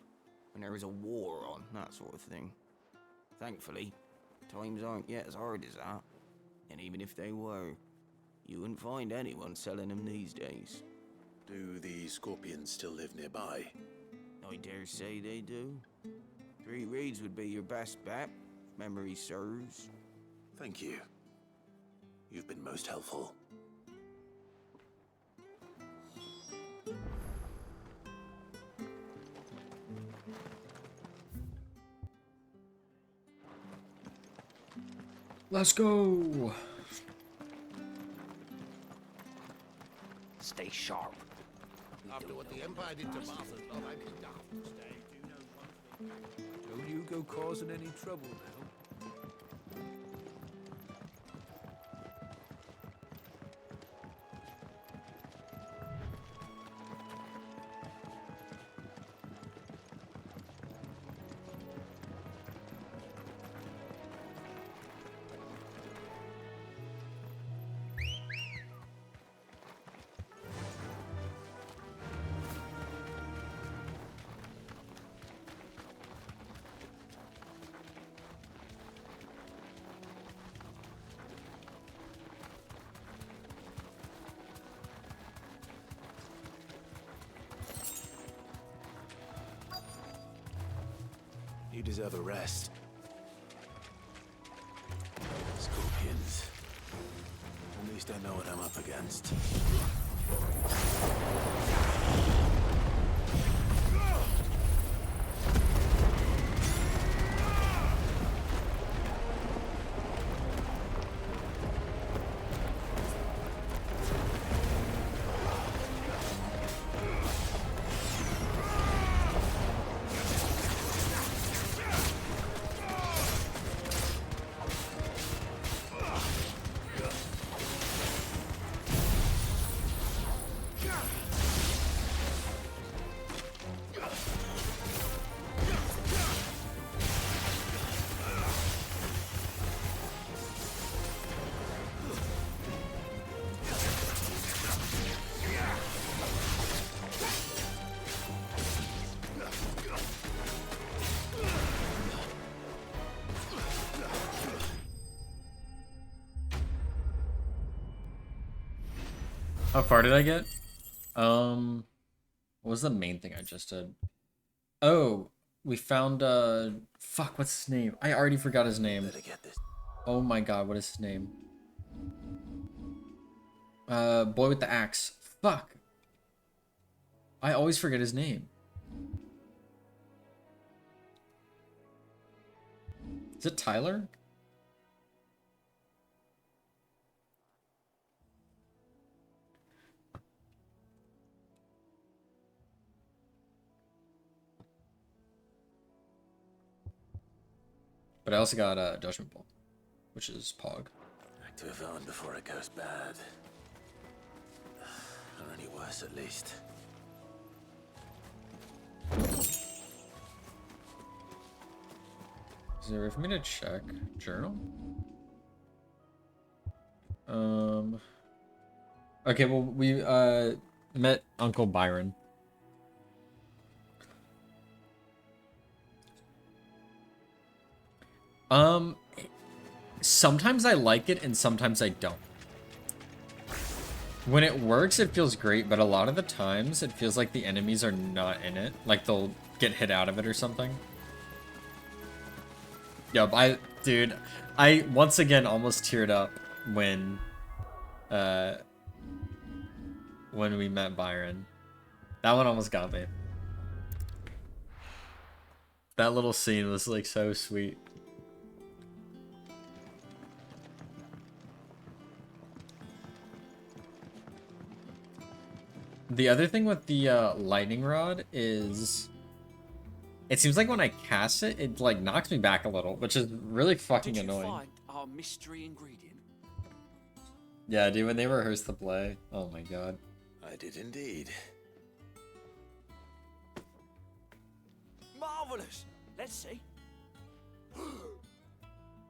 When there was a war on, that sort of thing. Thankfully, times aren't yet as hard as that. And even if they were, you wouldn't find anyone selling them these days. Do the scorpions still live nearby? I dare say they do. 3 Reeds would be your best bet, if memory serves. Thank you. You've been most helpful. Let's go. Stay sharp. After what the Empire did to Martha's love, I'd be daft to stay. Do you know one thing? Don't you go causing any trouble now. You deserve a rest. Scorpions. At least I know what I'm up against. How far did I get? What was the main thing I just did? Oh, we found fuck, what's his name? I already forgot his name. Oh my god, what is his name? Boy with the axe. Fuck. I always forget his name. Is it Tyler? But I also got Judgment Bolt, which is Pog. Back to Yvonne before it goes bad. Or any worse, at least. Is there a way for me to check journal? Okay, well, we met Uncle Byron. Sometimes I like it and sometimes I don't. When it works, it feels great, but a lot of the times it feels like the enemies are not in it. Like they'll get hit out of it or something. Yup, dude, I once again almost teared up when we met Byron. That one almost got me. That little scene was like so sweet. The other thing with the lightning rod is it seems like when I cast it, it like knocks me back a little, which is really fucking annoying. Did you find our mystery ingredient? Yeah, dude, when they rehearsed the play, oh my god. I did indeed. Marvelous! Let's see.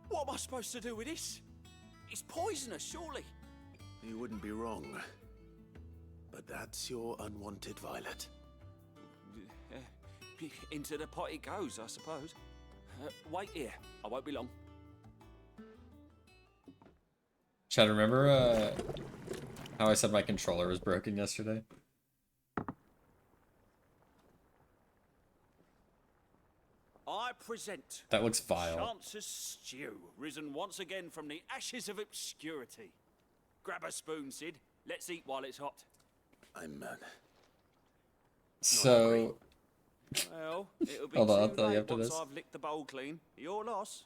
What am I supposed to do with this? It's poisonous, surely. You wouldn't be wrong. But that's your unwanted violet. Into the pot it goes, I suppose. Wait here. I won't be long. Chad, remember how I said my controller was broken yesterday? I present... That looks vile. Chance's stew, risen once again from the ashes of obscurity. Grab a spoon, Sid. Let's eat while it's hot. I'm So... Well, it'll be Hold on, I'll too tell you late after once this. I've licked the bowl clean. Your loss.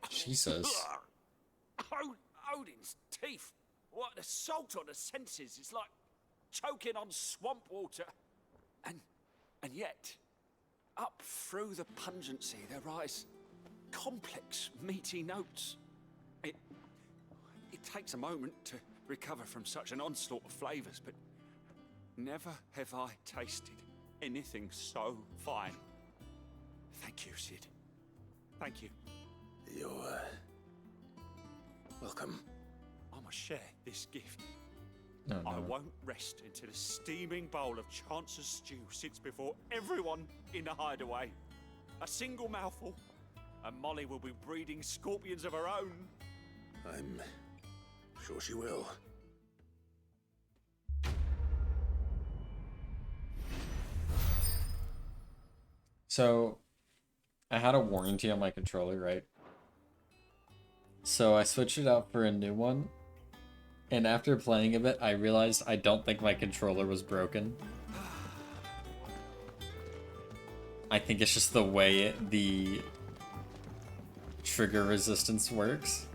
Jesus. Odin's teeth. What an assault on the senses. It's like choking on swamp water. And yet, up through the pungency, there rise complex, meaty notes. It takes a moment to recover from such an onslaught of flavors, but never have I tasted anything so fine. Thank you, Sid. Thank you. You're welcome. I must share this gift. No, I no. won't rest until a steaming bowl of Chance's stew sits before everyone in the hideaway. A single mouthful, and Molly will be breeding scorpions of her own. I'm sure she will. So, I had a warranty on my controller, right? So I switched it out for a new one. And after playing a bit, I realized I don't think my controller was broken. I think it's just the way the trigger resistance works.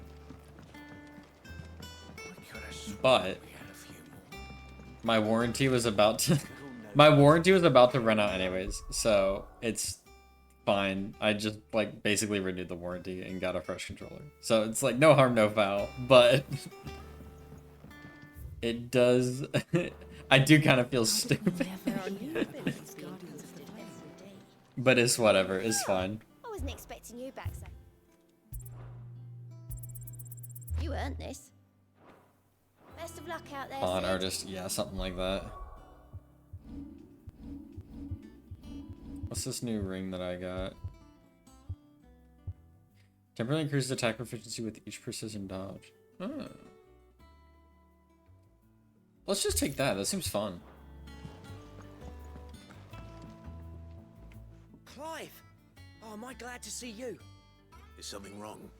But my warranty was about to run out anyways, so it's fine. I just like basically renewed the warranty and got a fresh controller. So it's like no harm, no foul, but it does I do kind of feel stupid. But it's whatever, it's fine. I wasn't expecting you back, so. You earned this. Best of luck out there, Pawn Sid. artist, yeah, something like that. What's this new ring that I got? Temporarily increases attack proficiency with each precision dodge. Oh. Let's just take that. That seems fun. Clive! Oh, am I glad to see you? Is something wrong?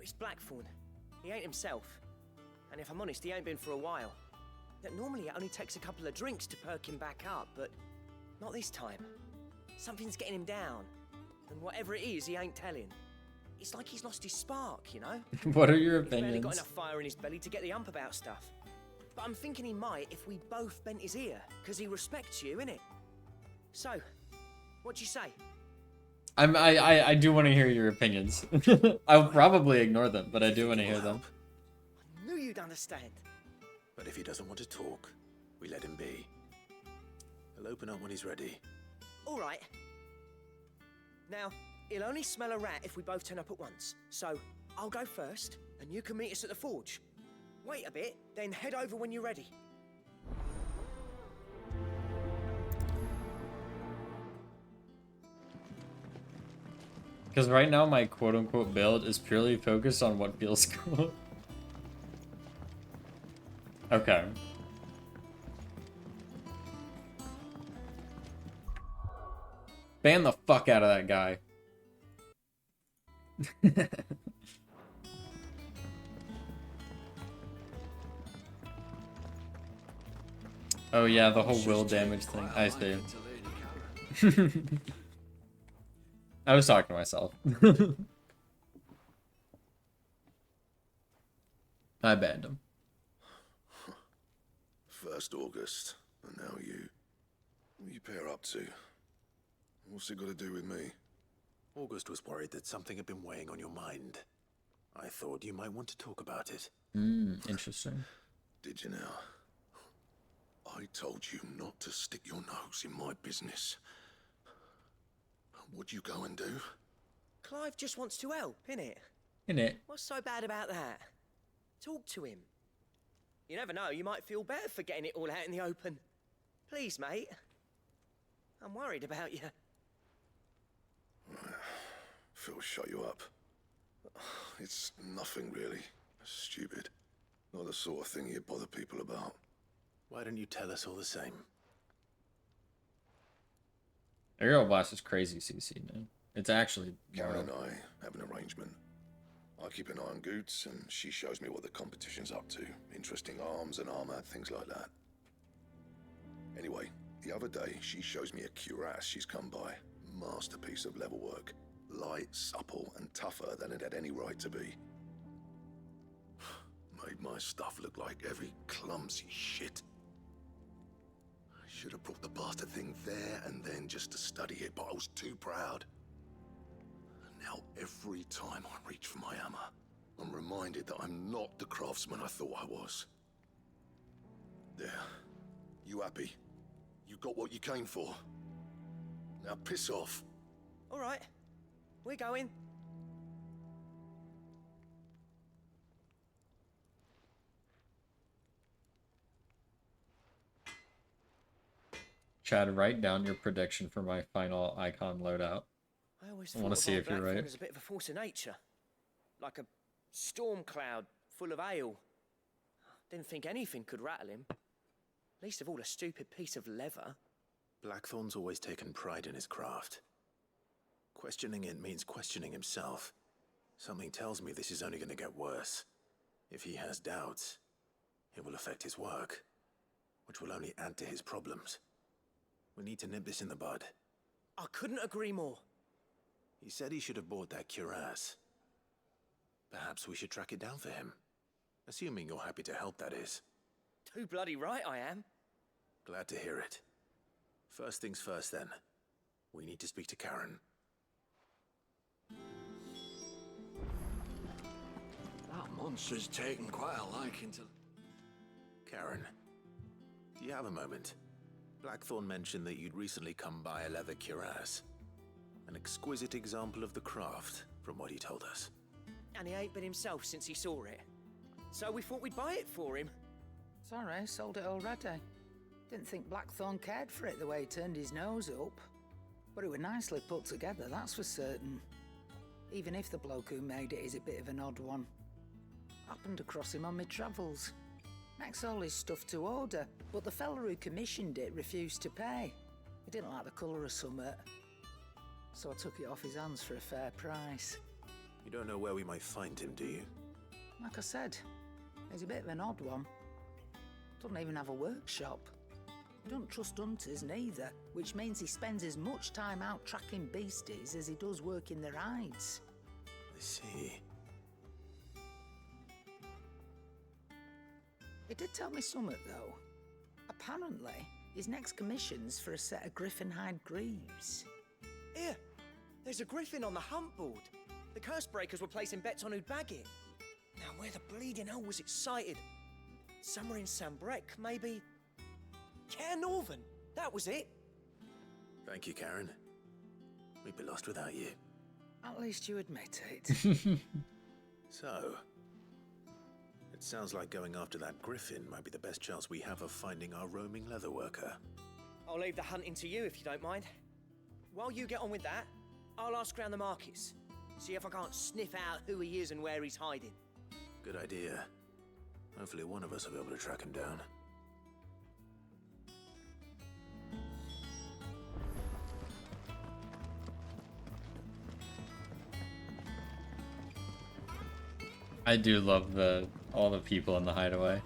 It's Blackthorn. He ain't himself. And if I'm honest, he ain't been for a while. Yet normally it only takes a couple of drinks to perk him back up, but not this time. Something's getting him down. And whatever it is, he ain't telling. It's like he's lost his spark, you know? What are your He's barely got opinions? enough fire in his belly to get the ump about stuff. But I'm thinking he might if we both bent his ear, because he respects you, innit? So, what you say? I do want to hear your opinions. I'll probably ignore them, but I do want to hear them. Knew you'd understand. But if he doesn't want to talk, we let him be. He'll open up when he's ready. All right. Now, he'll only smell a rat if we both turn up at once. So, I'll go first, and you can meet us at the forge. Wait a bit, then head over when you're ready. Because right now my quote-unquote build is purely focused on what feels cool. Okay. Ban the fuck out of that guy. Oh yeah, the whole will damage thing. I see. I was talking to myself. I banned him. First August, and now you. What you pair up to? What's it got to do with me? August was worried that something had been weighing on your mind. I thought you might want to talk about it. Interesting. Did you now? I told you not to stick your nose in my business. what'd you go and do? Clive just wants to help, innit? Innit? What's so bad about that? Talk to him. You never know, you might feel better for getting it all out in the open. Please, mate. I'm worried about you. Phil shut you up. It's nothing really. Stupid. Not the sort of thing you bother people about. Why don't you tell us all the same? Aerial Blast is crazy, CC, man. It's actually Karen and I have an arrangement. I keep an eye on Goots, and she shows me what the competition's up to. Interesting arms and armor, things like that. Anyway, the other day, she shows me a cuirass she's come by. Masterpiece of level work. Light, supple, and tougher than it had any right to be. Made my stuff look like every clumsy shit. I should have brought the bastard thing there and then just to study it, but I was too proud. And now every time I reach for my hammer, I'm reminded that I'm not the craftsman I thought I was. There. You happy? You got what you came for. Now piss off. All right. We're going. Chad, write down your prediction for my final icon loadout. I always want to see if you're right. As a bit of a force of nature, like a storm cloud full of hail. Didn't think anything could rattle him. Least of all a stupid piece of leather. Blackthorn's always taken pride in his craft. Questioning it means questioning himself. Something tells me this is only going to get worse. If he has doubts, it will affect his work, which will only add to his problems. We need to nip this in the bud. I couldn't agree more. He said he should have bought that cuirass. Perhaps we should track it down for him. Assuming you're happy to help, that is. Too bloody right I am. Glad to hear it. First things first, then. We need to speak to Karen. That monster's taken quite a liking to... Karen, do you have a moment? Blackthorn mentioned that you'd recently come by a leather cuirass. An exquisite example of the craft, from what he told us. And he ain't been himself since he saw it. So we thought we'd buy it for him. Sorry, sold it already. Didn't think Blackthorn cared for it the way he turned his nose up. But it was nicely put together, that's for certain. Even if the bloke who made it is a bit of an odd one. Happened across him on my travels. Makes all his stuff to order, but the fella who commissioned it refused to pay. He didn't like the colour of summit. So I took it off his hands for a fair price. You don't know where we might find him, do you? Like I said, he's a bit of an odd one. Doesn't even have a workshop. He doesn't trust hunters neither, which means he spends as much time out tracking beasties as he does working their hides. I see. He did tell me something, though. Apparently, his next commission's for a set of griffin hide greaves. Here, there's a griffin on the hunt board. The curse breakers were placing bets on who'd bag it. Now, where the bleeding hell was it sighted? Somewhere in Sambrec, maybe? Care Northern, that was it. Thank you, Karen. We'd be lost without you. At least you admit it. So, it sounds like going after that griffin might be the best chance we have of finding our roaming leatherworker. I'll leave the hunting to you if you don't mind. While you get on with that, I'll ask around the markets. See if I can't sniff out who he is and where he's hiding. Good idea. Hopefully one of us will be able to track him down. I do love all the people in the hideaway.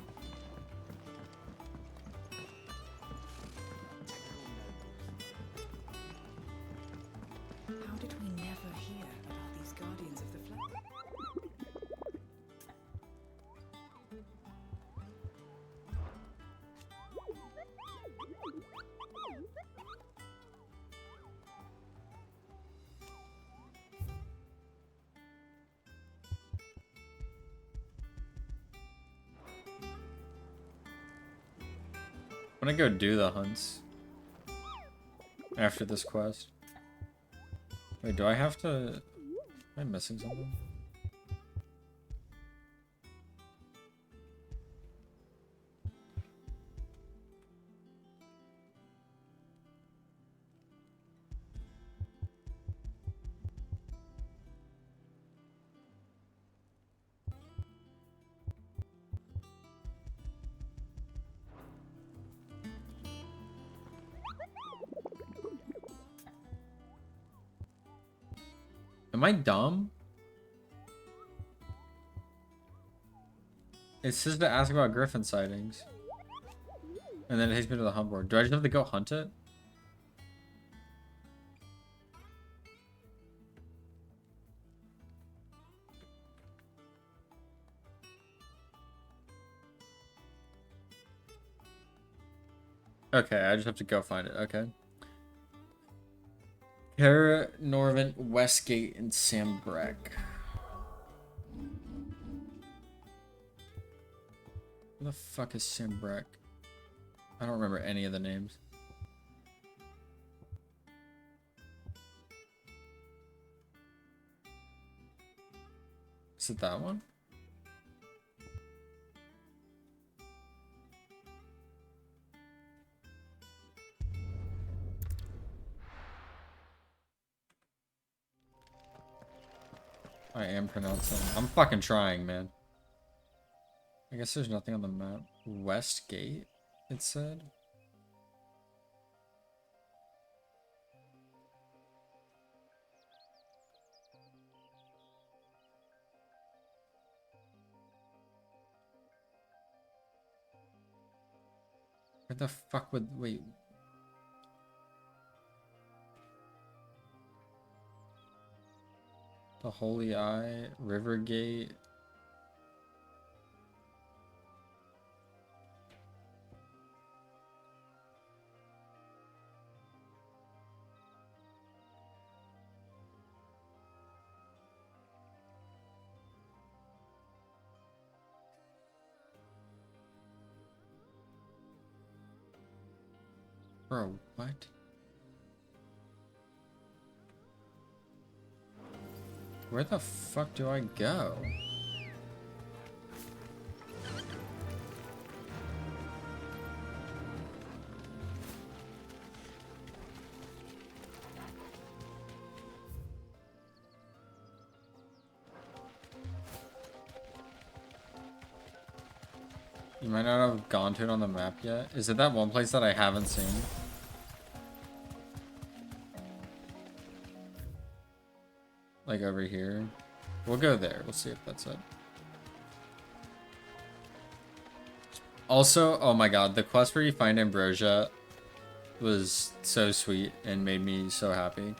How did we never hear about these guardians of the flag? I'm gonna go do the hunts after this quest. Wait, do I have to... Am I missing something? Am I dumb? It says to ask about griffin sightings. And then it takes me to the hunt board. Do I just have to go hunt it? Okay, I just have to go find it. Okay. Kara, Norvin, Westgate, and Sam Breck. Who the fuck is Sam Breck? I don't remember any of the names. Is it that one? I am pronouncing. I'm fucking trying, man. I guess there's nothing on the map. Westgate, it said. Where the fuck would... Wait. The Holy Eye, Rivergate. Bro, what? Where the fuck do I go? You might not have gone to it on the map yet. Is it that one place that I haven't seen? Like over here. We'll go there. We'll see if that's it. Also, oh my god, the quest where you find Ambrosia was so sweet and made me so happy.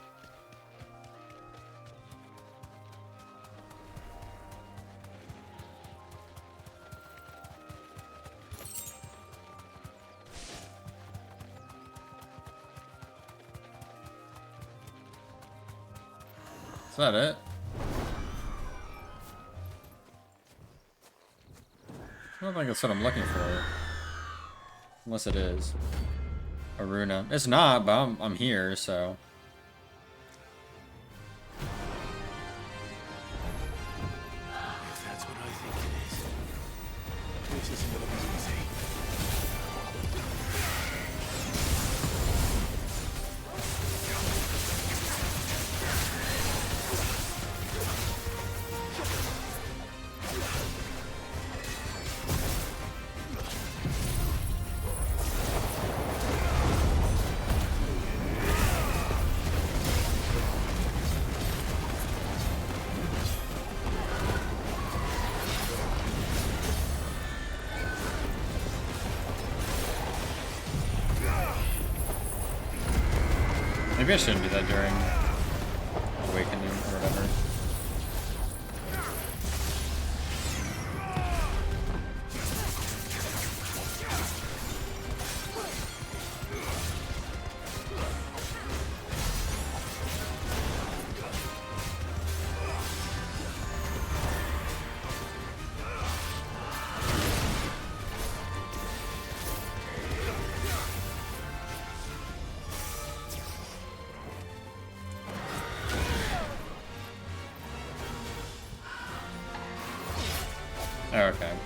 Is that it? I don't think that's what I'm looking for. Unless it is. Aruna. It's not, but I'm here, so. If that's what I think it is, this isn't gonna be easy. Maybe I shouldn't do that during Awakening or whatever.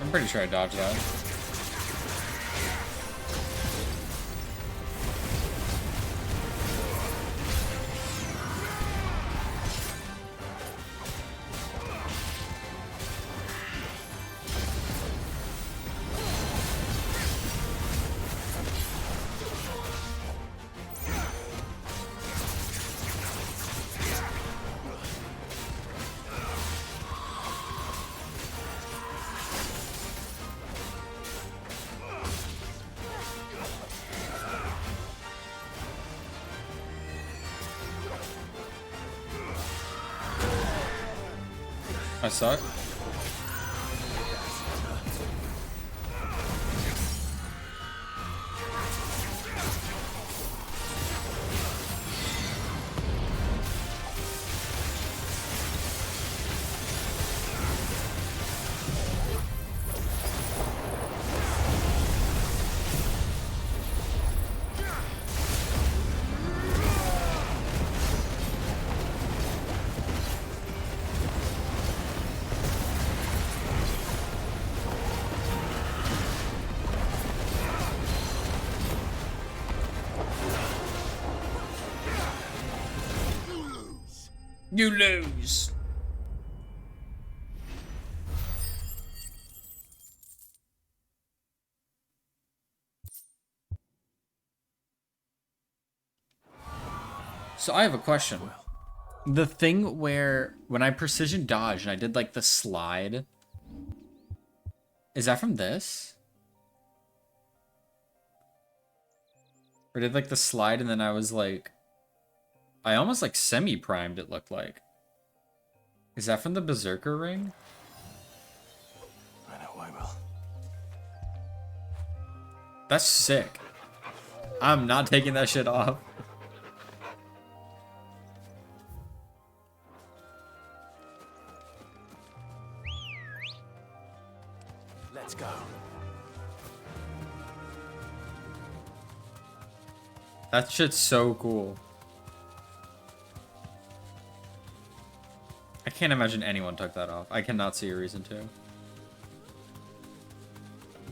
I'm pretty sure I dodged that. I suck. You lose. So I have a question. The thing where when I precision dodged and I did like the slide, is that from this? Or did like the slide and then I was like, I almost like semi-primed it looked like. Is that from the Berserker ring? I know I will. That's sick. I'm not taking that shit off. Let's go. That shit's so cool. I can't imagine anyone took that off. I cannot see a reason to.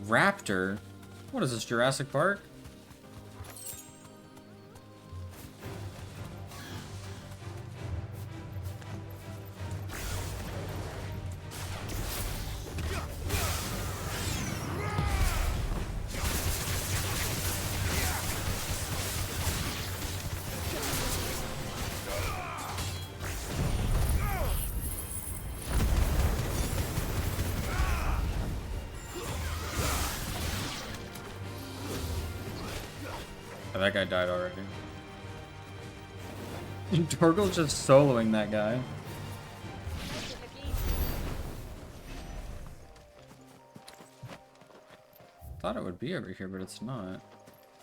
Raptor? What is this, Jurassic Park? Oh, that guy died already. Torgal's just soloing that guy. Thought it would be over here, but it's not.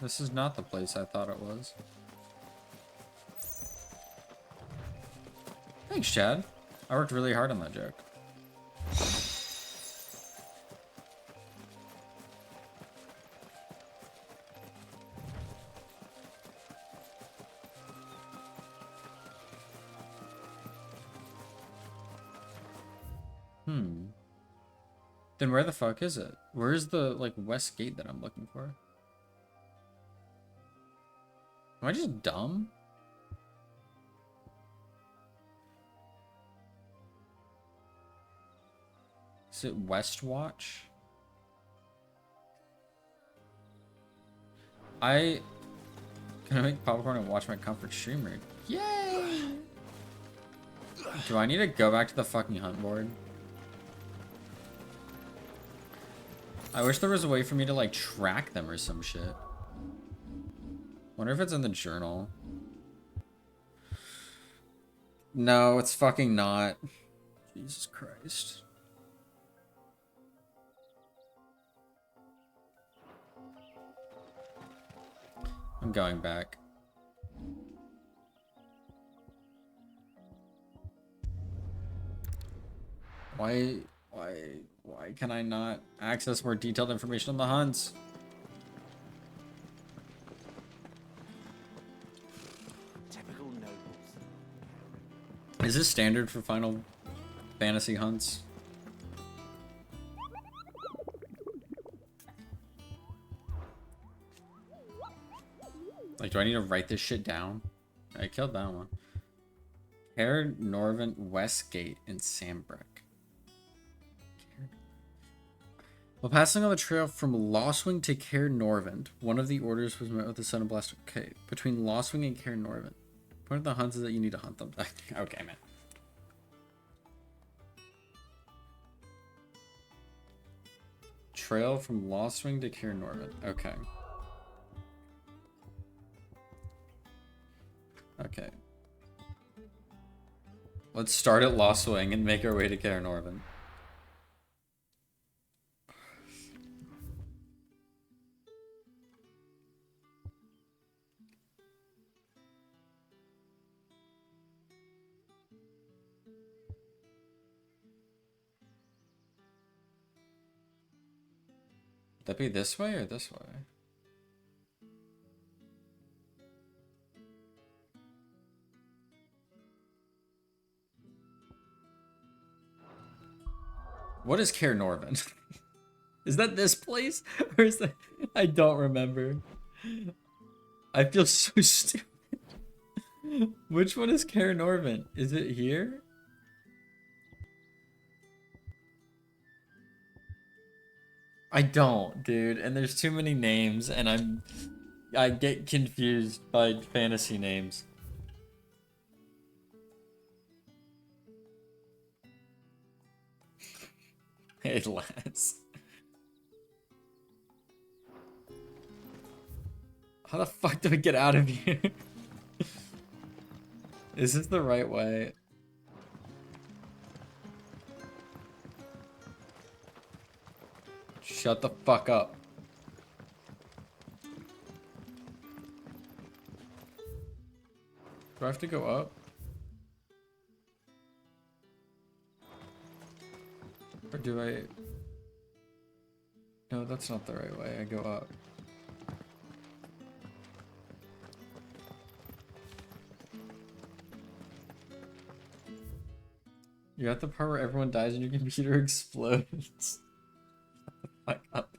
This is not the place I thought it was. Thanks, Chad. I worked really hard on that joke. Then where the fuck is it? Where's the, like, west gate that I'm looking for? Am I just dumb? Is it Westwatch? I gonna make popcorn and watch my comfort streamer. Yay! Do I need to go back to the fucking hunt board? I wish there was a way for me to like track them or some shit. Wonder if it's in the journal. No, it's fucking not. Jesus Christ. I'm going back. Why can I not access more detailed information on the hunts? Typical nobles. Is this standard for Final Fantasy hunts? Like, do I need to write this shit down? I killed that one. Caer Norvent Westgate in Sandbreak. While passing on the trail from Lostwing to Caer Norvent, one of the orders was met with the Sun and Blast. Okay, between Lostwing and Caer Norvent. Point of the hunts is that you need to hunt them. Okay, man. Trail from Lostwing to Caer Norvent. Okay. Okay. Let's start at Lostwing and make our way to Caer Norvent. Would that be this way or this way? What is Caer Norvent? Is that this place? Or is that... I don't remember. I feel so stupid. Which one is Caer Norvent? Is it here? I don't, dude. And there's too many names and I get confused by fantasy names. Hey, lads. How the fuck do we get out of here? Is this the right way? Shut the fuck up. Do I have to go up? Or do I... No, that's not the right way. I go up. You're at the part where everyone dies and your computer explodes. Shut the fuck up.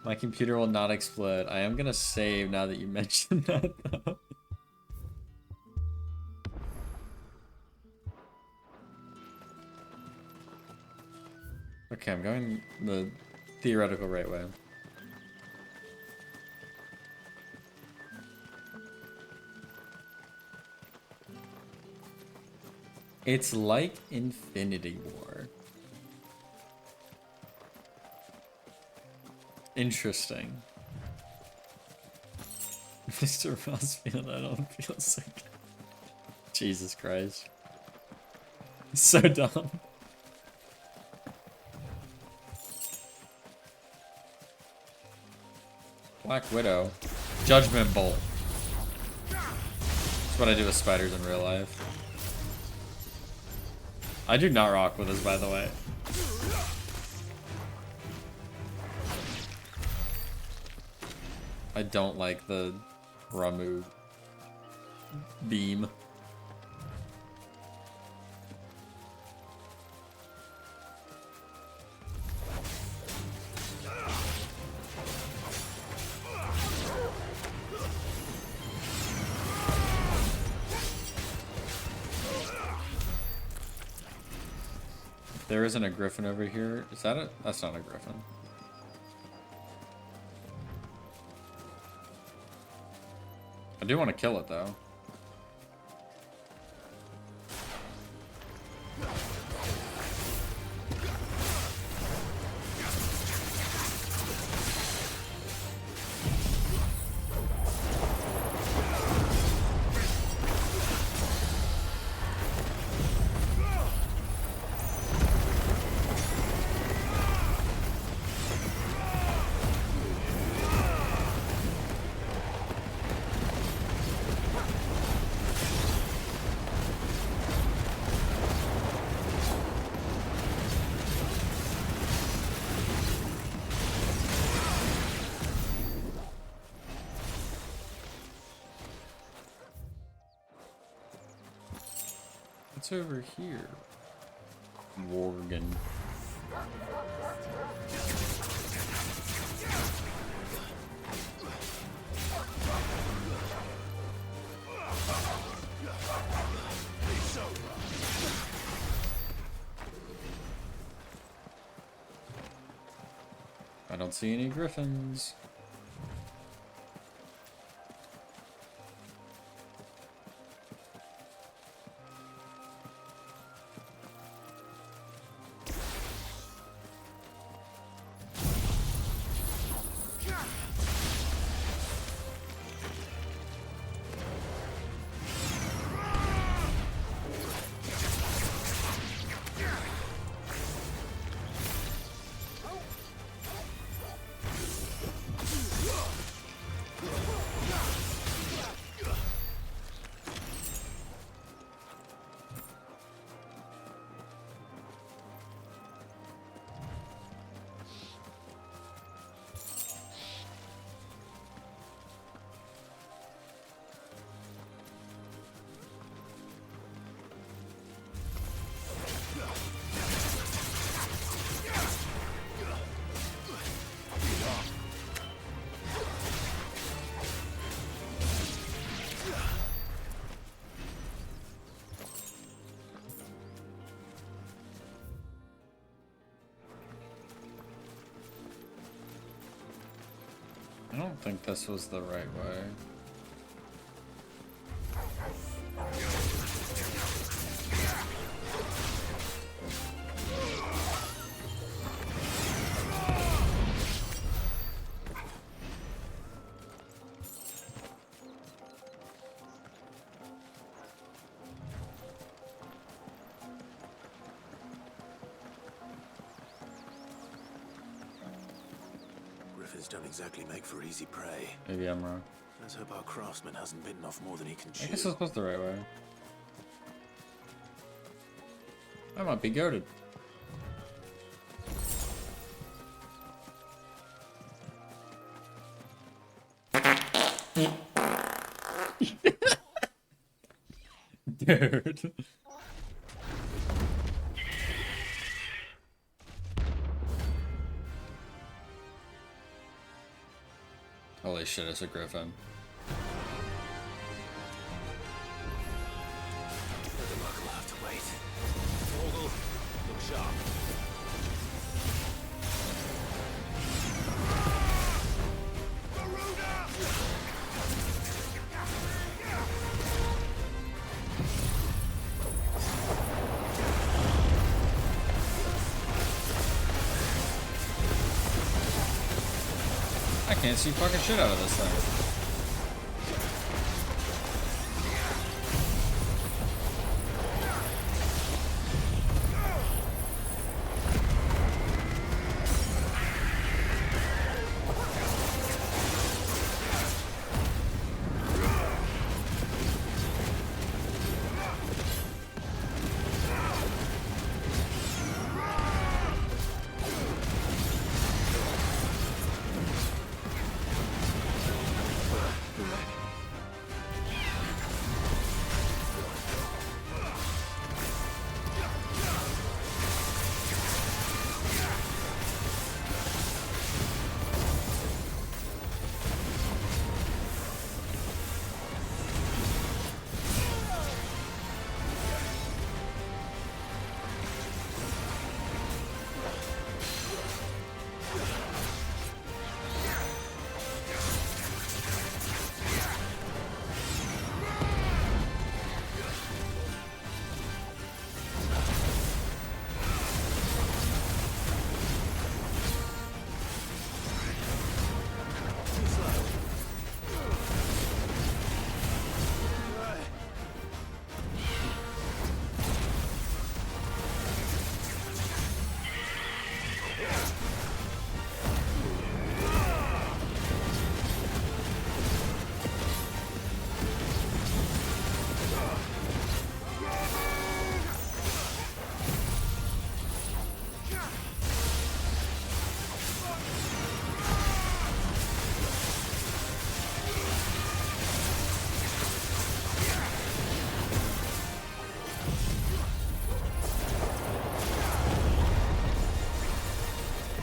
My computer will not explode. I am gonna save now that you mentioned that, though. Okay, I'm going the theoretical right way. It's like Infinity War. Interesting. Mr. Rossfield, I don't feel so good. Jesus Christ. So dumb. Black Widow. Judgment Bolt. That's what I do with spiders in real life. I do not rock with this, by the way. I don't like the Ramu beam. There isn't a griffin over here. Is that it? That's not a griffin. I do want to kill it though. What's over here? Worgen. I don't see any griffins. I don't think this was the right way. Griffins don't exactly make for easy prey. Maybe I'm wrong. Let's hope our craftsman hasn't bitten off more than he can chew. I guess this was the right way. I might be goated. Dude. Holy shit, it's a griffin. The luck will have to wait. Vogel, look sharp. I can't see fucking shit out of this thing.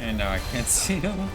And now I can't see him.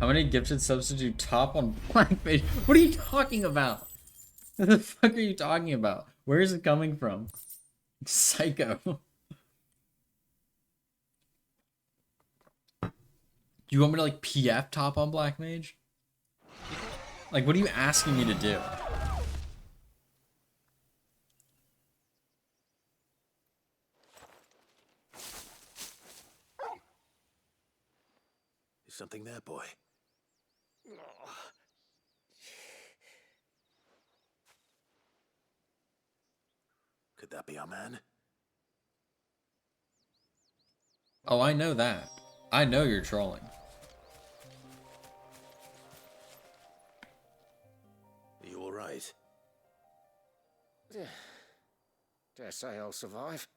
How many gifted subs did you top on Black Mage? What are you talking about? What the fuck are you talking about? Where is it coming from? Psycho. Do you want me to like PF top on Black Mage? Like, what are you asking me to do? Is something there, boy? Could that be our man? Oh, I know that. I know you're trolling. Are you alright? Dare say I'll survive.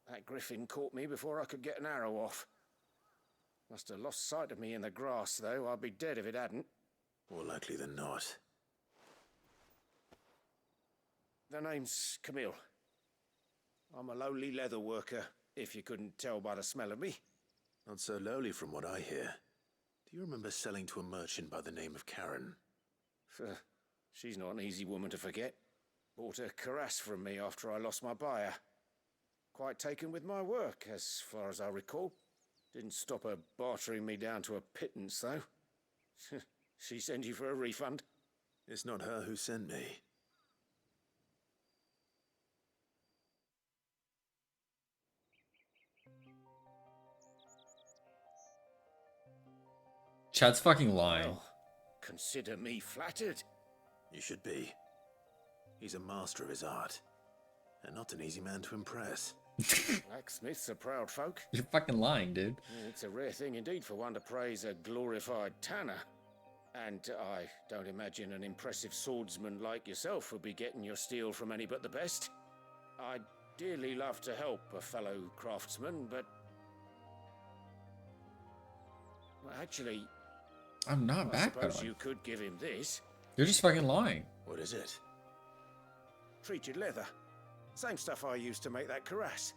That griffin caught me before I could get an arrow off. Must have lost sight of me in the grass, though. I'd be dead if it hadn't. More likely than not. The name's Camille. I'm a lowly leather worker, if you couldn't tell by the smell of me. Not so lowly from what I hear. Do you remember selling to a merchant by the name of Karen? She's not an easy woman to forget. Bought a cuirass from me after I lost my buyer. Quite taken with my work, as far as I recall. Didn't stop her bartering me down to a pittance, though. She sent you for a refund? It's not her who sent me. Chad's fucking lying. Well, consider me flattered. You should be. He's a master of his art, and not an easy man to impress. Blacksmiths are proud folk. You're fucking lying, dude. It's a rare thing indeed for one to praise a glorified tanner. And I don't imagine an impressive swordsman like yourself would be getting your steel from any but the best. I'd dearly love to help a fellow craftsman, but... Well, actually... I'm not I suppose backpedaling. you could give him this. You're just fucking lying. What is it? Treated leather. Same stuff I used to make that cuirass.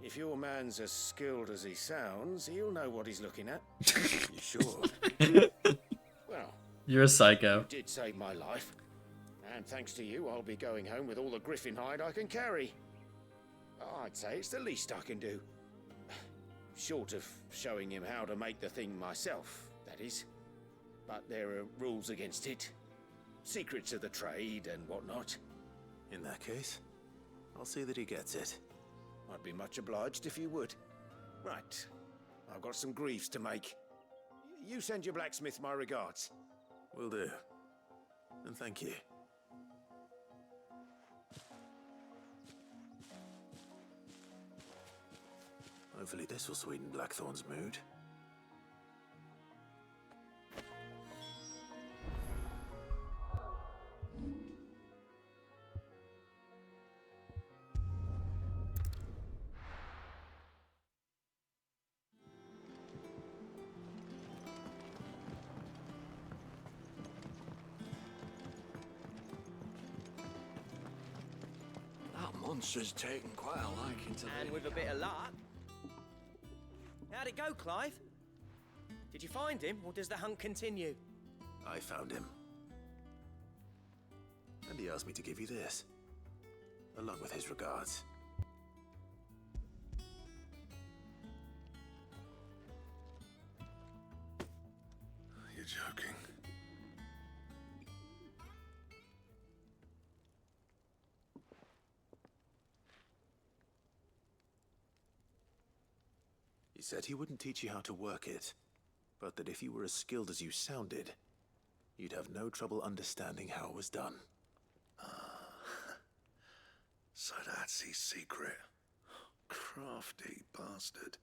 If your man's as skilled as he sounds, he'll know what he's looking at. You sure? Well, You're a psycho. you did save my life. And thanks to you, I'll be going home with all the griffin hide I can carry. I'd say it's the least I can do. Short of showing him how to make the thing myself, that is. But there are rules against it. Secrets of the trade and whatnot. In that case, I'll see that he gets it. I'd be much obliged if you would. Right. I've got some greaves to make. You send your blacksmith my regards. Will do. And thank you. Hopefully this will sweeten Blackthorn's mood. That monster's taken quite a liking to And with a bit of luck. How'd it go, Clive? Did you find him, or does the hunt continue? I found him. And he asked me to give you this, along with his regards. You're joking. He said he wouldn't teach you how to work it, but that if you were as skilled as you sounded, you'd have no trouble understanding how it was done. So that's his secret. Crafty bastard.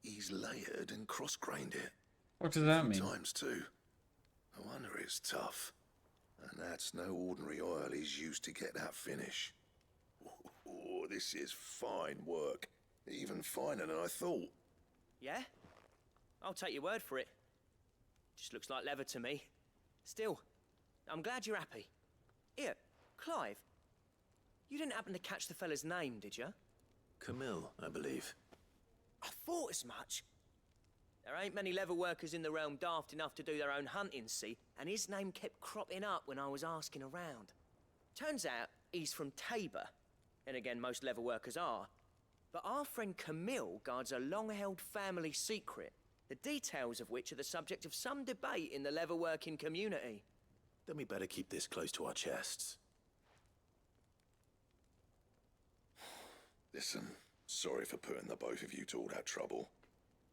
He's layered and cross-grained it. What does that mean? Times too. No wonder it's tough. And that's no ordinary oil he's used to get that finish. Oh, this is fine work. Even finer than I thought. Yeah? I'll take your word for it. Just looks like leather to me. Still, I'm glad you're happy. Here, Clive. You didn't happen to catch the fella's name, did you? Camille, I believe. I thought as much. There ain't many leather workers in the realm daft enough to do their own hunting, see? And his name kept cropping up when I was asking around. Turns out he's from Tabor. And again, most leather workers are. But our friend Camille guards a long-held family secret, the details of which are the subject of some debate in the leather-working community. Then we better keep this close to our chests. Listen, sorry for putting the both of you to all that trouble.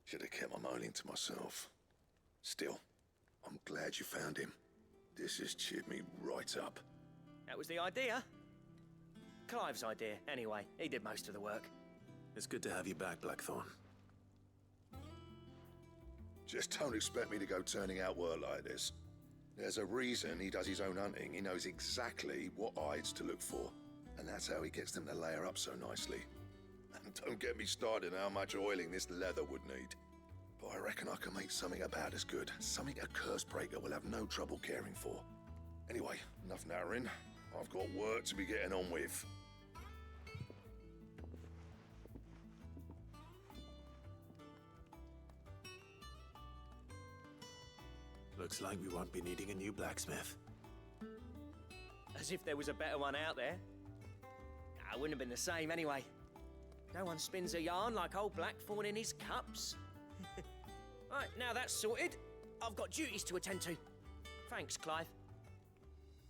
Should have kept my moaning to myself. Still, I'm glad you found him. This has cheered me right up. That was the idea. Clive's idea, anyway. He did most of the work. It's good to have you back, Blackthorn. Just don't expect me to go turning out work like this. There's a reason he does his own hunting. He knows exactly what hides to look for. And that's how he gets them to layer up so nicely. And don't get me started on how much oiling this leather would need. But I reckon I can make something about as good. Something a Cursebreaker will have no trouble caring for. Anyway, enough nattering. I've got work to be getting on with. Looks like we won't be needing a new blacksmith. As if there was a better one out there. I wouldn't have been the same anyway. No one spins a yarn like old Blackthorn in his cups. Right, now that's sorted, I've got duties to attend to. Thanks, Clive.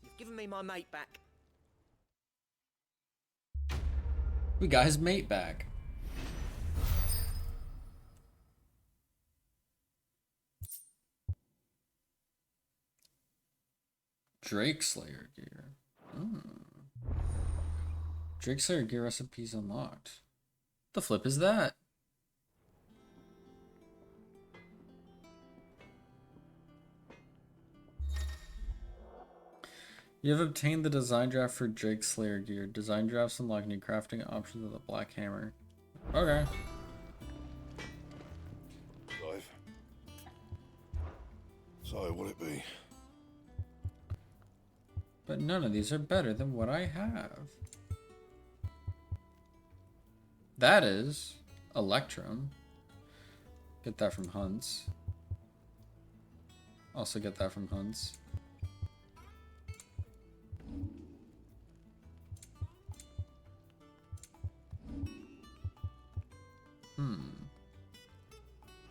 You've given me my mate back. We got his mate back. Drake Slayer gear. Drake Slayer gear recipes unlocked. The flip is that? You have obtained the design draft for Drake Slayer gear. Design drafts unlock new crafting options with a black hammer. Okay. Clive. So, what'll it be? But none of these are better than what I have. That is Electrum. Get that from Hunt's. Also get that from Hunt's.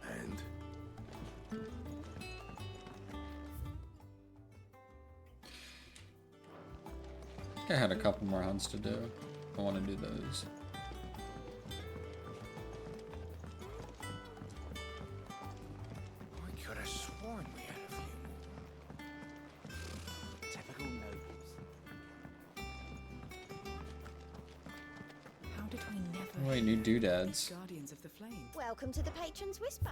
And? I think I had a couple more hunts to do. I want to do those. I could have sworn we had a few. Typical nobles. How did we never Wait, new doodads. Guardians of the Flame? Welcome to the Patron's Whisper.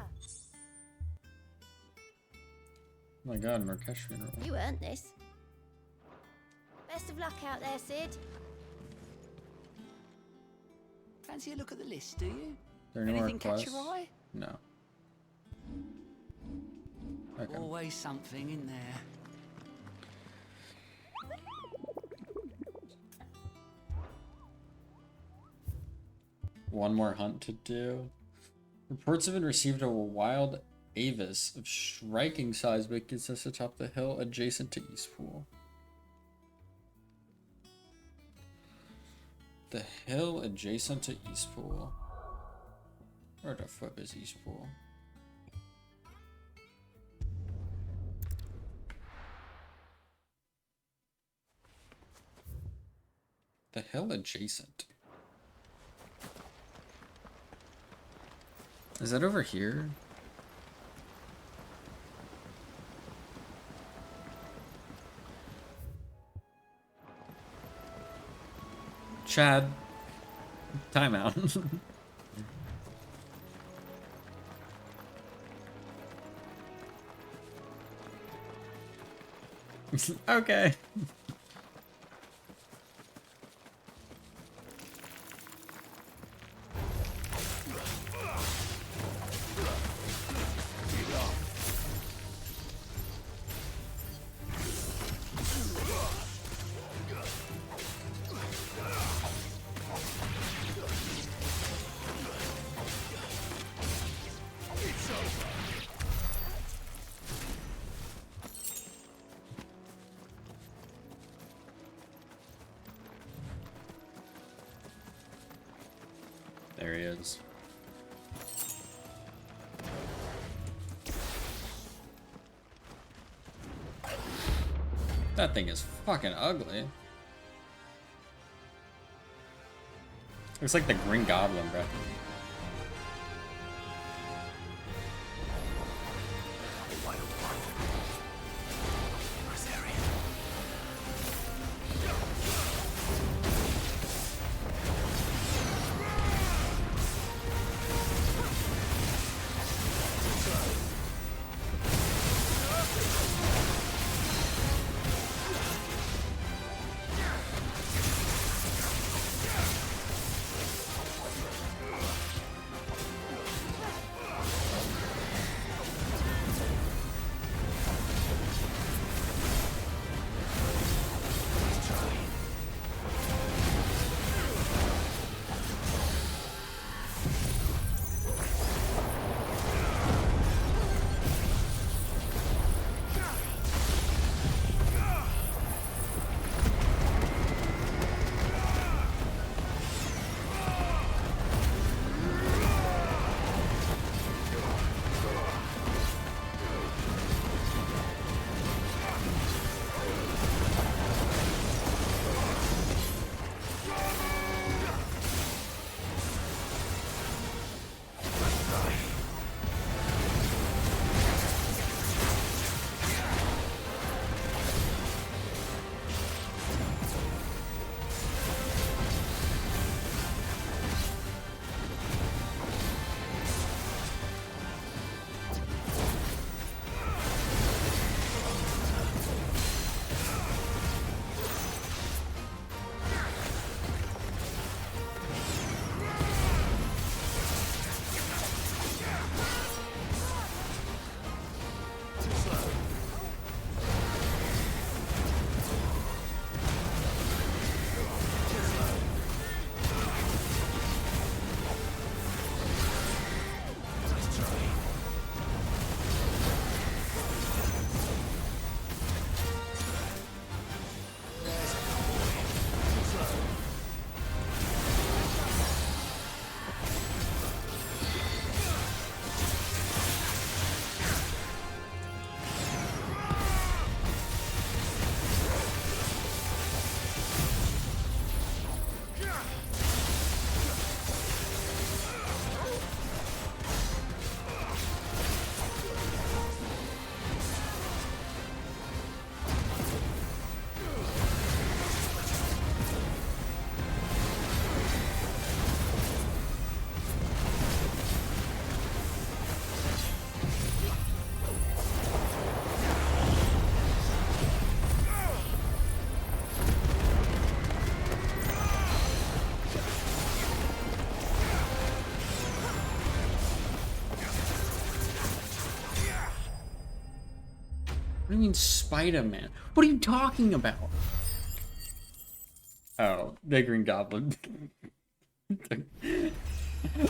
Oh my god, Marrakesh funeral. You earned this. Best of luck out there, Sid. Fancy a look at the list, do you? Is there any more Anything catch quests? your eye? No. Okay. Always something in there. One more hunt to do. Reports have been received of a wild avis of striking size but exists atop the hill adjacent to Eastpool. The hill adjacent to Eastpool. Where the fuck is Eastpool? The hill adjacent. Is that over here? Chad, timeout. Okay. It's over. There he is. That thing is fucking ugly. Looks like the Green Goblin, bro. What do you mean Spider-Man? What are you talking about? Oh, the Green Goblin.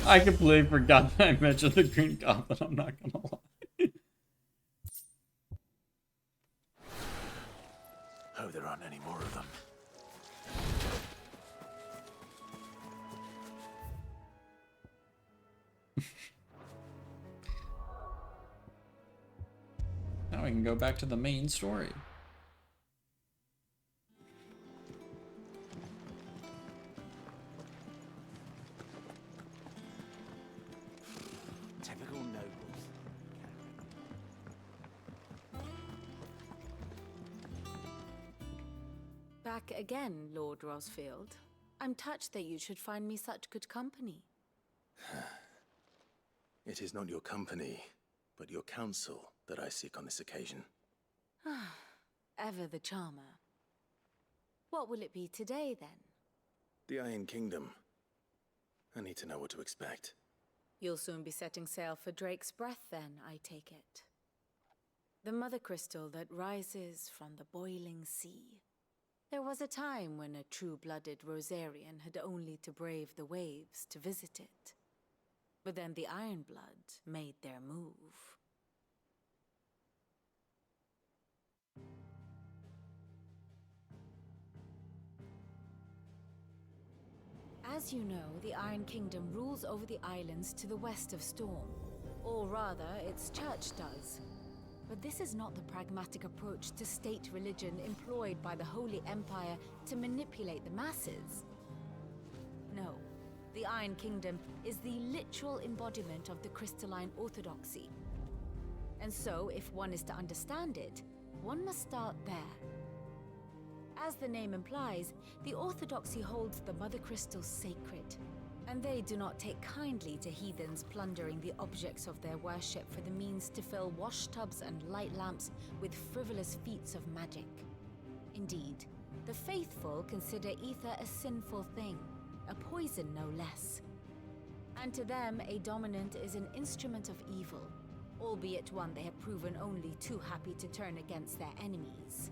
I completely forgot that I mentioned the Green Goblin, I'm not gonna lie. Hope there aren't any more of them. Now we can go back to the main story. Typical nobles. Back again, Lord Rosfield. I'm touched that you should find me such good company. It is not your company, but your counsel that I seek on this occasion. Ever the charmer. What will it be today, then? The Iron Kingdom. I need to know what to expect. You'll soon be setting sail for Drake's Breath, then, I take it. The mother crystal that rises from the boiling sea. There was a time when a true-blooded Rosarian had only to brave the waves to visit it. But then the Ironblood made their move. As you know, the Iron Kingdom rules over the islands to the west of Storm. Or rather, its church does. But this is not the pragmatic approach to state religion employed by the Holy Empire to manipulate the masses. No, the Iron Kingdom is the literal embodiment of the crystalline orthodoxy. And so, if one is to understand it, one must start there. As the name implies, the orthodoxy holds the Mother Crystals sacred, and they do not take kindly to heathens plundering the objects of their worship for the means to fill washtubs and light lamps with frivolous feats of magic. Indeed, the faithful consider ether a sinful thing, a poison no less. And to them, a dominant is an instrument of evil, albeit one they have proven only too happy to turn against their enemies.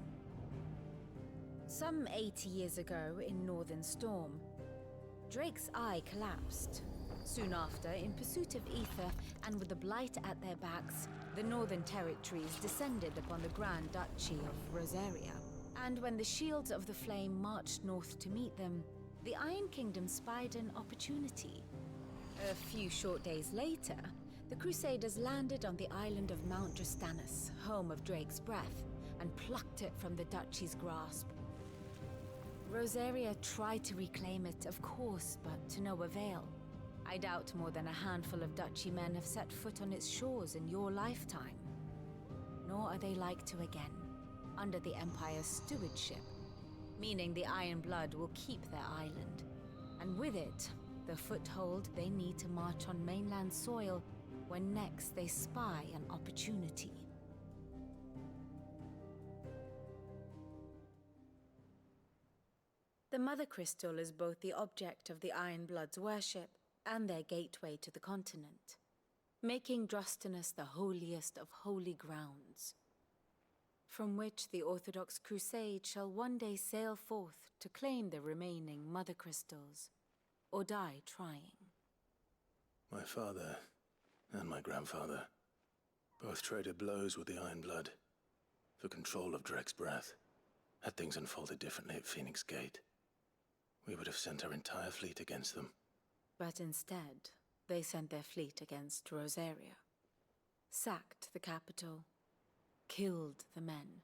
Some 80 years ago in Northern Storm, Drake's eye collapsed. Soon after, in pursuit of ether and with the Blight at their backs, the Northern Territories descended upon the Grand Duchy of Rosaria. And when the Shields of the Flame marched north to meet them, the Iron Kingdom spied an opportunity. A few short days later, the Crusaders landed on the island of Mount Drastanus, home of Drake's breath, and plucked it from the Duchy's grasp. Rosaria tried to reclaim it, of course, but to no avail. I doubt more than a handful of Duchy men have set foot on its shores in your lifetime. Nor are they like to again, under the Empire's stewardship, meaning the Iron Blood will keep their island, and with it, the foothold they need to march on mainland soil when next they spy an opportunity. The Mother Crystal is both the object of the Iron Blood's worship and their gateway to the continent, making Drastanus the holiest of holy grounds, from which the Orthodox Crusade shall one day sail forth to claim the remaining Mother Crystals, or die trying. My father and my grandfather both traded blows with the Iron Blood for control of Drake's breath. Had things unfolded differently at Phoenix Gate, we would have sent our entire fleet against them. But instead, they sent their fleet against Rosaria, sacked the capital, killed the men,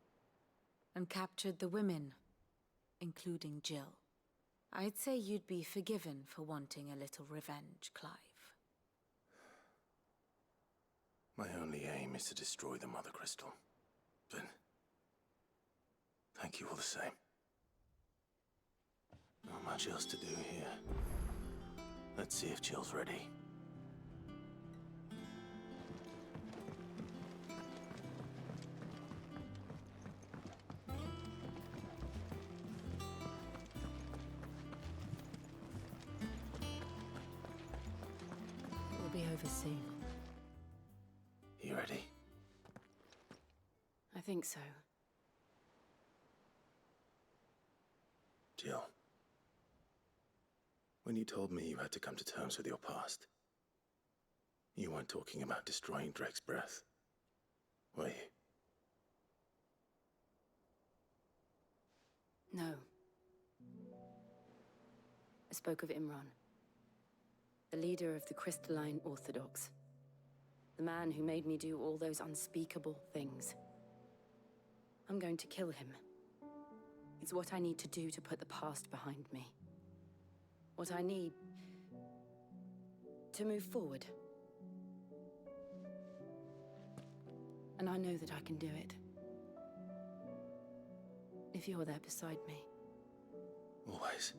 and captured the women, including Jill. I'd say you'd be forgiven for wanting a little revenge, Clive. My only aim is to destroy the Mother Crystal. But thank you all the same. Not much else to do here. Let's see if Jill's ready. We'll be over soon. You ready? I think so. Jill. When you told me you had to come to terms with your past, you weren't talking about destroying Drake's breath, were you? No. I spoke of Imran, the leader of the Crystalline Orthodox. The man who made me do all those unspeakable things. I'm going to kill him. It's what I need to do to put the past behind me. What I need to move forward. And I know that I can do it. If you're there beside me. Always.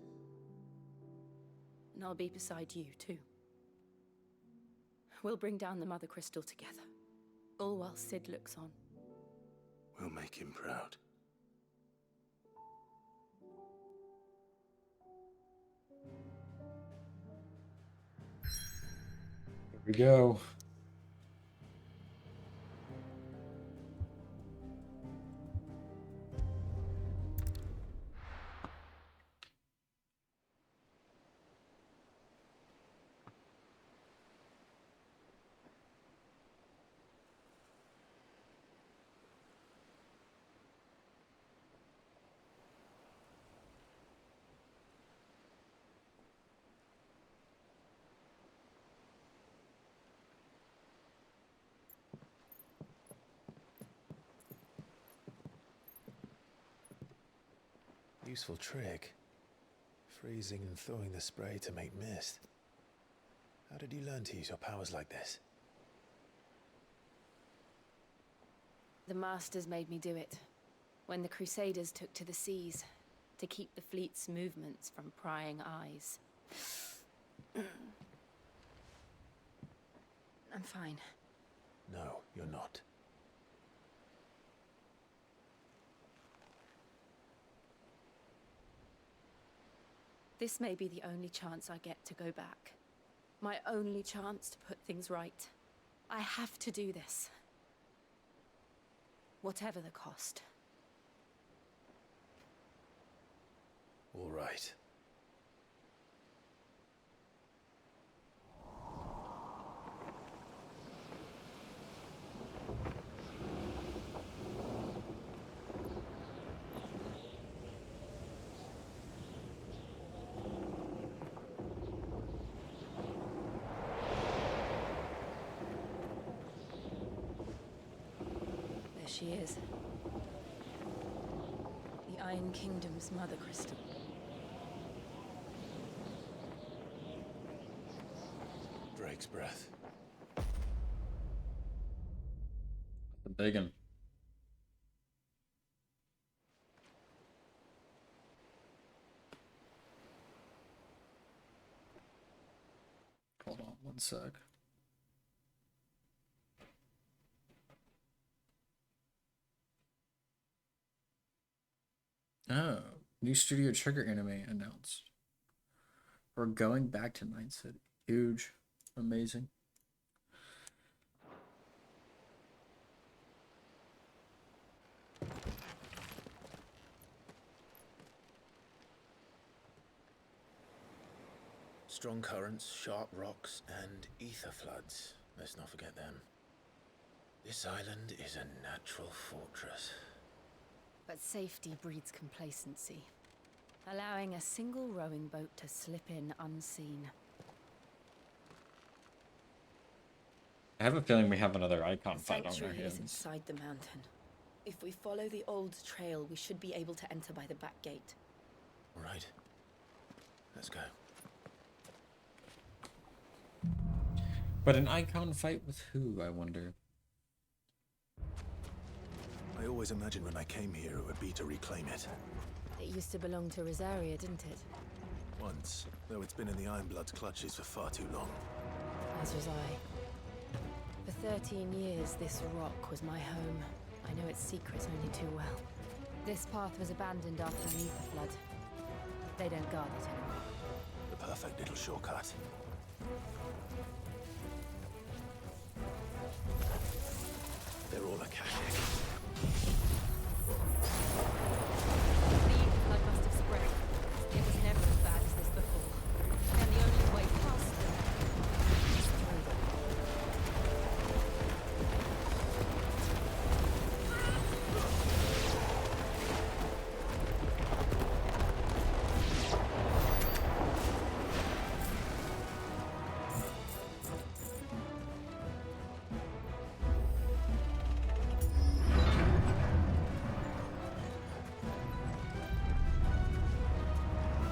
And I'll be beside you, too. We'll bring down the Mother Crystal together. All while Sid looks on. We'll make him proud. Here we go. Useful trick. Freezing and throwing the spray to make mist. How did you learn to use your powers like this? The Masters made me do it. When the Crusaders took to the seas, to keep the fleet's movements from prying eyes. I'm fine. No, you're not. This may be the only chance I get to go back. My only chance to put things right. I have to do this. Whatever the cost. All right. There she is. The Iron Kingdom's Mother Crystal. Drake's breath. The big one. Hold on one sec. Oh, new Studio Trigger anime announced. We're going back to Night City. Huge. Amazing. Strong currents, sharp rocks, and ether floods. Let's not forget them. This island is a natural fortress. But safety breeds complacency. Allowing a single rowing boat to slip in unseen. I have a feeling we have another icon fight on our Sanctuary is hands. inside the mountain. If we follow the old trail, we should be able to enter by the back gate. All right. Let's go. But an icon fight with who, I wonder? I always imagined when I came here it would be to reclaim it. It used to belong to Rosaria, didn't it? Once, though it's been in the Ironblood's clutches for far too long. As was I. For 13 years, this rock was my home. I know its secrets only too well. This path was abandoned after an ether flood. They don't guard it anymore. The perfect little shortcut. They're all Akashic. The ether flood must have spread. It was never as bad as this before. And the only way past them is through them.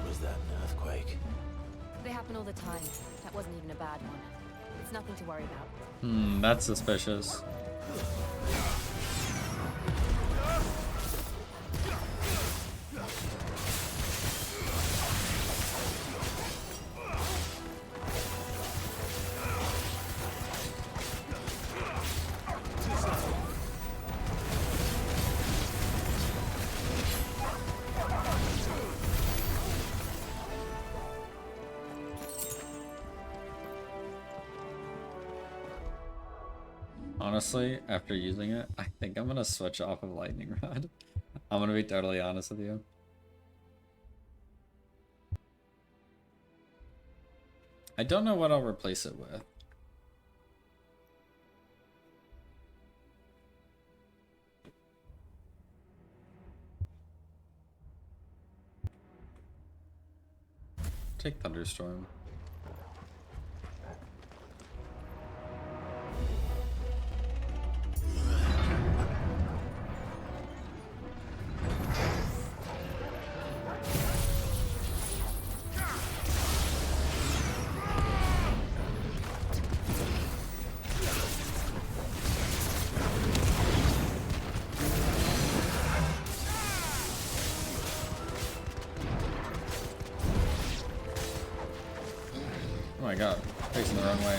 Was that an earthquake? They happen all the time. That wasn't even a bad one. It's nothing to worry about. That's suspicious. Honestly, after using it, I think I'm gonna switch off of Lightning Rod. I'm gonna be totally honest with you. I don't know what I'll replace it with. Take Thunderstorm. my god, facing the wrong way.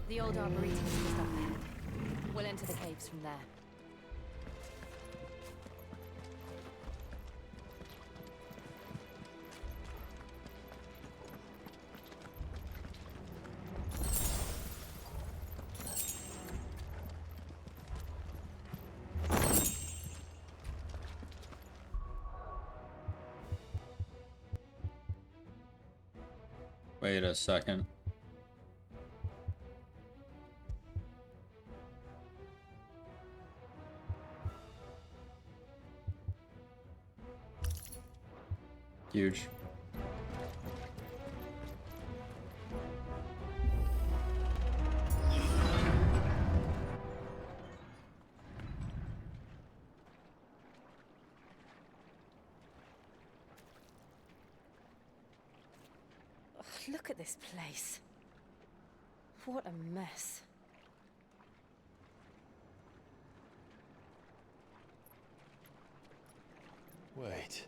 The old arboretum is just up ahead. We'll enter the caves from there. Wait a second. Huge. Ugh, look at this place. What a mess. Wait.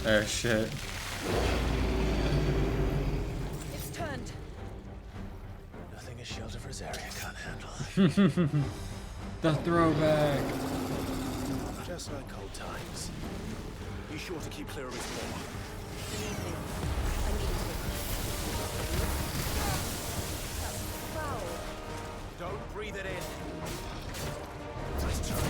Oh shit. It's turned. Nothing a shelter for Zarya can't handle. The throwback. Just like old times. Be sure to keep clear of his paw. Don't breathe it in. Nice try.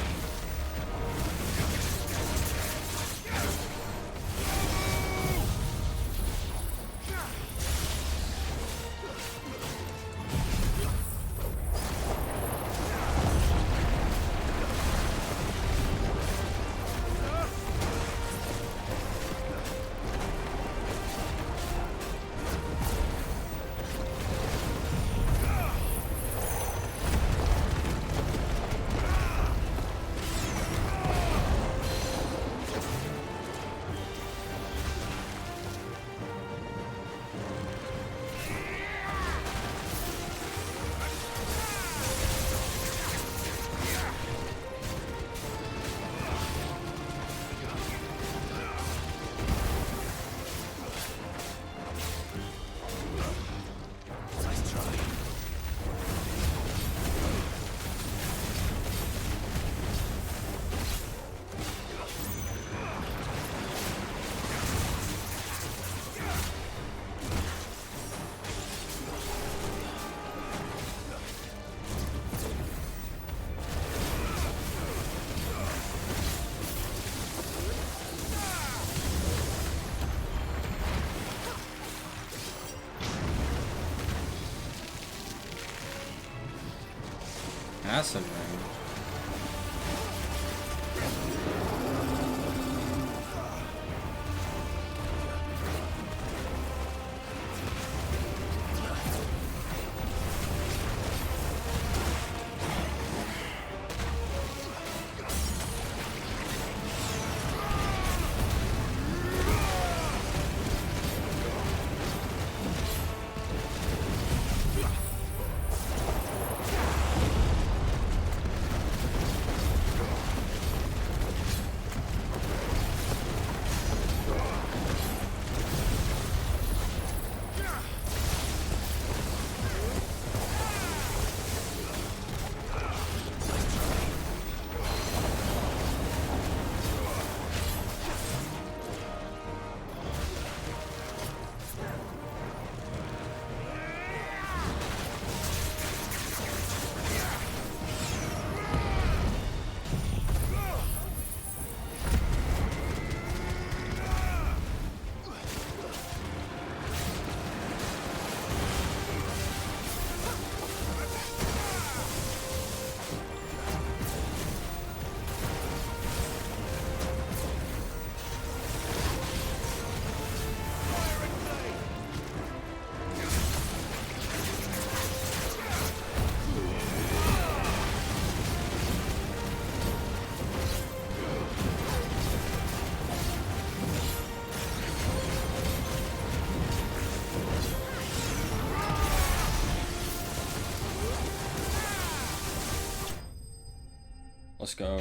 Acid rain. Let's go.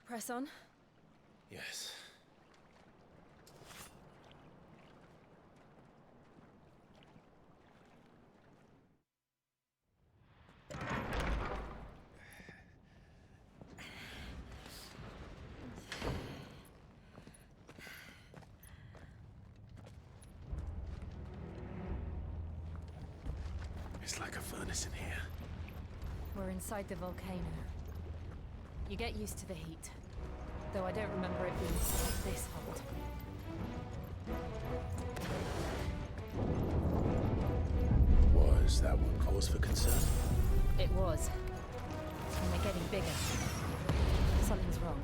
Press on. Yes. It's like a furnace in here. We're inside the volcano. You get used to the heat. Though I don't remember it being this hot. Was that one cause for concern? It was. And they're getting bigger. Something's wrong.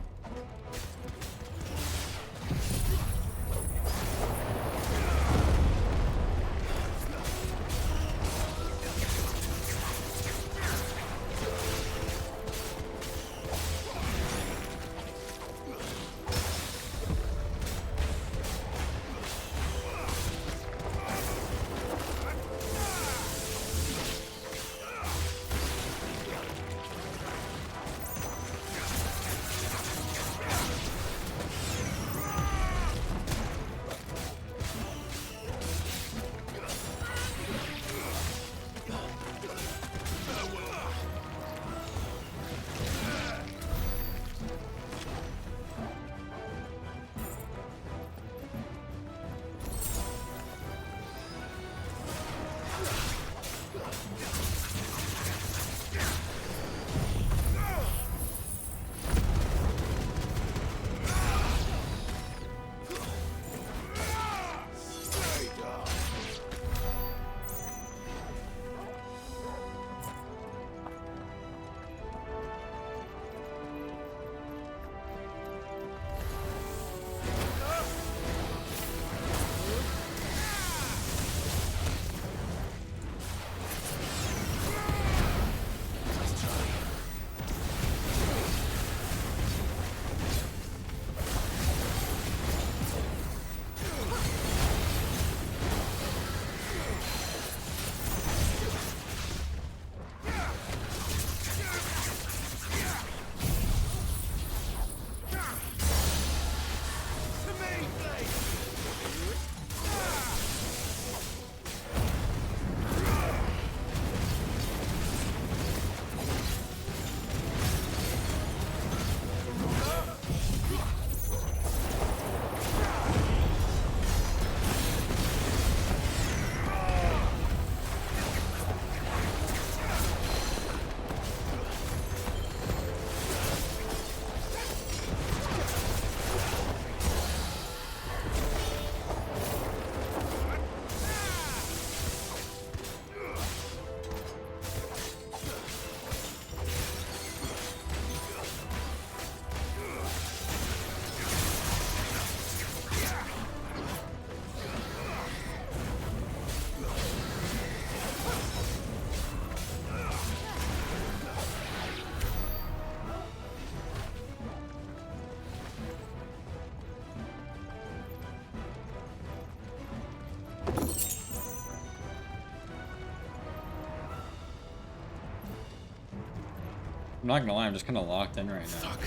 I'm not gonna lie, I'm just kind of locked in right now. Fuck.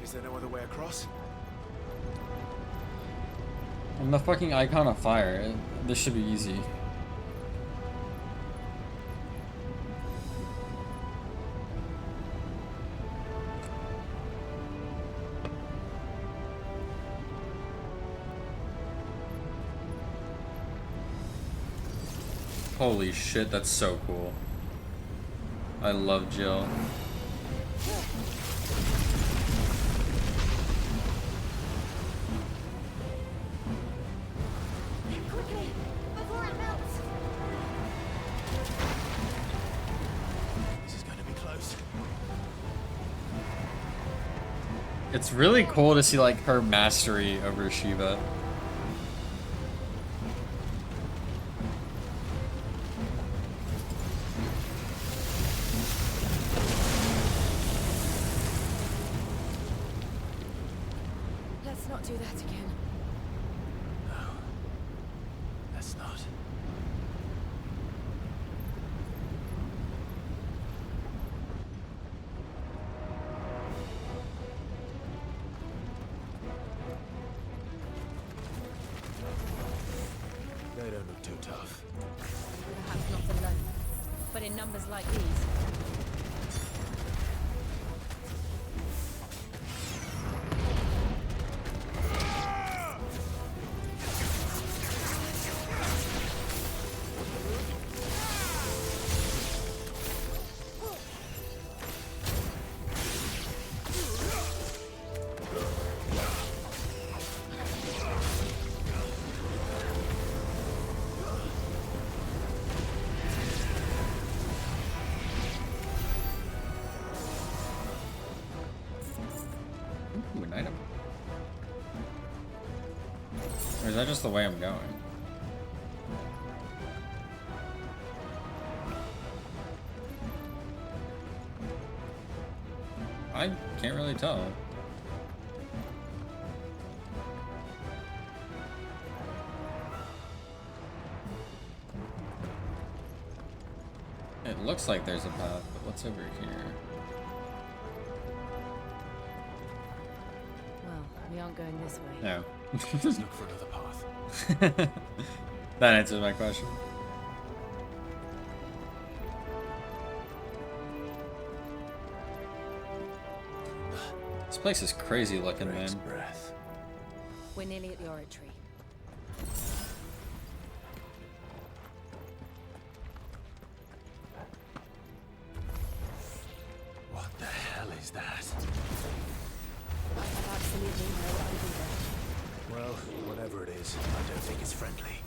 Is there no other way across? I'm the fucking icon of fire. This should be easy. Holy shit, that's so cool. I love Jill. Quickly, before it melts. This is going to be close. It's really cool to see like her mastery over Shiva. Let's not do that again. No. Let's not. They don't look too tough. Perhaps not alone, but in numbers like these. Ooh, an item. Or is that just the way I'm going? I can't really tell. It looks like there's a path, but what's over here? Well, we aren't going this way. No. Let's look for another path. That answers my question. This place is crazy looking, man. Breath. We're nearly at the oratory. What the hell is that? I have absolutely no idea. Well, whatever it is, I don't think it's friendly.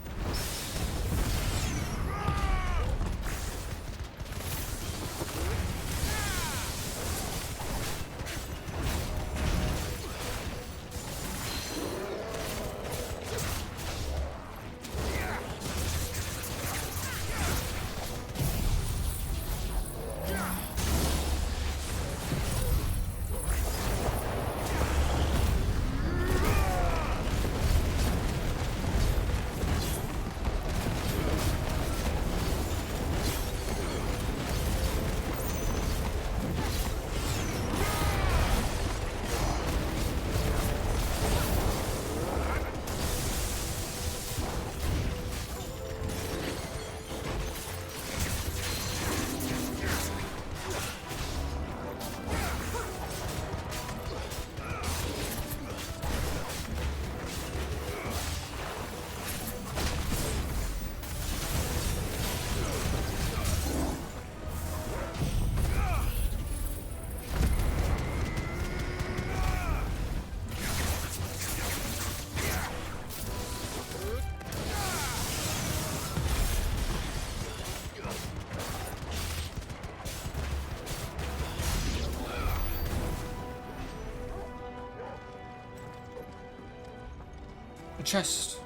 A chest.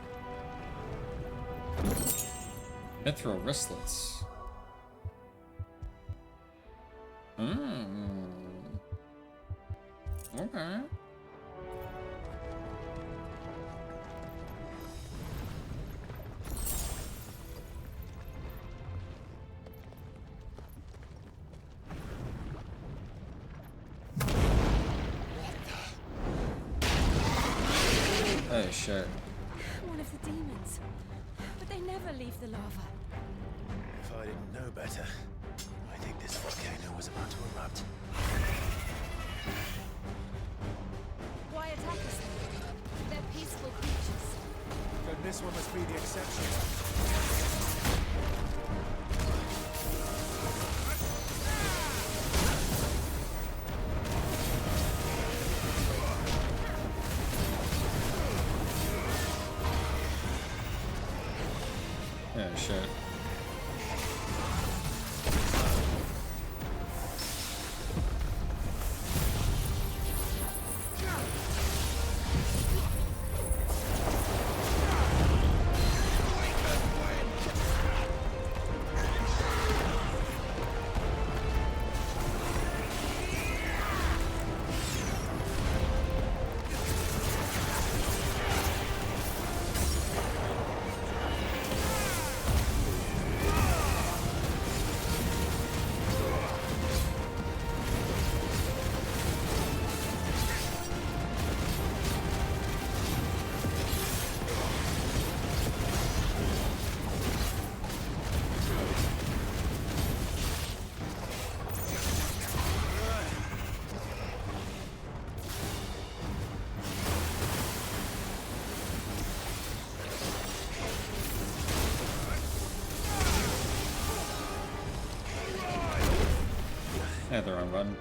Mithril wristlets. Okay. Oh shit. One of the demons. But they never leave the lava. If I didn't know better, I think this volcano was about to erupt. Why attack us then? They're peaceful creatures. Then this one must be the exception. Oh shit. Yeah, they're on run.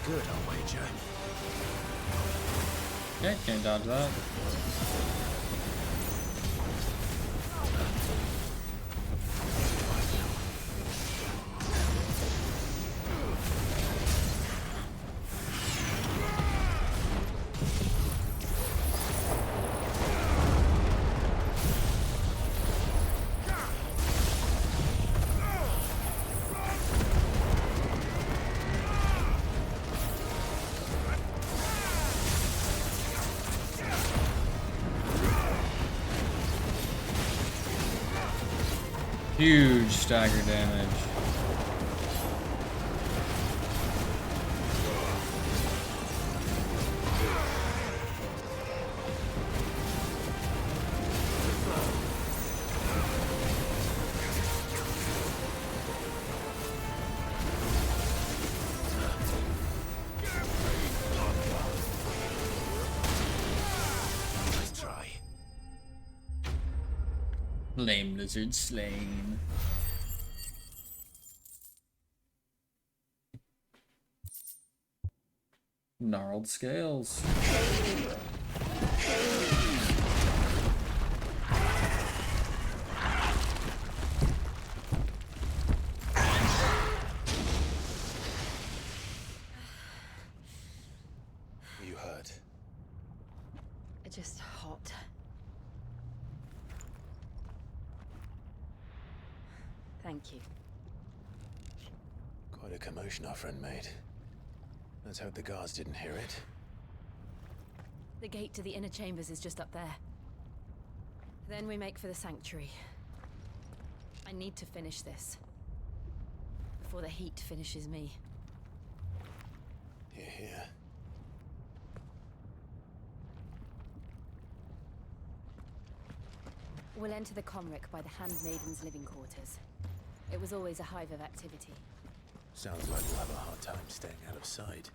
Good, I'll wager. Yeah, can't dodge that. Huge stagger damage. Nice try. Lame lizard slain. Gnarled scales. You hurt. Just hot. Thank you. Quite a commotion our friend made. Let's hope the guards didn't hear it. The gate to the inner chambers is just up there. Then we make for the sanctuary. I need to finish this. Before the heat finishes me. Hear, hear. We'll enter the Comric by the Handmaiden's living quarters. It was always a hive of activity. Sounds like we'll have a hard time staying out of sight.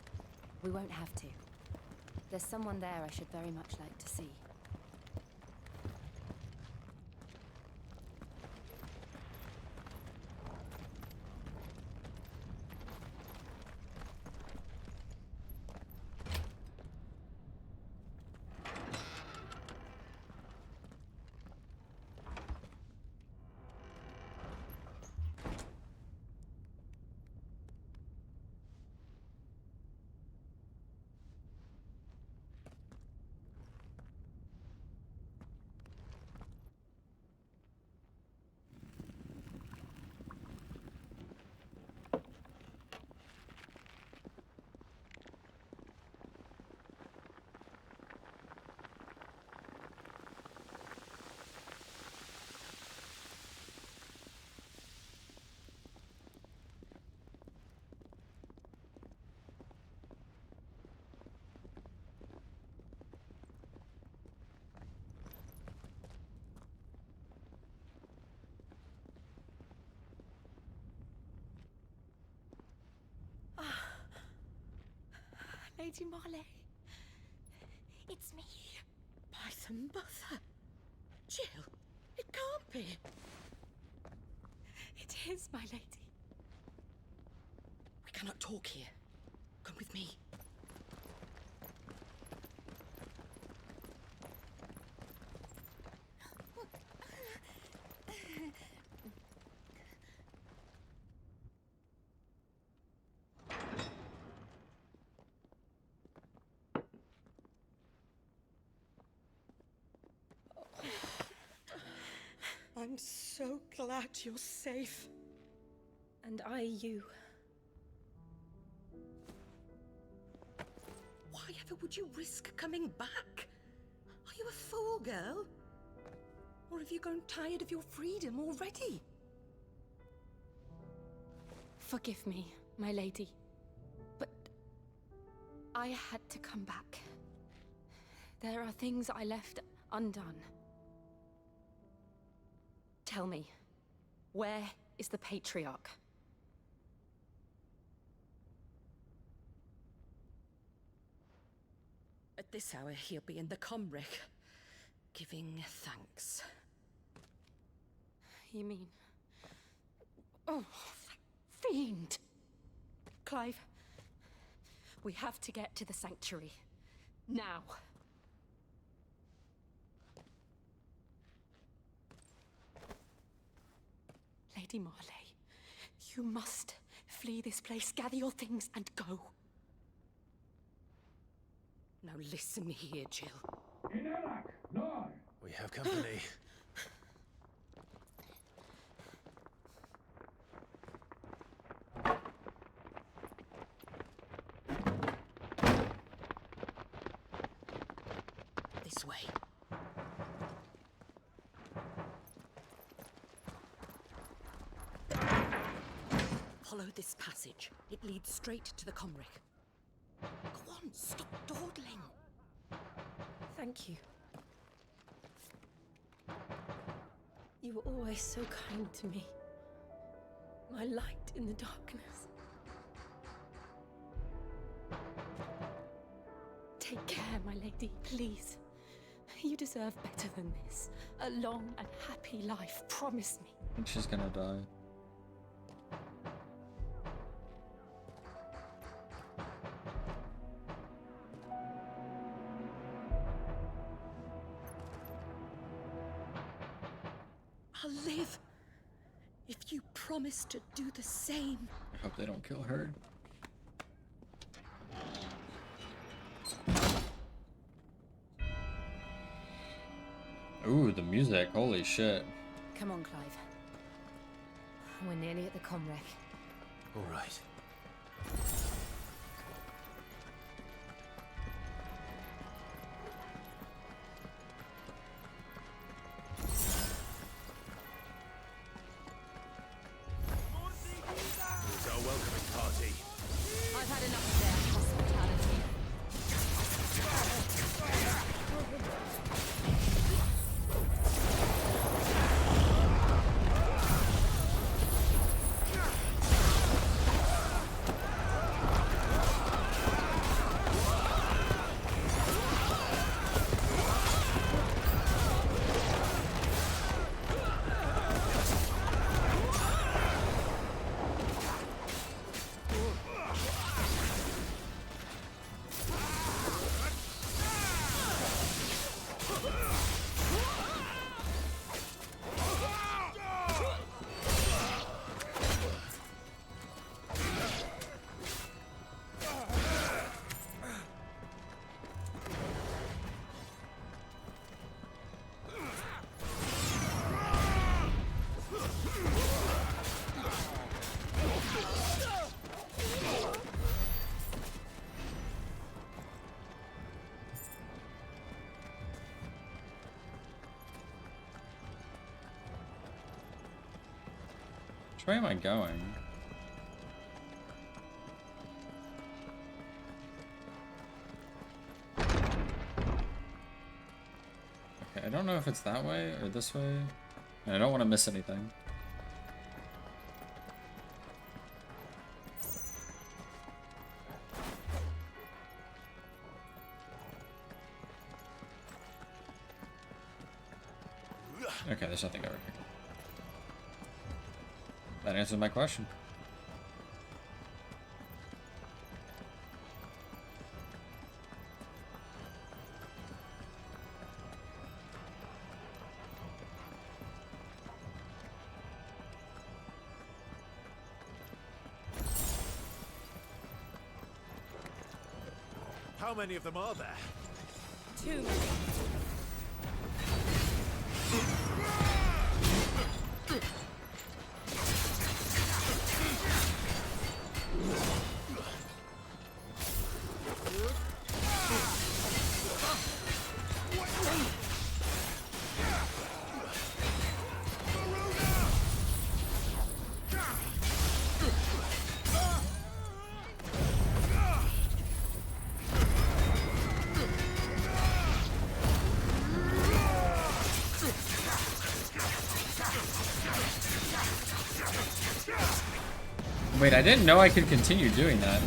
We won't have to. There's someone there I should very much like to see. Lady Marley. It's me. Python Buther. Jill, it can't be. It is, my lady. We cannot talk here. Come with me. I'm so glad you're safe. And I you. Why ever would you risk coming back? Are you fool, girl? Or have you grown tired of your freedom already? Forgive me, my lady, but I had to come back. There are things I left undone. Tell me, where is the Patriarch? At this hour, he'll be in the Comric, giving thanks. You mean... Oh, that fiend! Clive, we have to get to the sanctuary. Now. Lady Marley, you must flee this place, gather your things, and go. Now listen here, Jill. We have company. This way. Follow this passage. It leads straight to the Comric. Go on, stop dawdling. Thank you. You were always so kind to me. My light in the darkness. Take care, my lady, please. You deserve better than this. A long and happy life, promise me. I think she's gonna die. I'll live if you promise to do the same. I hope they don't kill her. Ooh, the music, holy shit. Come on, Clive. We're nearly at the Comrec. All right. It's our welcoming party. I've had enough of their hospitality. Which way am I going? Okay, I don't know if it's that way or this way. And I don't want to miss anything. Okay, there's nothing over here. That answers my question. How many of them are there? Too many. Wait, I didn't know I could continue doing that.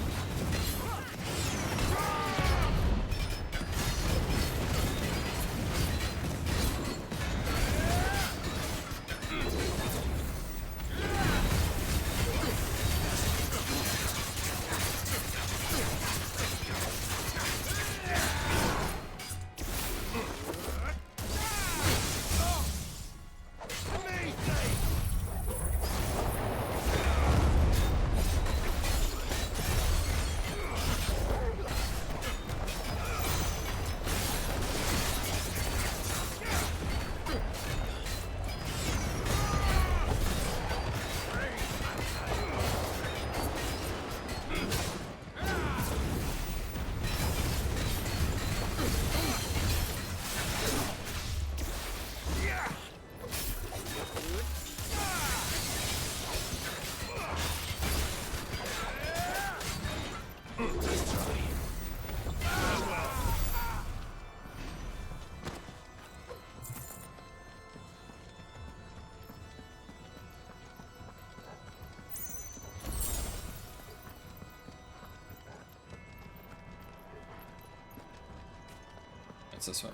It's this one.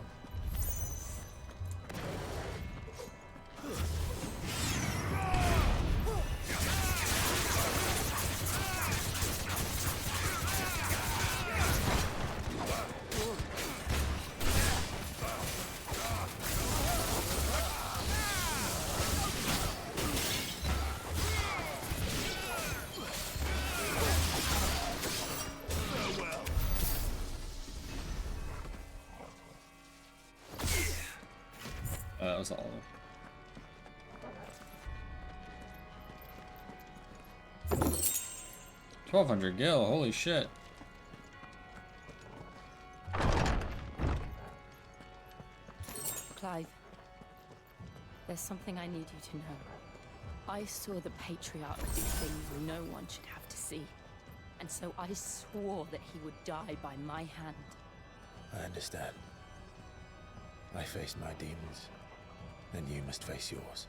That was all. $1,200 gil, holy shit. Clive, there's something I need you to know. I saw the Patriarch do things no one should have to see. And so I swore that he would die by my hand. I understand. I faced my demons, then you must face yours.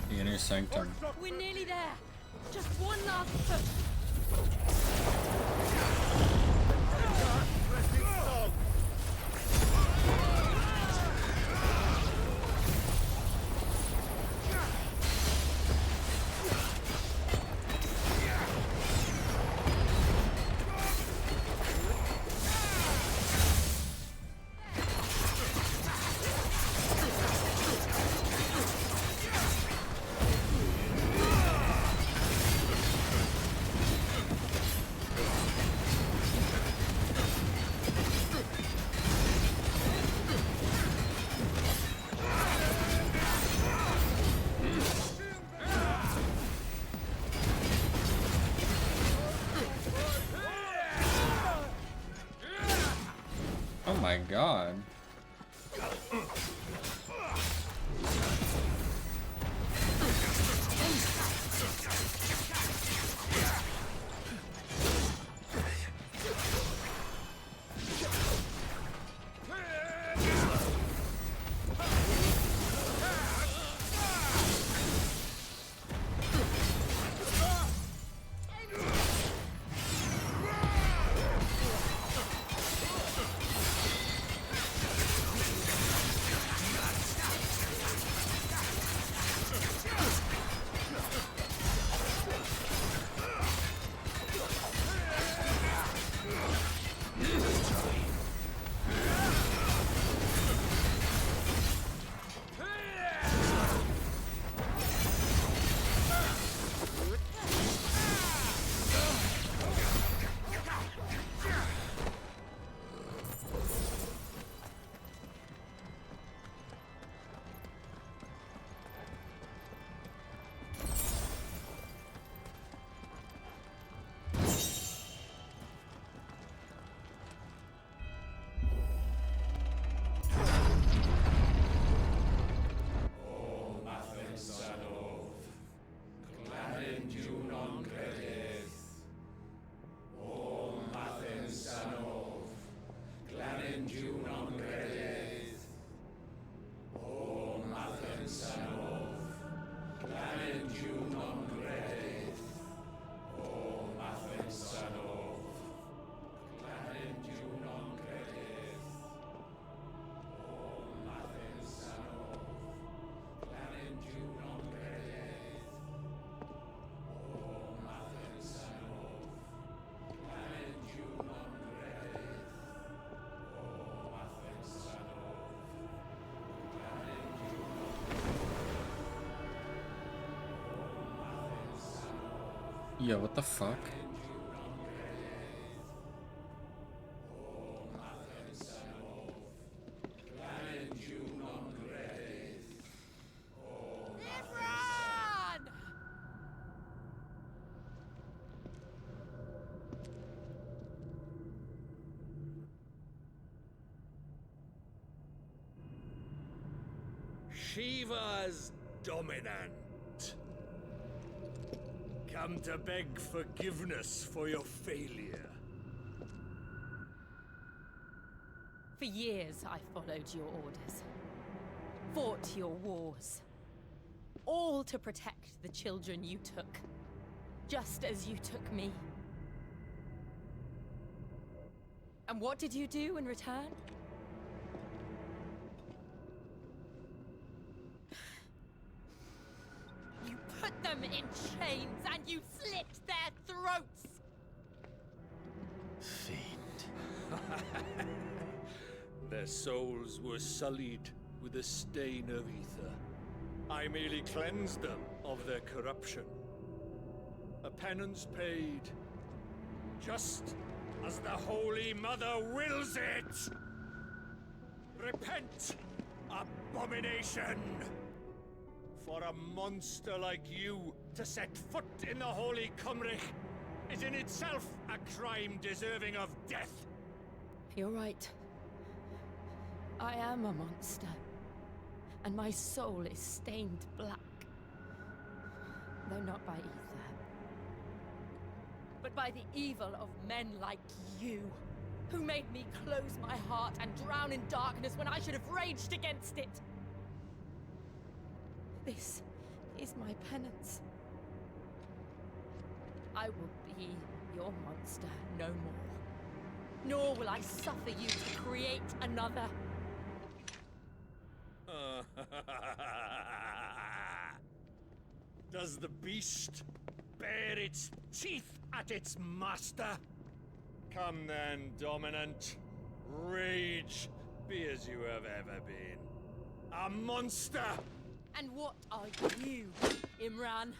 The inner sanctum. We're nearly there. Just one last push. Oh my god. Yo, what the fuck? Shiva's dominant. Come to beg forgiveness for your failure. For years, I followed your orders, fought your wars, all to protect the children you took, just as you took me. And what did you do in return? You put them in chains and you slit their throats! Their souls were sullied with a stain of ether. I merely cleansed them of their corruption. A penance paid, just as the Holy Mother wills it! Repent, abomination! For a monster like you to set foot in the Holy Cymric is in itself a crime deserving of death. You're right. I am a monster. And my soul is stained black. Though not by ether. But by the evil of men like you, who made me close my heart and drown in darkness when I should have raged against it. This is my penance. I will be your monster no more. Nor will I suffer you to create another. Does the beast bare its teeth at its master? Come then, dominant. Rage, be as you have ever been. A monster! And what are you, Imran?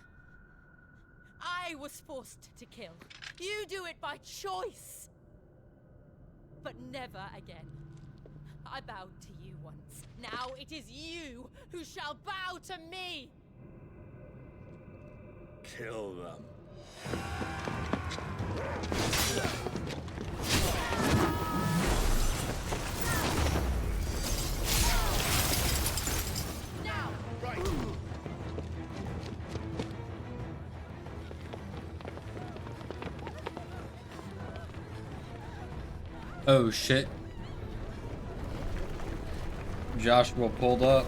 I was forced to kill. You do it by choice. But never again. I bowed to you once. Now it is you who shall bow to me! Kill them. Now! Right. Oh shit. Joshua pulled up.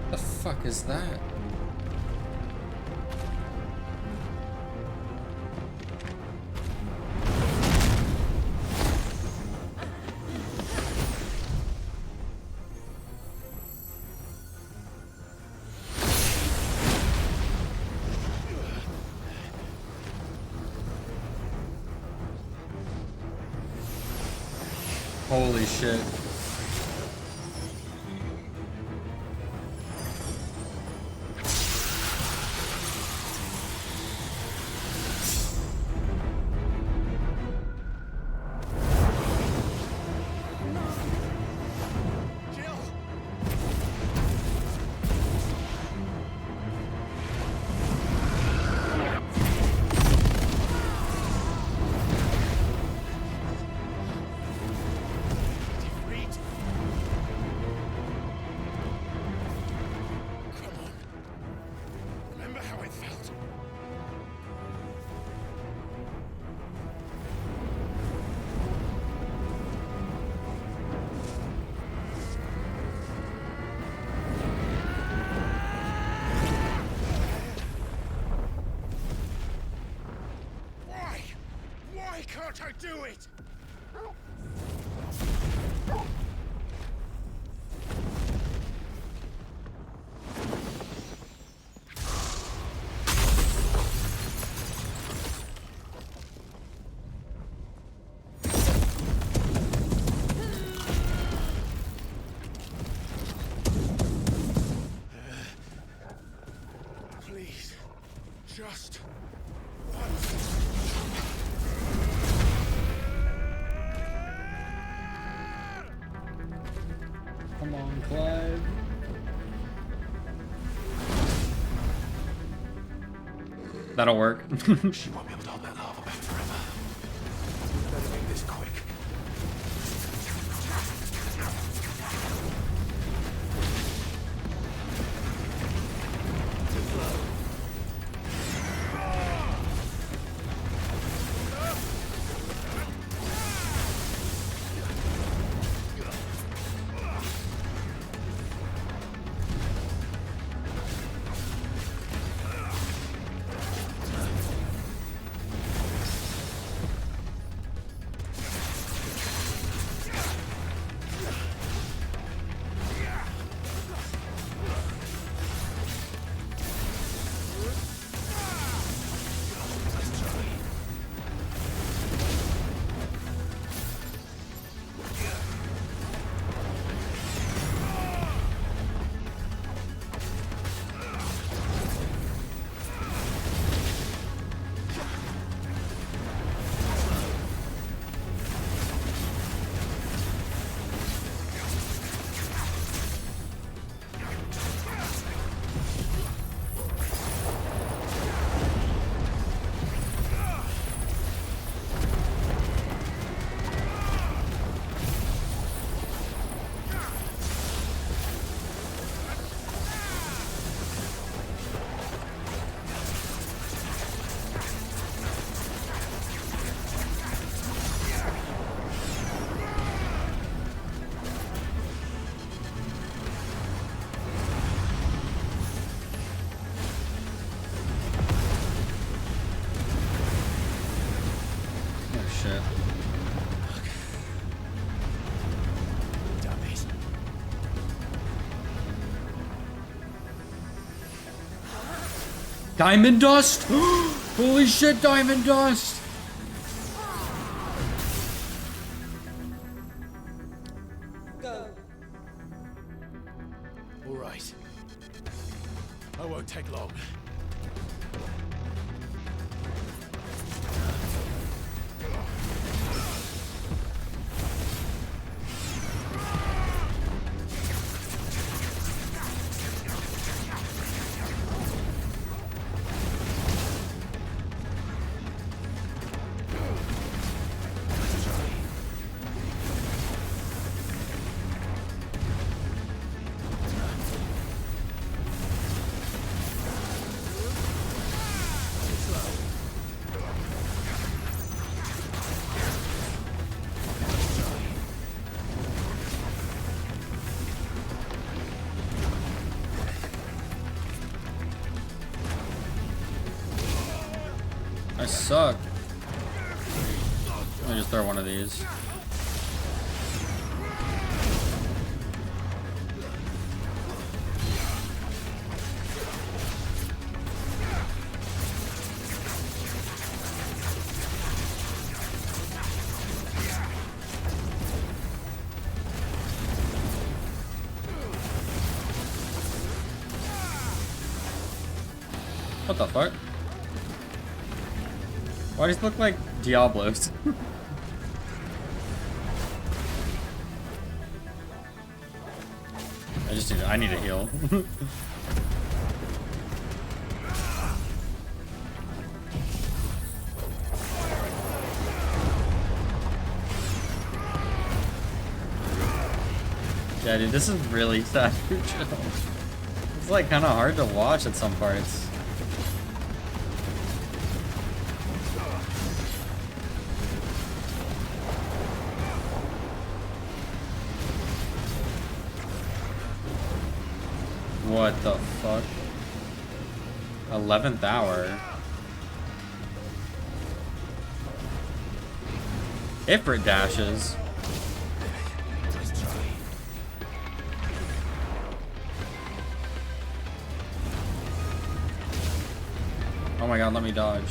The fuck is that? Holy shit. Remember how I felt? Why? Why can't I do it? Come on, Clive. That'll work. She won't be able to hold that lava back forever. We better make this quick. Diamond dust? Holy shit, diamond dust! Go. All right. I won't take long. I suck. Let me just throw one of these. What the fuck? Why does it look like Diablos? I need a heal. Yeah, dude, this is really sad. It's like kind of hard to watch at some parts. What the fuck? 11th hour. Ifrit dashes. Oh my god, let me dodge.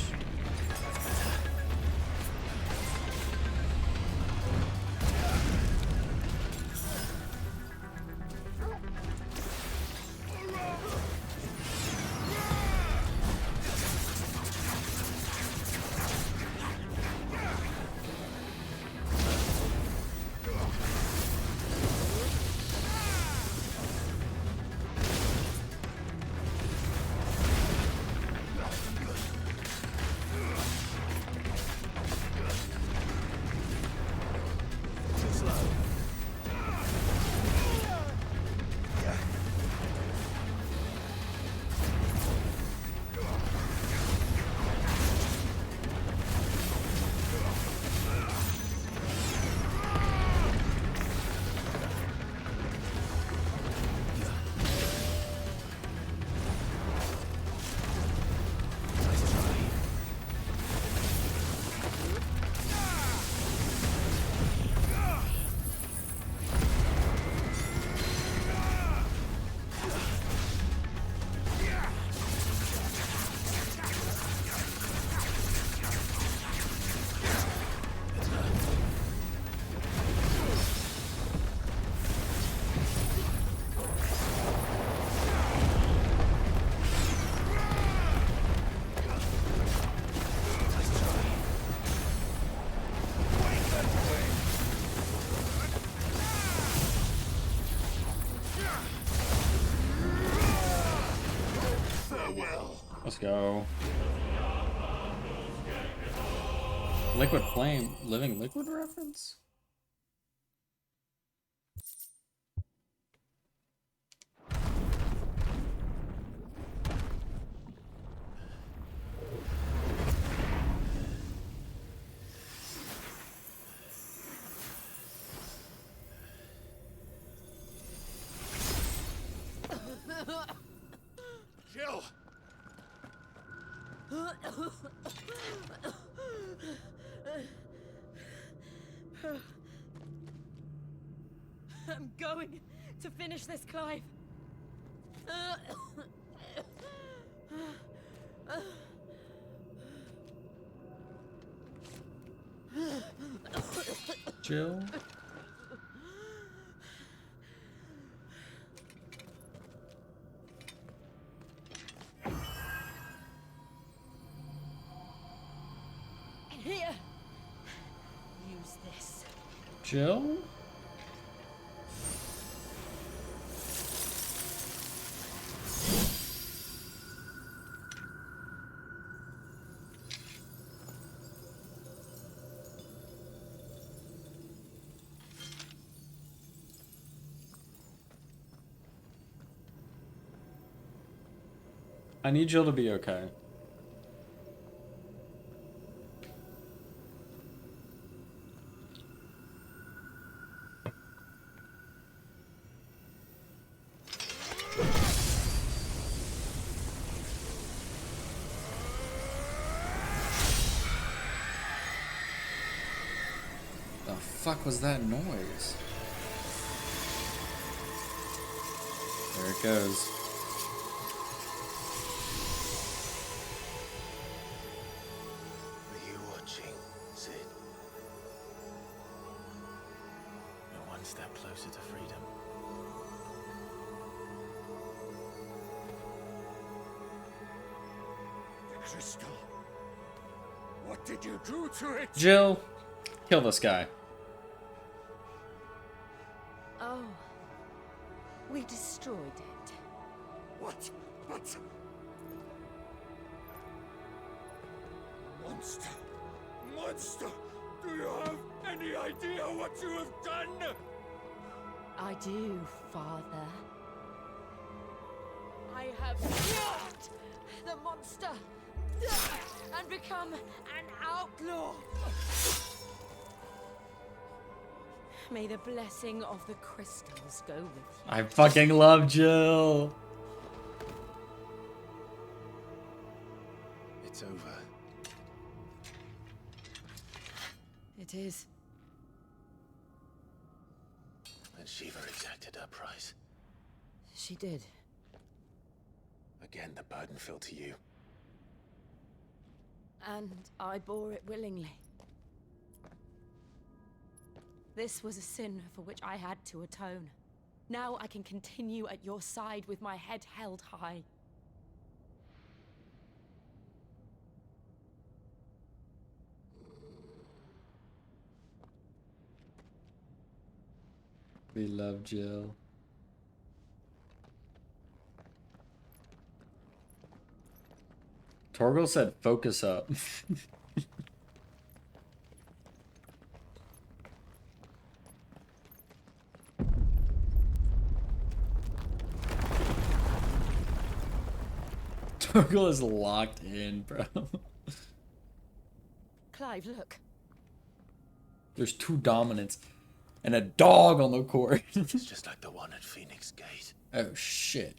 Let's go. Liquid Flame, Living Liquid reference? Jill! I'm going to finish this, Clive. Jill? Here. Use this. Jill? I need Jill to be okay. The fuck was that noise? There it goes. Were you watching, Sid? You're one step closer to freedom. The crystal. What did you do to it? Jill, kill this guy. Oh. We destroyed it. What? But... Monster! Monster! Do you have any idea what you have done? I do, Father. I have killed the monster and become an outlaw. May the blessing of the crystals go with you. I fucking love Jill. It's over. It is. And Shiva exacted her price. She did. Again, the burden fell to you. And I bore it willingly. This was a sin for which I had to atone. Now I can continue at your side with my head held high. We love Jill. Torgal said focus up. Torgal is locked in, bro. Clive, look. There's two dominants and a dog on the court. It's just like the one at Phoenix Gate. Oh shit.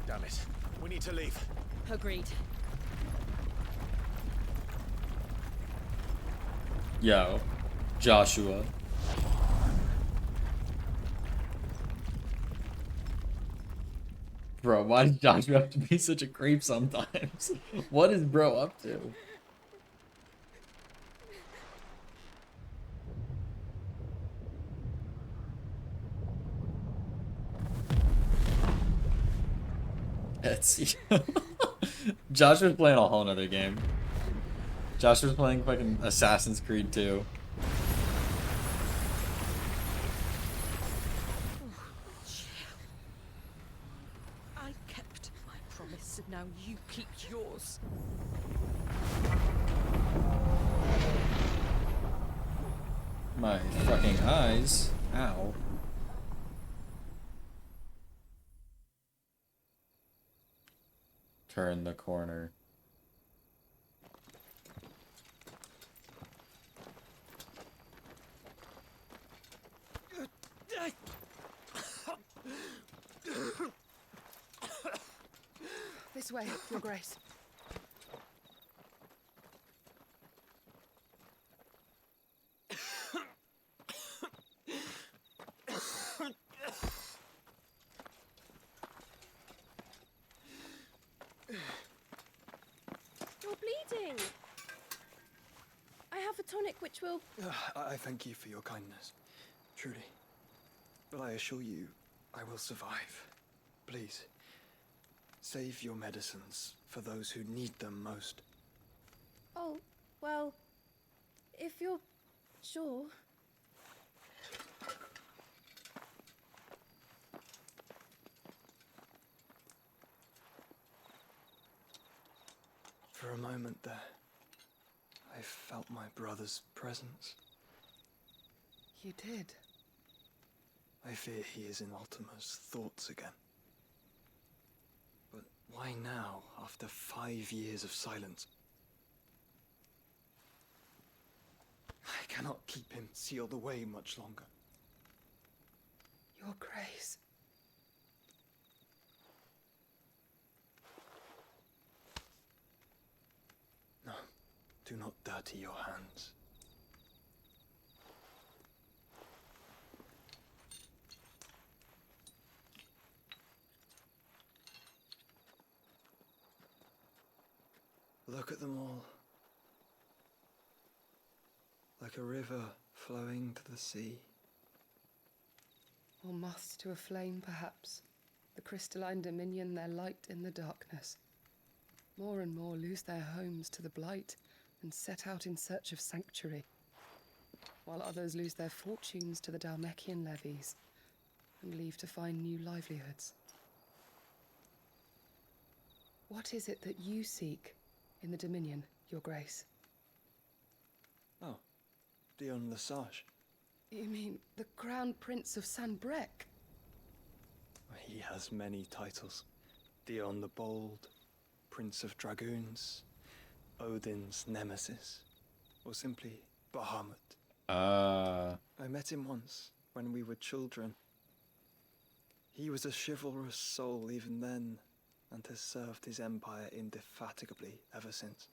Damn it. We need to leave. Agreed. Yo, Joshua. Bro, why does Joshua have to be such a creep sometimes? What is bro up to? Etsy. Joshua's playing a whole nother game. Joshua's playing fucking Assassin's Creed 2. keep yours. My fucking eyes. Ow. Turn the corner. This way, Your Grace. You're bleeding. I have a tonic which will... I thank you for your kindness, truly. But I assure you, I will survive. Please, save your medicines for those who need them most. Oh, well, if you're sure. For a moment there, I felt my brother's presence. You did? I fear he is in Ultima's thoughts again. But why now, after 5 years of silence? I cannot keep him sealed away much longer. Your Grace. No, do not dirty your hands. Look at them all. Like a river flowing to the sea. Or moths to a flame, perhaps. The crystalline dominion their light in the darkness. More and more lose their homes to the blight and set out in search of sanctuary, while others lose their fortunes to the Dalmekian levies and leave to find new livelihoods. What is it that you seek in the Dominion, Your Grace? Oh, Dion Lesage. You mean the Crown Prince of Sanbrec? He has many titles. Dion the Bold, Prince of Dragoons, Odin's Nemesis, or simply Bahamut. I met him once, when we were children. He was a chivalrous soul even then, and has served his empire indefatigably ever since.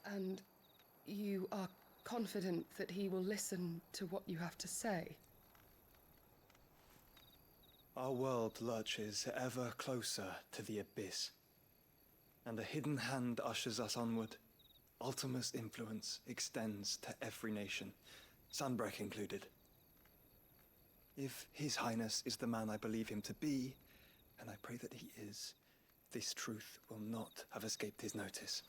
And you are confident that he will listen to what you have to say? Our world lurches ever closer to the abyss, and a hidden hand ushers us onward. Ultima's influence extends to every nation, Sanbrec included. If His Highness is the man I believe him to be, and I pray that he is, this truth will not have escaped his notice.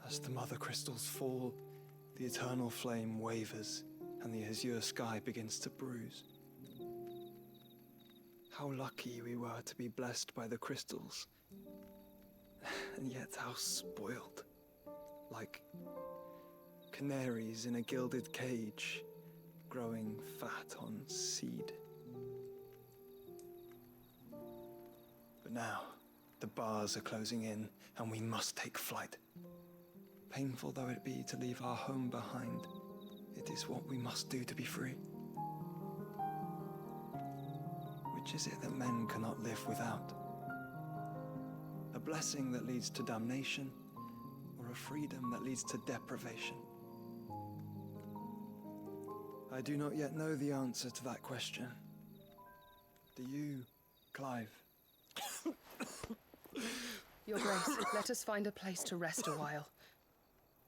As the mother crystals fall, the eternal flame wavers, and the azure sky begins to bruise. How lucky we were to be blessed by the crystals, and yet how spoiled. Like canaries in a gilded cage, growing fat on seed. But now, the bars are closing in, and we must take flight. Painful though it be to leave our home behind, it is what we must do to be free. Which is it that men cannot live without? A blessing that leads to damnation, or a freedom that leads to deprivation? I do not yet know the answer to that question. Do you, Clive? Your Grace, let us find a place to rest a while.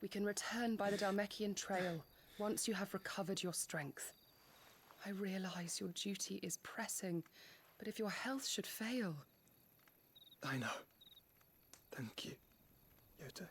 We can return by the Dalmekian trail once you have recovered your strength. I realize your duty is pressing, but if your health should fail... I know. Thank you, Yote.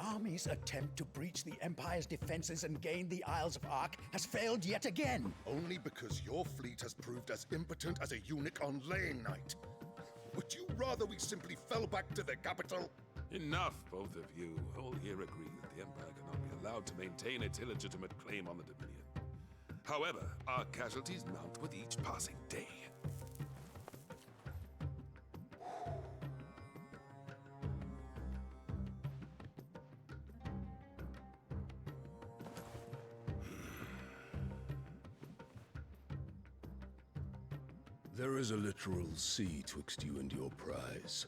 army's attempt to breach the Empire's defenses and gain the Isles of Ark has failed yet again. Only because your fleet has proved as impotent as a eunuch on laying night. Would you rather we simply fell back to the capital? Enough, both of you. All here agree that the Empire cannot be allowed to maintain its illegitimate claim on the Dominion. However, our casualties mount with each passing day. There is a literal sea twixt you and your prize.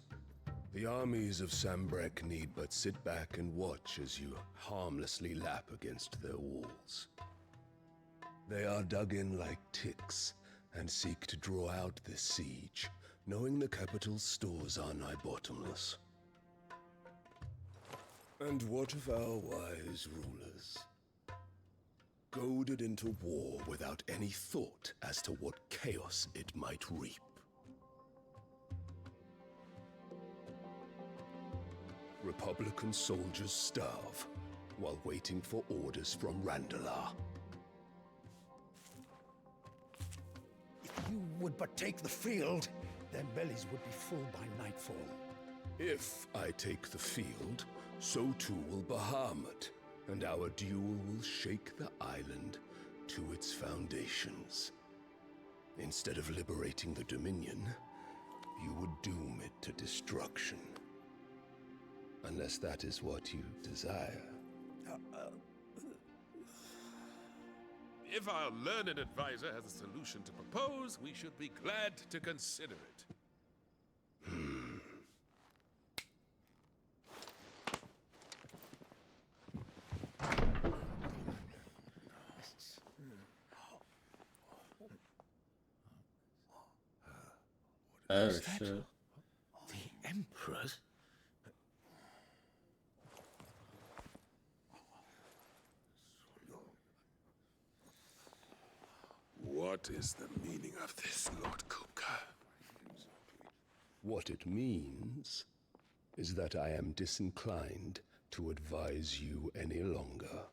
The armies of Sambrek need but sit back and watch as you harmlessly lap against their walls. They are dug in like ticks and seek to draw out this siege, knowing the capital's stores are nigh bottomless. And what of our wise rulers? Goaded into war without any thought as to what chaos it might reap. Republican soldiers starve while waiting for orders from Randalar. If you would but take the field, their bellies would be full by nightfall. If I take the field, so too will Bahamut, and our duel will shake the island to its foundations. Instead of liberating the Dominion, you would doom it to destruction. Unless that is what you desire. If our learned advisor has a solution to propose, we should be glad to consider it. Oh, Is that shit. the Emperor's? What is the meaning of this, Lord Kupka? What it means is that I am disinclined to advise you any longer.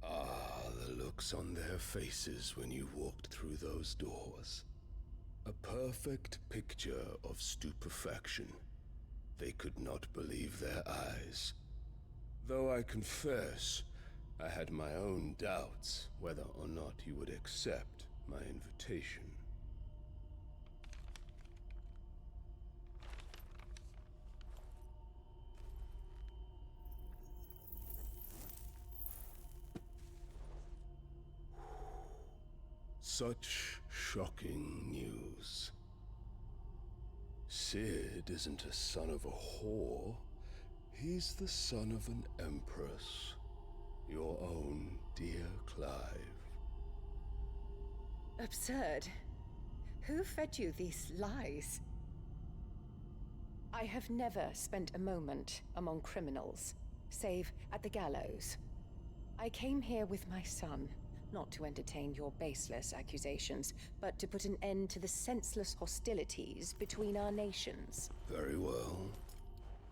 Ah, the looks on their faces when you walked through those doors. A perfect picture of stupefaction. They could not believe their eyes. Though I confess, I had my own doubts whether or not you would accept my invitation. Such shocking news. Sid isn't a son of a whore. He's the son of an empress. Your own dear Clive. Absurd. Who fed you these lies? I have never spent a moment among criminals, save at the gallows. I came here with my son, not to entertain your baseless accusations, but to put an end to the senseless hostilities between our nations. Very well.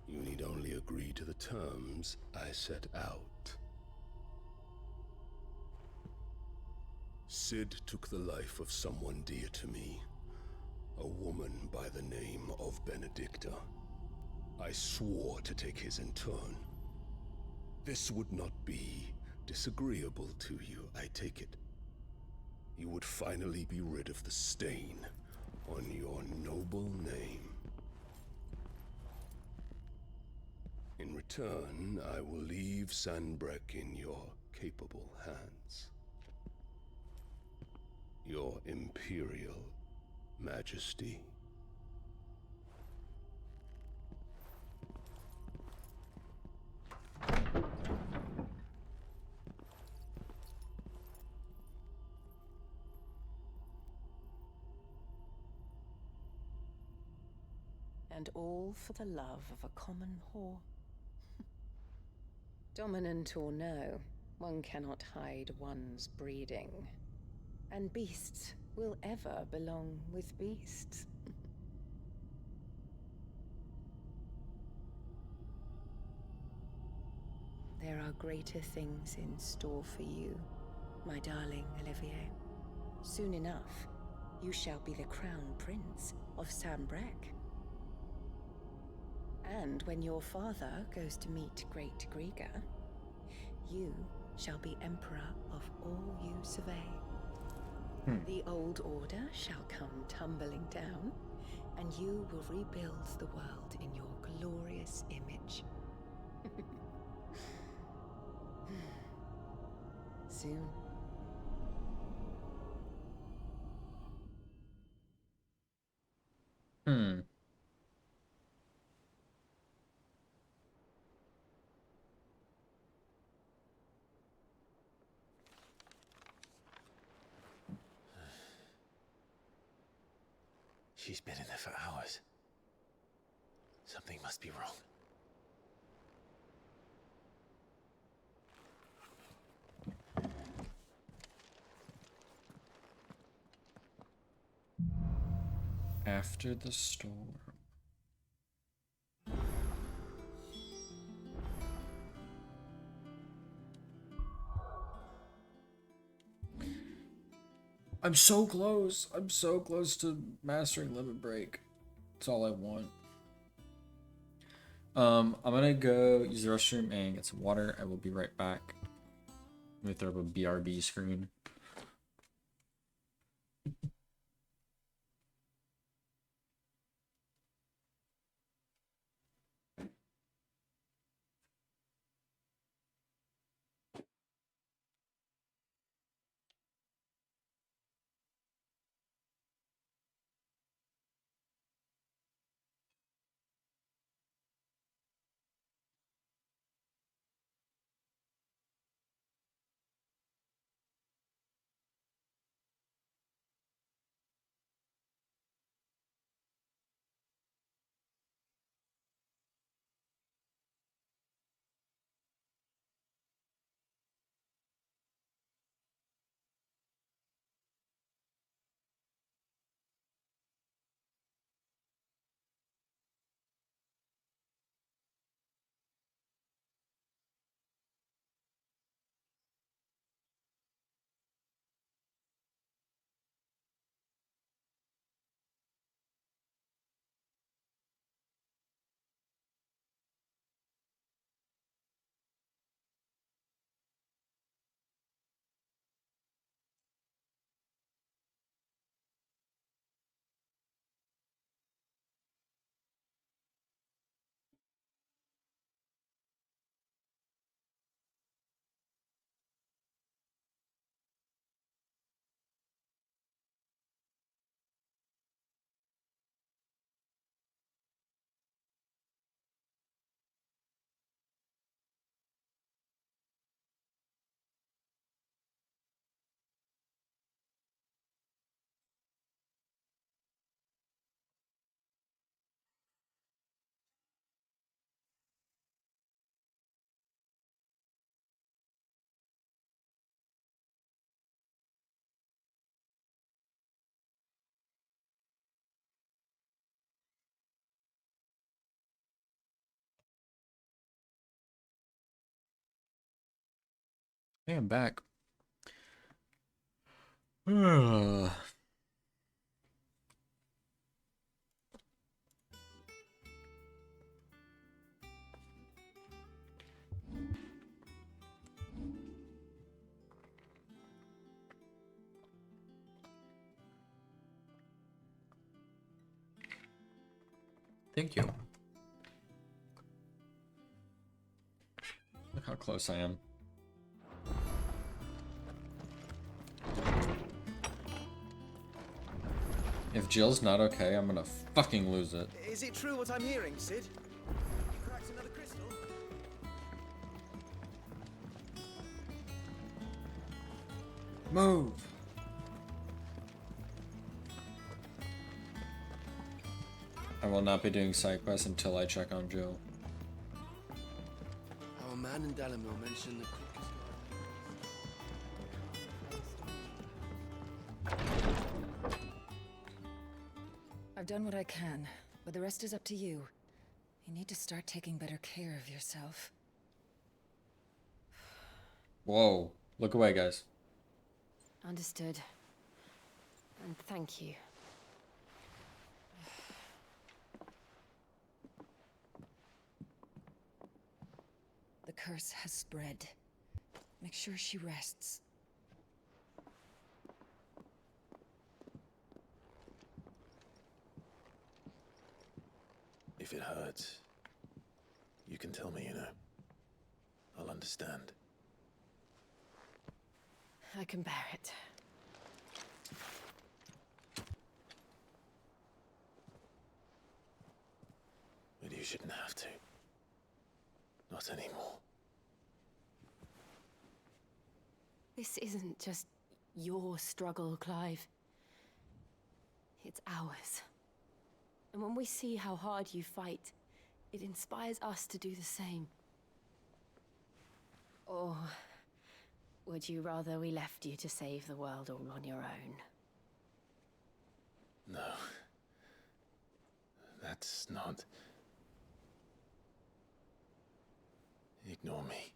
You need only agree to the terms I set out. Sid took the life of someone dear to me, a woman by the name of Benedicta. I swore to take his in turn. This would not be disagreeable to you, I take it. You would finally be rid of the stain on your noble name. In return, I will leave Sanbrek in your capable hands. Your Imperial Majesty. And all for the love of a common whore. Dominant or no, one cannot hide one's breeding. And beasts will ever belong with beasts. There are greater things in store for you, my darling Olivier. Soon enough, you shall be the crown prince of Sambrec. And when your father goes to meet Great Griga, you shall be emperor of all you survey. The old order shall come tumbling down, and you will rebuild the world in your glorious image. Soon. She's been in there for hours. Something must be wrong. After the storm. I'm so close. I'm so close to mastering Limit Break. That's all I want. I'm gonna go use the restroom and get some water. I will be right back. Let me throw up a BRB screen. Hey, I'm back. Thank you. Look how close I am. If Jill's not okay, I'm gonna fucking lose it. Is it true what I'm hearing, Sid? You cracked another crystal? Move! I will not be doing side quests until I check on Jill. Our man in Dalamil mentioned the quickest I've done what I can, but the rest is up to you. You need to start taking better care of yourself. Whoa. Look away, guys. Understood. And thank you. The curse has spread. Make sure she rests. If it hurts, you can tell me, you know. I'll understand. I can bear it. But you shouldn't have to. Not anymore. This isn't just your struggle, Clive. It's ours. And when we see how hard you fight, it inspires us to do the same. Or would you rather we left you to save the world all on your own? No. That's not... Ignore me.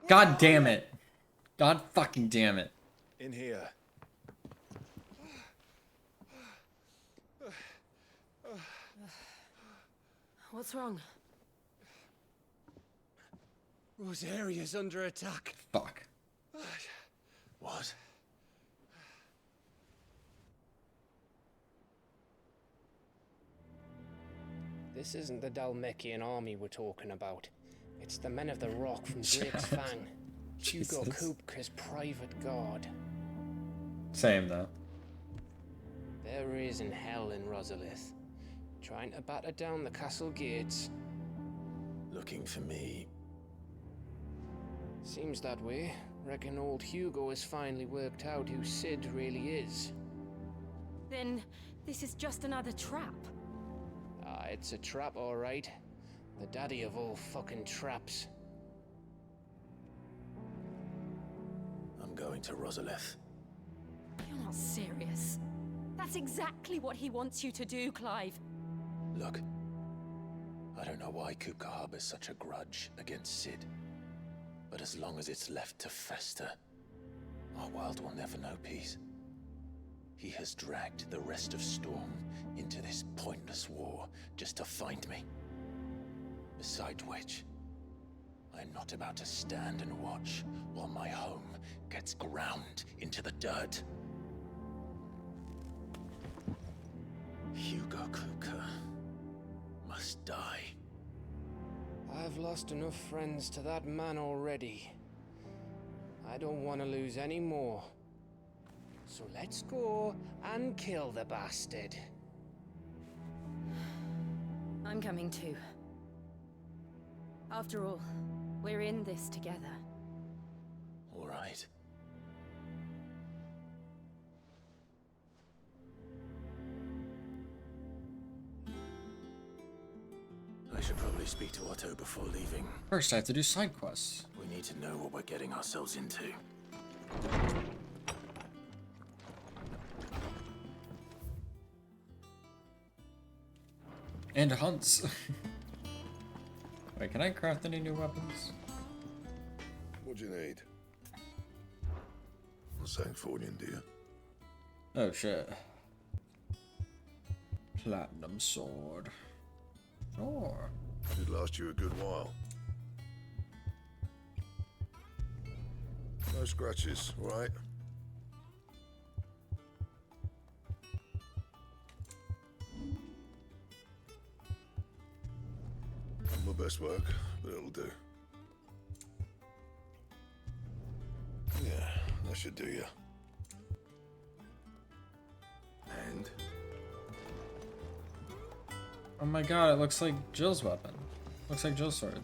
God damn it. God fucking damn it. In here. What's wrong? Rosaria's under attack. Fuck. What? This isn't the Dalmekian army we're talking about. It's the men of the Rock from Drake's Fang. Hugo Jesus. Kupka's private guard. Same, though. They're raising hell in Rosalith, trying to batter down the castle gates. Looking for me. Seems that way. Reckon old Hugo has finally worked out who Sid really is. Then this is just another trap. Ah, it's a trap, all right. The daddy of all fucking traps. I'm going to Rosalith. You're not serious. That's exactly what he wants you to do, Clive. Look. I don't know why Kupka harbors such a grudge against Sid. But as long as it's left to fester, our world will never know peace. He has dragged the rest of Storm into this pointless war just to find me. Besides which, I'm not about to stand and watch while my home gets ground into the dirt. Hugo Kupka must die. I've lost enough friends to that man already. I don't want to lose any more. So let's go and kill the bastard. I'm coming too. After all, we're in this together. All right. I should probably speak to Otto before leaving. First, I have to do side quests. We need to know what we're getting ourselves into. And hunts. Wait, can I craft any new weapons? What do you need? A Sanktfordian, do you? Oh shit. Platinum sword. Sure. Should last you a good while. No scratches, all right? Not my best work, but it'll do. Yeah, that should do you. And? Oh my god, it looks like Jill's weapon. Looks like Jill's sword.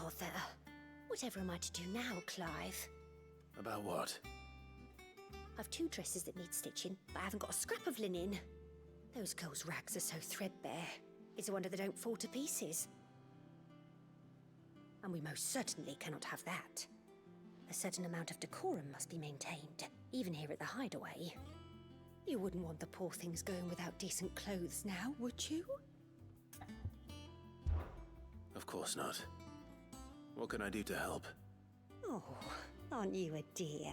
bother. Whatever am I to do now, Clive? About what? I've 2 dresses that need stitching, but I haven't got a scrap of linen. Those girls' rags are so threadbare. It's a wonder they don't fall to pieces. And we most certainly cannot have that. A certain amount of decorum must be maintained, even here at the Hideaway. You wouldn't want the poor things going without decent clothes now, would you? Of course not. What can I do to help? Oh, aren't you a dear?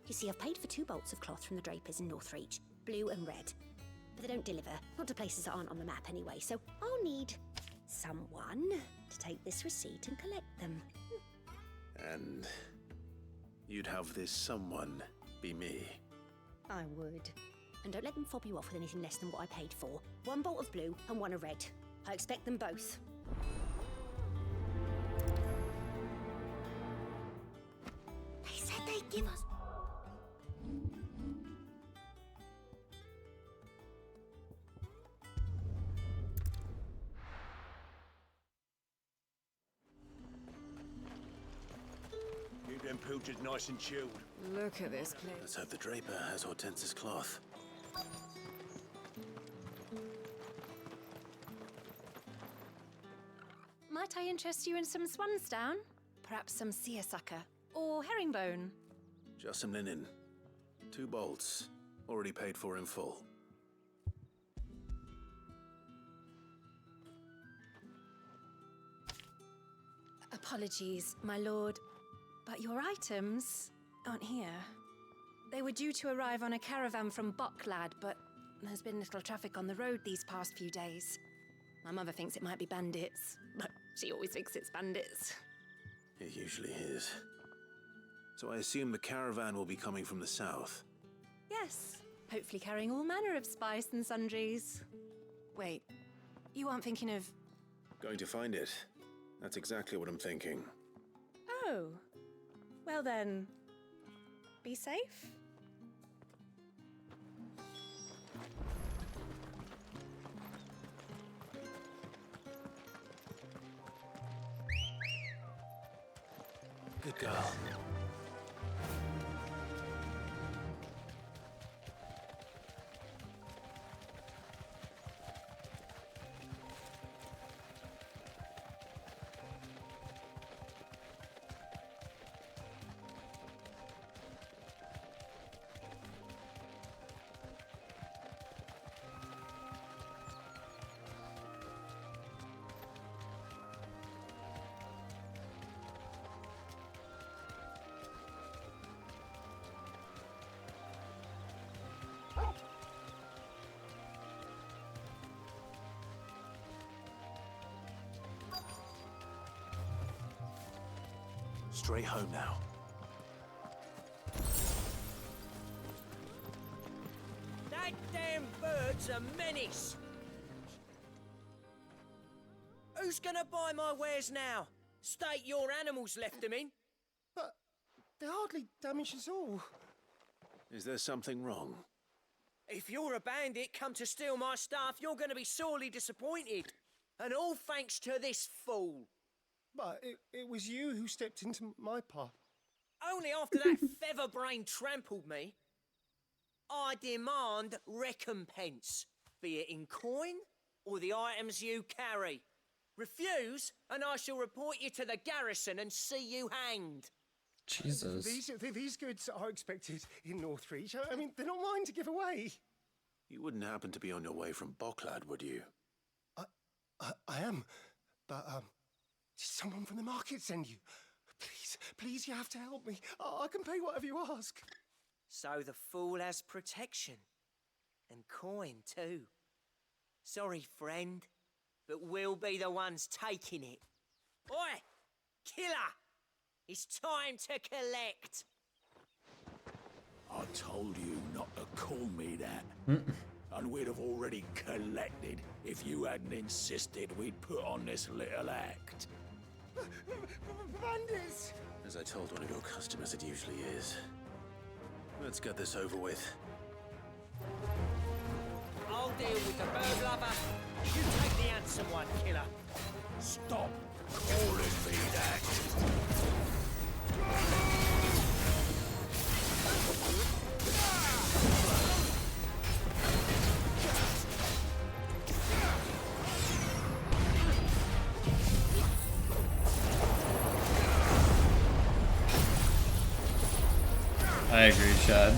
You see, I've paid for 2 bolts of cloth from the drapers in Northreach, blue and red. But they don't deliver, not to places that aren't on the map anyway, so I'll need someone to take this receipt and collect them. And you'd have this someone be me? I would. And don't let them fob you off with anything less than what I paid for. 1 bolt of blue and 1 of red. I expect them both. They said they'd give us... Keep them pilchards nice and chilled. Look at this place. Let's hope the draper has Hortense's cloth. Might I interest you in some swansdown? Perhaps some seersucker? Or herringbone? Just some linen. 2 bolts. Already paid for in full. Apologies, my lord, but your items aren't here. They were due to arrive on a caravan from Bucklad, but there's been little traffic on the road these past few days. My mother thinks it might be bandits, but she always thinks it's bandits. It usually is. So I assume the caravan will be coming from the south. Yes, hopefully carrying all manner of spice and sundries. Wait, you aren't thinking of... Going to find it. That's exactly what I'm thinking. Oh, well then, be safe. Good girl. Straight home now. That damn bird's a menace! Who's gonna buy my wares now? State your animals left them in? But they hardly damage us all. Is there something wrong? If you're a bandit come to steal my stuff, you're gonna be sorely disappointed. And all thanks to this fool. But it was you who stepped into my path. Only after that feather-brain trampled me. I demand recompense, be it in coin or the items you carry. Refuse, and I shall report you to the garrison and see you hanged. Jesus. These goods are expected in Northreach. I mean, they're not mine to give away. You wouldn't happen to be on your way from Bucklad, would you? I am, but did someone from the market send you? Please, you have to help me. I can pay whatever you ask. So the fool has protection. And coin, too. Sorry, friend, but we'll be the ones taking it. Oi! Killer! It's time to collect! I told you not to call me that. And we'd have already collected if you hadn't insisted we'd put on this little act. Bandits! As I told one of your customers, it usually is. Let's get this over with. I'll deal with the bird lover. You take the handsome one, killer. Stop! Calling me that. I agree, Chad.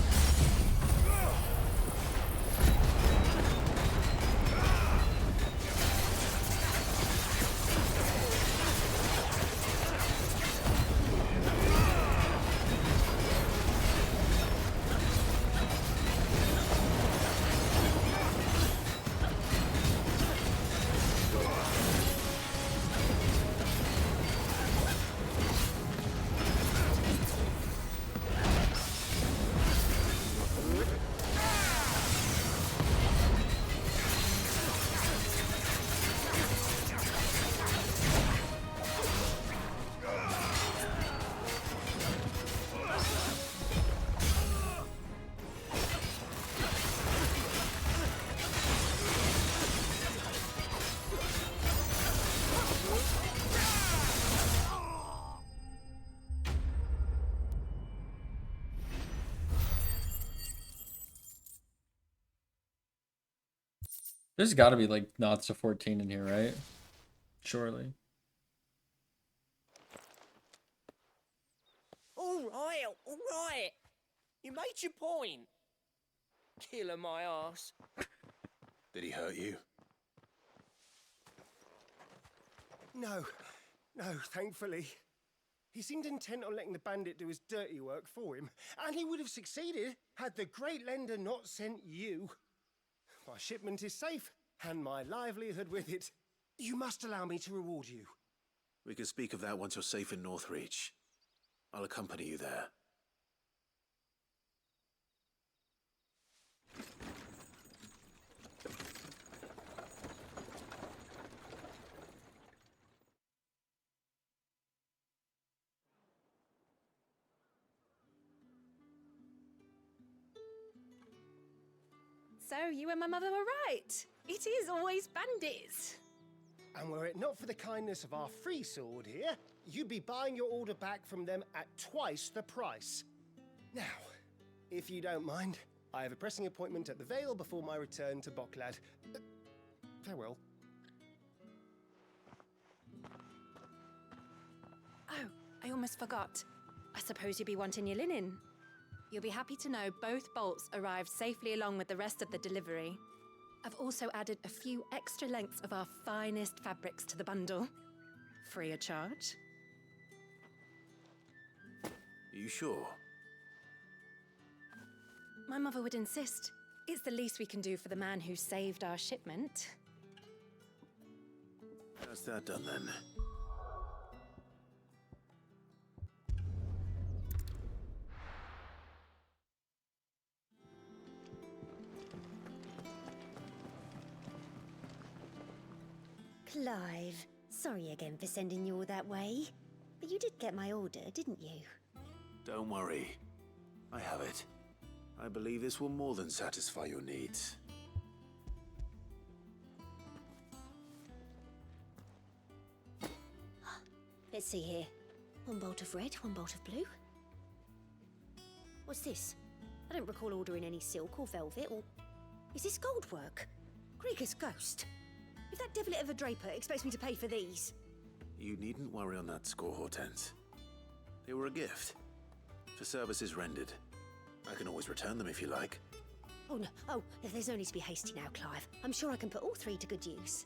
There's got to be like knots to 14 in here, right? Surely. All right. You made your point. Killer my ass. Did he hurt you? No, thankfully. He seemed intent on letting the bandit do his dirty work for him, and he would have succeeded had the Great Lender not sent you. My shipment is safe, and my livelihood with it. You must allow me to reward you. We can speak of that once you're safe in Northreach. I'll accompany you there. So, you and my mother were right. It is always bandits. And were it not for the kindness of our free sword here, you'd be buying your order back from them at twice the price. Now, if you don't mind, I have a pressing appointment at the Vale before my return to Boklad. Farewell. Oh, I almost forgot. I suppose you'll be wanting your linen. You'll be happy to know both bolts arrived safely along with the rest of the delivery. I've also added a few extra lengths of our finest fabrics to the bundle. Free of charge. Are you sure? My mother would insist. It's the least we can do for the man who saved our shipment. That's that done then. Clive, sorry again for sending you all that way. But you did get my order, didn't you? Don't worry. I have it. I believe this will more than satisfy your needs. Let's see here. One bolt of red, one bolt of blue. What's this? I don't recall ordering any silk or velvet or... Is this gold work? Krieger's ghost. If that devil ever Draper expects me to pay for these... You needn't worry on that score, Hortense. They were a gift. For services rendered. I can always return them if you like. Oh, no. Oh, there's no need to be hasty now, Clive. I'm sure I can put all three to good use.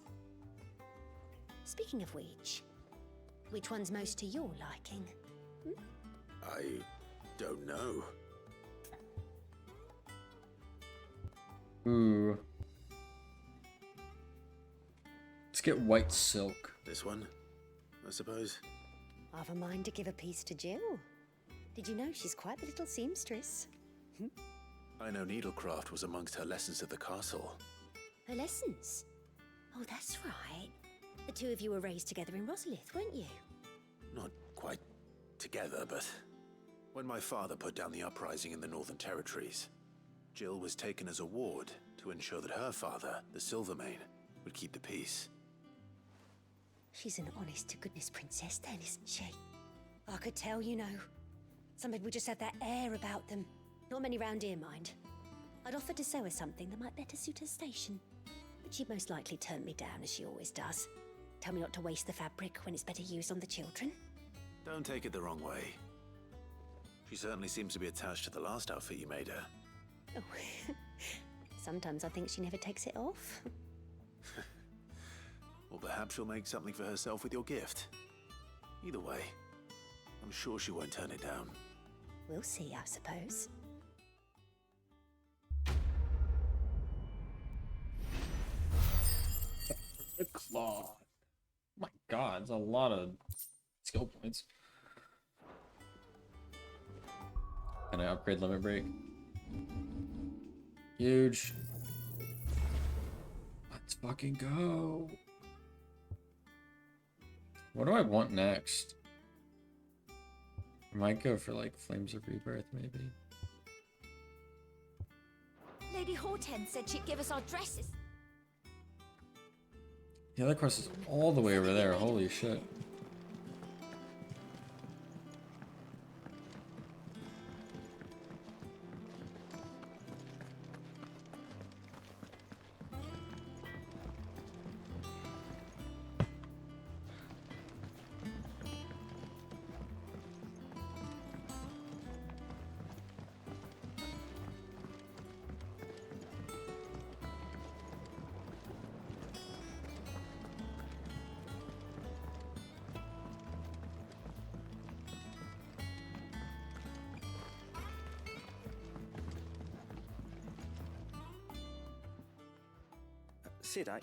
Speaking of which one's most to your liking? I don't know. Ooh. Let's get white silk. This one, I suppose. I've a mind to give a piece to Jill. Did you know she's quite the little seamstress? I know needlecraft was amongst her lessons at the castle. Her lessons? Oh, that's right. The two of you were raised together in Rosalith, weren't you? Not quite together, but when my father put down the uprising in the Northern Territories, Jill was taken as a ward to ensure that her father, the Silvermane, would keep the peace. She's an honest-to-goodness princess then, isn't she? I could tell, you know. Some people just have that air about them. Not many round here, mind. I'd offered to sew her something that might better suit her station. But she'd most likely turn me down, as she always does. Tell me not to waste the fabric when it's better used on the children. Don't take it the wrong way. She certainly seems to be attached to the last outfit you made her. Oh, sometimes I think she never takes it off. Or perhaps she'll make something for herself with your gift. Either way, I'm sure she won't turn it down. We'll see, I suppose. The claw. My god, it's a lot of skill points. Can I upgrade limit break? Huge. Let's fucking go. What do I want next? I might go for like Flames of Rebirth, maybe. Lady Hortense said she'd give us our dresses. The other quest is all the way over there. Holy shit. Sid, I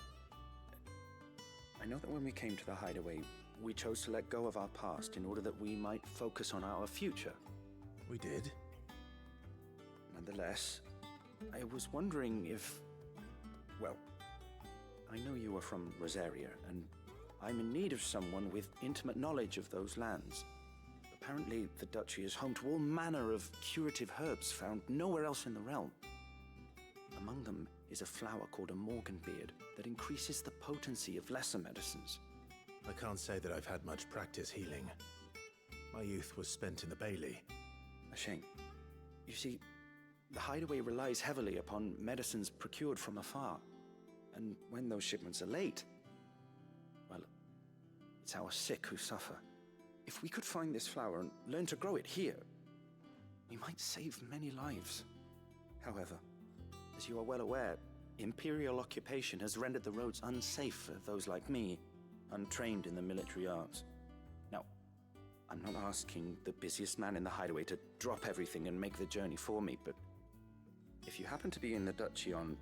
know that when we came to the hideaway, we chose to let go of our past in order that we might focus on our future. We did. Nonetheless, I was wondering if... Well, I know you are from Rosaria, and I'm in need of someone with intimate knowledge of those lands. Apparently, the duchy is home to all manner of curative herbs found nowhere else in the realm. Among them is a flower called a morganbeard that increases the potency of lesser medicines. I can't say that I've had much practice healing. My youth was spent in the Bailey. A shame. You see, the hideaway relies heavily upon medicines procured from afar. And when those shipments are late, well, it's our sick who suffer. If we could find this flower and learn to grow it here, we might save many lives. However, as you are well aware, Imperial occupation has rendered the roads unsafe for those like me, untrained in the military arts. Now, I'm not asking the busiest man in the hideaway to drop everything and make the journey for me, but if you happen to be in the duchy on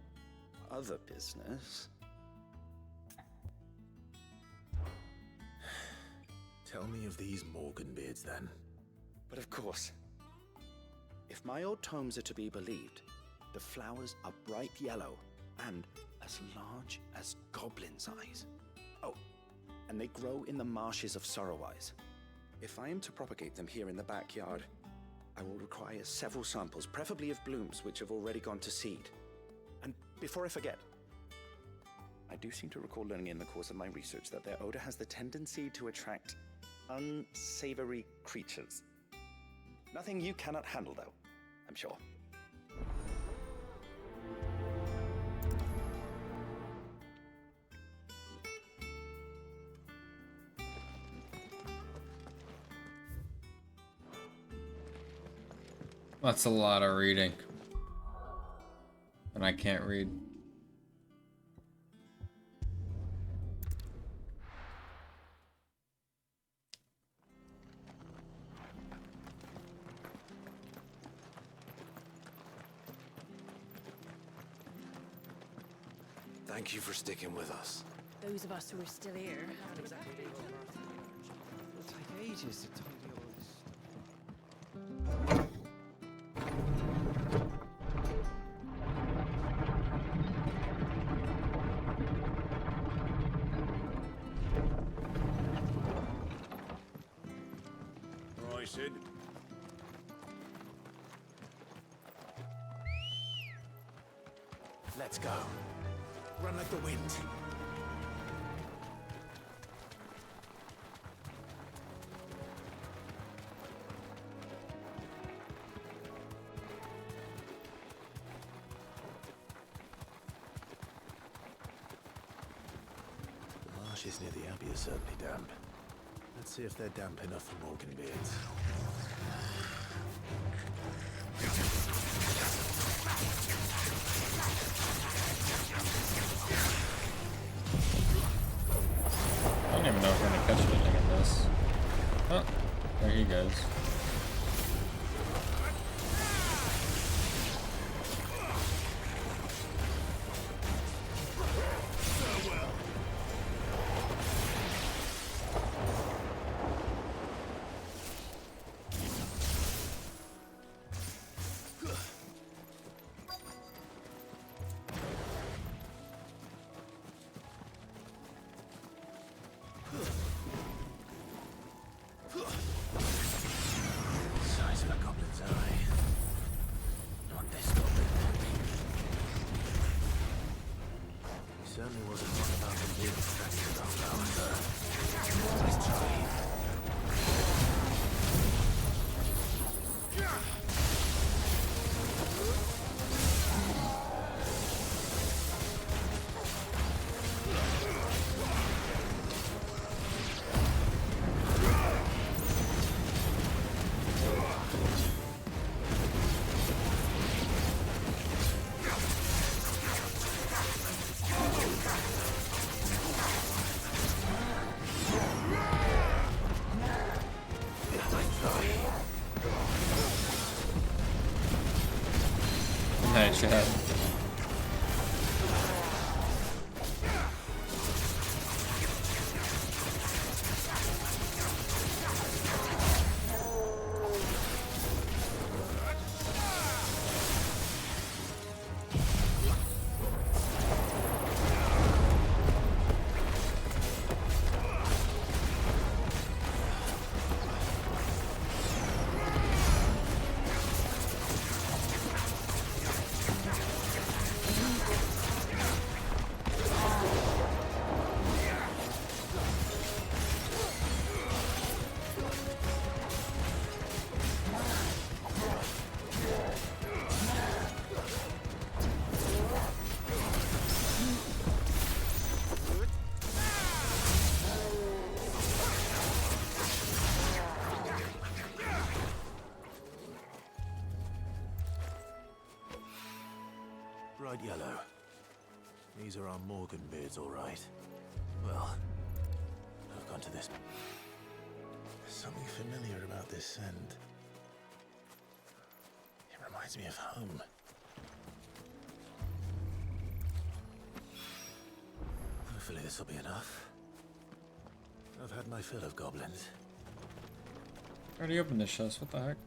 other business... Tell me of these morganbeards, then. But of course. If my old tomes are to be believed, the flowers are bright yellow and as large as goblins' eyes. Oh, and they grow in the marshes of Sorrowwise. If I am to propagate them here in the backyard, I will require several samples, preferably of blooms which have already gone to seed. And before I forget, I do seem to recall learning in the course of my research that their odor has the tendency to attract unsavory creatures. Nothing you cannot handle, though, I'm sure. That's a lot of reading. And I can't read. Thank you for sticking with us. Those of us who are still here. It'll take ages to tidy all this. Right, Sid. Let's go. Run like the wind. marshes near the Abbey are certainly damp. Let's see if they're damp enough for Morgan beards. I don't even know if we're gonna catch anything in this. Oh, there he goes. Size of a goblin's eye. Not this goblin. He certainly wasn't one about the being distracted about flowers. Let's try. Nice shot. Bright yellow. These are our Morgan beards, all right. Well, I've gone to this. There's something familiar about this scent. It reminds me of home. Hopefully this will be enough. I've had my fill of goblins. Already opened this chest, what the heck?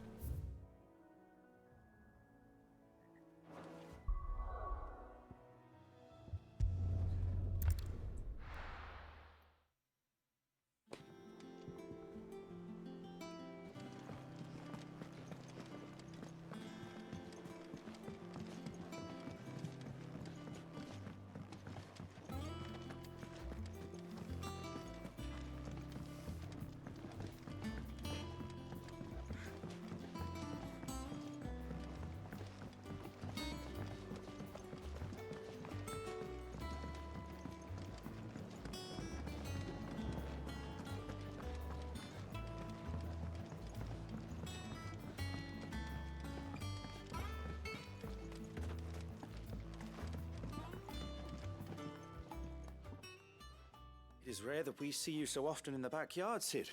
It is rare that we see you so often in the backyard, Cid.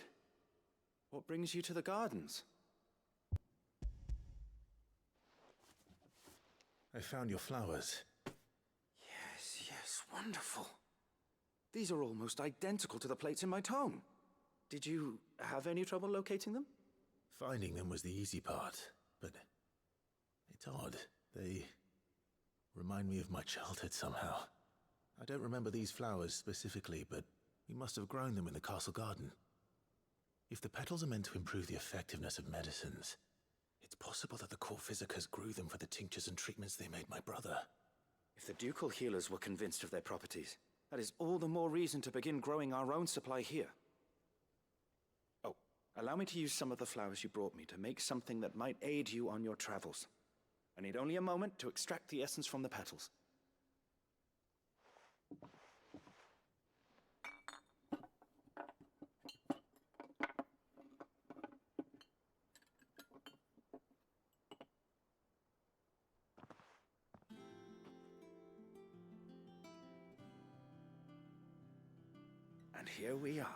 What brings you to the gardens? I found your flowers. Yes, wonderful. These are almost identical to the plates in my tome. Did you have any trouble locating them? Finding them was the easy part, but it's odd. They remind me of my childhood somehow. I don't remember these flowers specifically, but we must have grown them in the castle garden. If the petals are meant to improve the effectiveness of medicines, it's possible that the court physicers grew them for the tinctures and treatments they made my brother. If the ducal healers were convinced of their properties, that is all the more reason to begin growing our own supply here. Oh, allow me to use some of the flowers you brought me to make something that might aid you on your travels. I need only a moment to extract the essence from the petals. And here we are.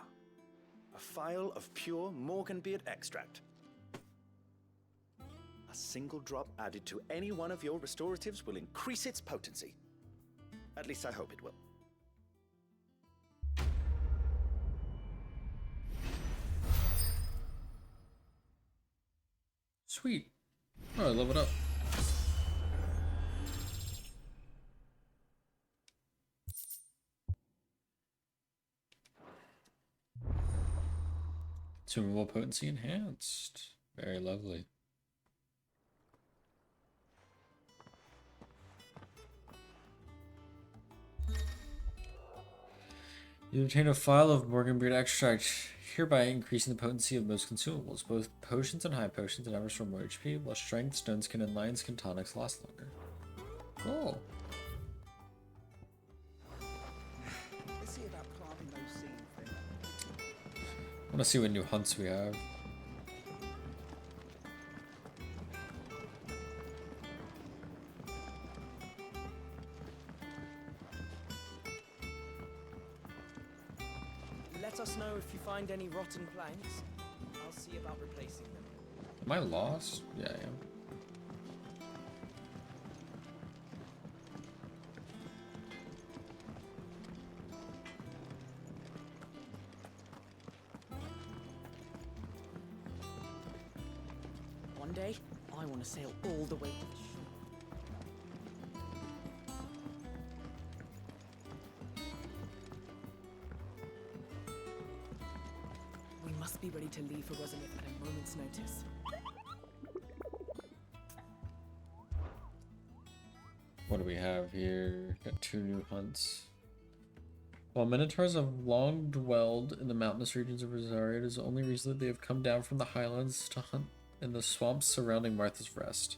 A phial of pure Morganbeard extract. A single drop added to any one of your restoratives will increase its potency. At least I hope it will. Sweet. Oh, I leveled up. Consumable potency enhanced. Very lovely. You obtain a phial of Morganbeard extract, hereby increasing the potency of most consumables. Both potions and high potions and restore more HP, while strength, stone skin, and lion skin tonics last longer. Cool. Let's see about carving those seams then. I want to see what new hunts we have. Let us know if you find any rotten planks. I'll see about replacing them. Am I lost? Yeah, I am. One day, I want to sail all the way to the shore. We must be ready to leave for Rosamith at a moment's notice. What do we have here? Got 2 new hunts. While Minotaurs have long dwelled in the mountainous regions of Rosaria, it is only recently they have come down from the highlands to hunt in the swamps surrounding Martha's Rest.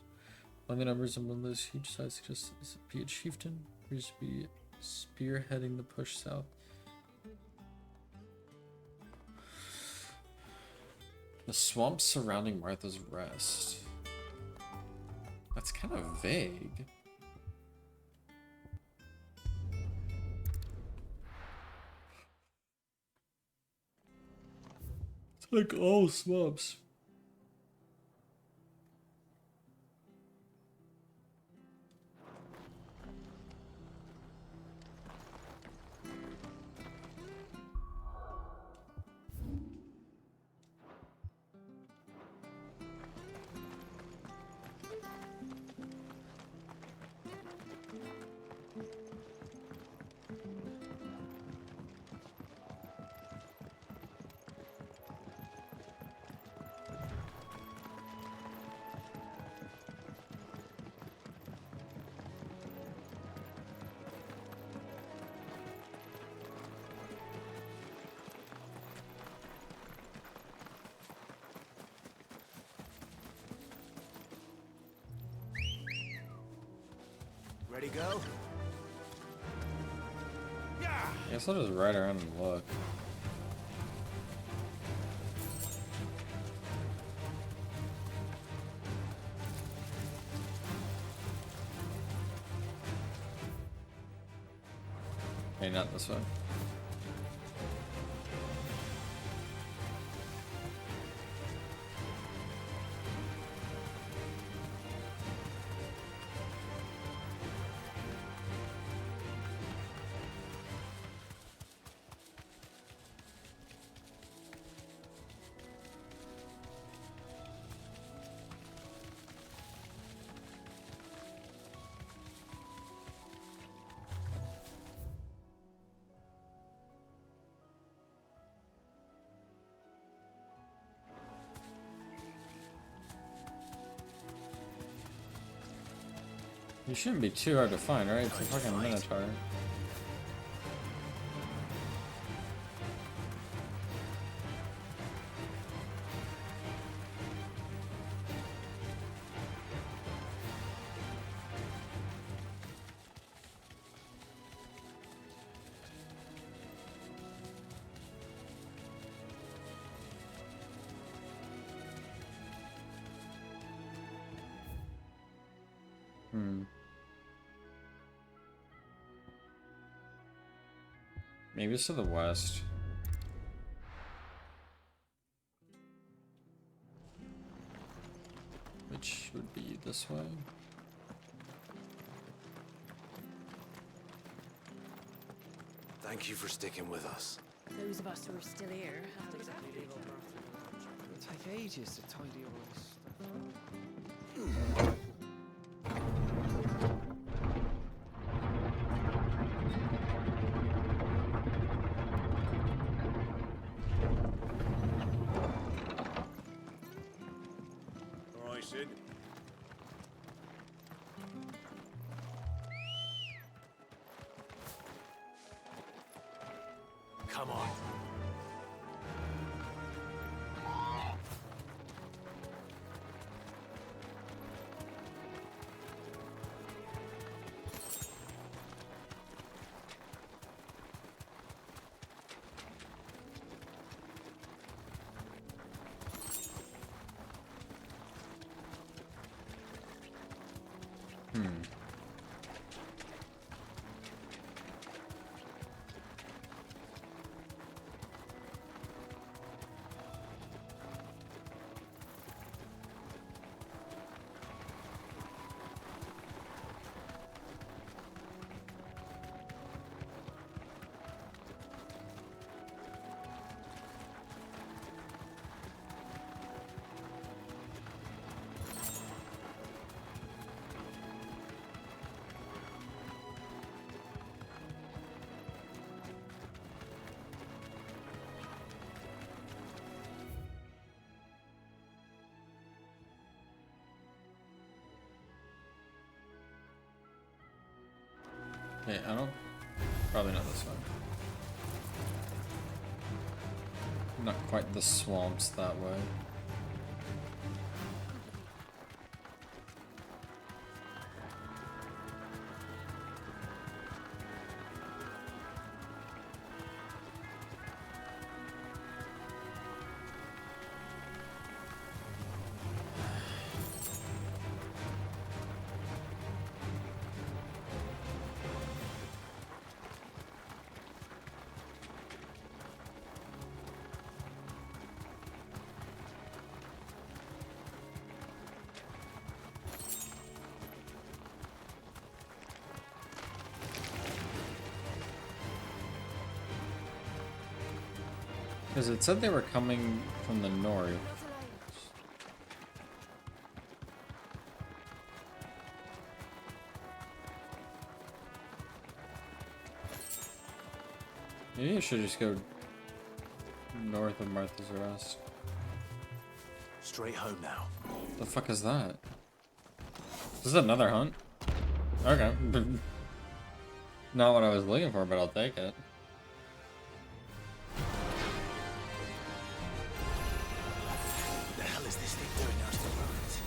Among the numbers among those huge size suggests be a chieftain who used to be spearheading the push south. The swamps surrounding Martha's Rest. That's kind of vague. It's like all swamps. Ready, go? I guess I'll just ride around and look. Hey, not this way. You shouldn't be too hard to find, right? It's a fucking Minotaur. Maybe it's to the west. this way. Thank you for sticking with us. Those of us who are still here have to It'll take ages to tidy all this stuff. All right, Sid. Come on. Okay, I don't. Probably not this one. Not quite the swamps that way. Because it said they were coming from the north. Maybe you should just go north of Martha's Rest. Straight home now. The fuck is that? This is another hunt? Okay. Not what I was looking for, but I'll take it. What the hell is this thing doing out of the ruins?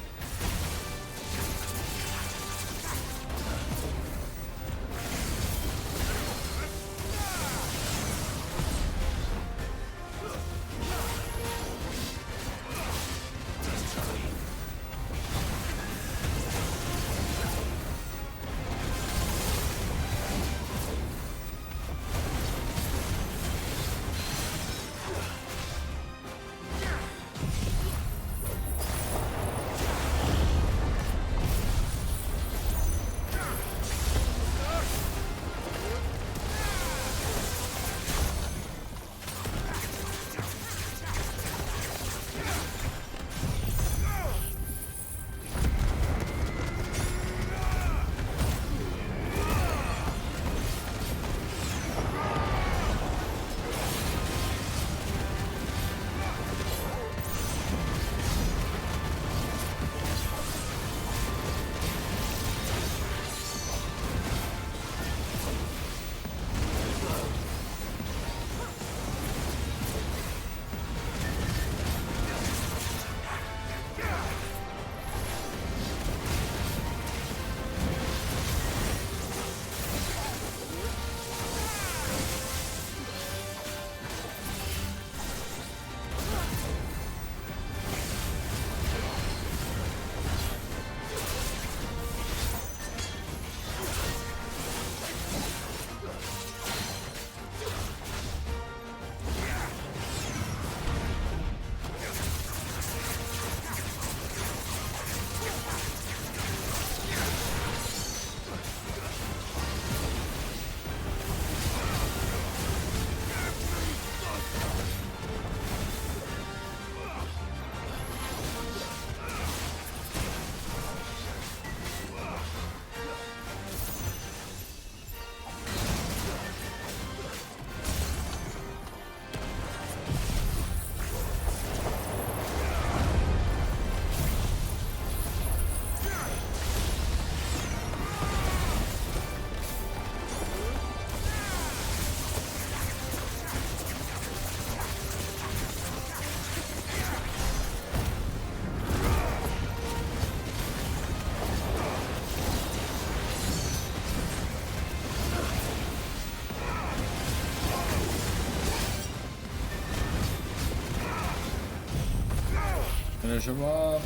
Finish him up.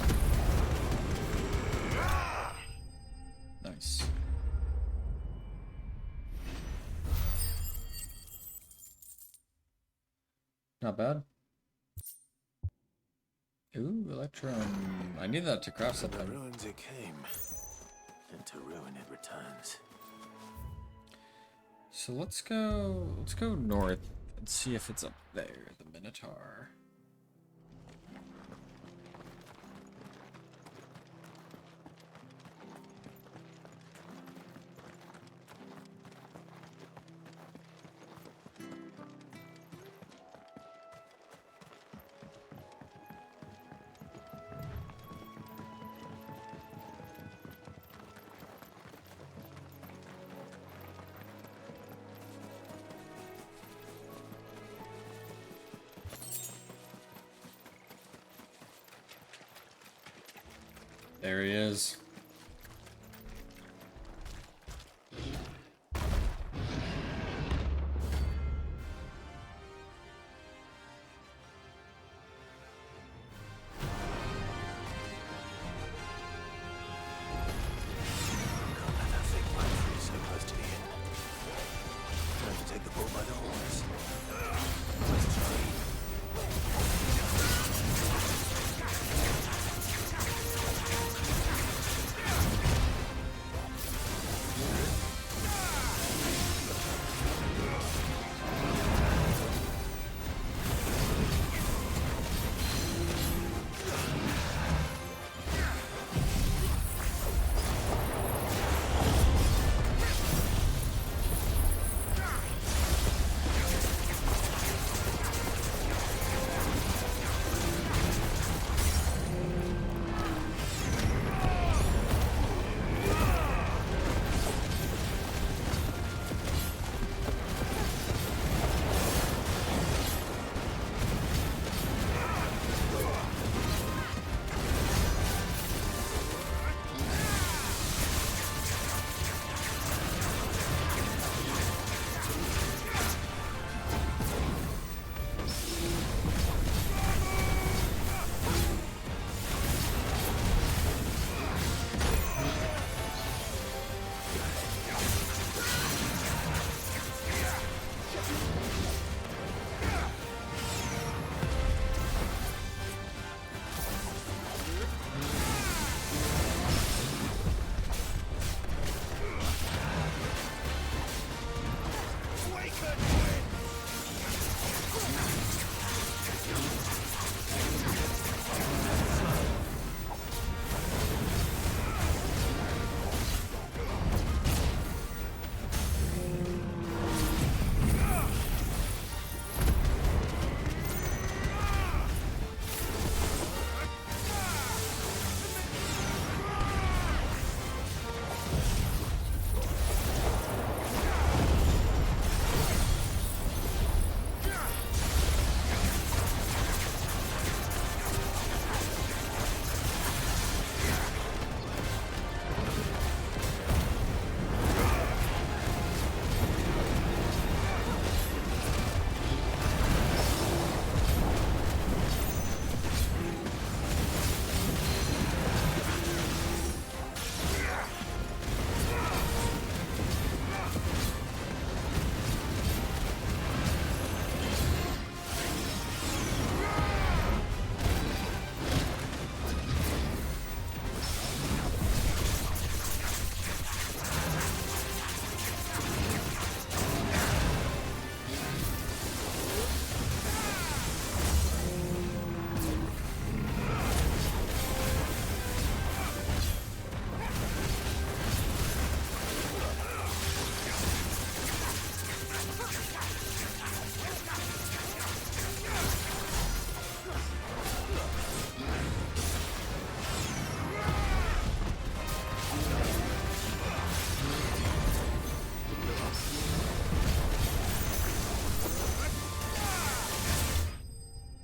Nice. Not bad. Ooh, Electrum. I need that to craft To the something. ruins it came, and to ruin it returns. So let's go north and see if it's up there, the Minotaur. There he is. So close to the end. Time to take the bull by the horns. Let's try.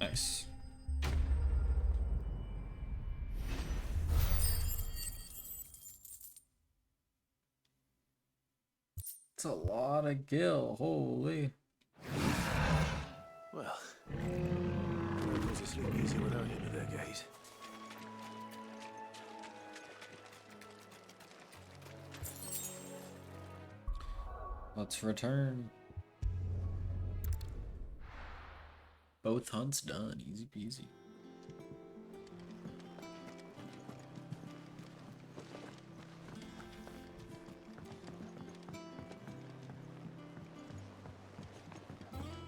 Nice. It's a lot of gil, holy. Well, it was a sleep easy without him at their gate. Let's return. Both hunts done. Easy peasy.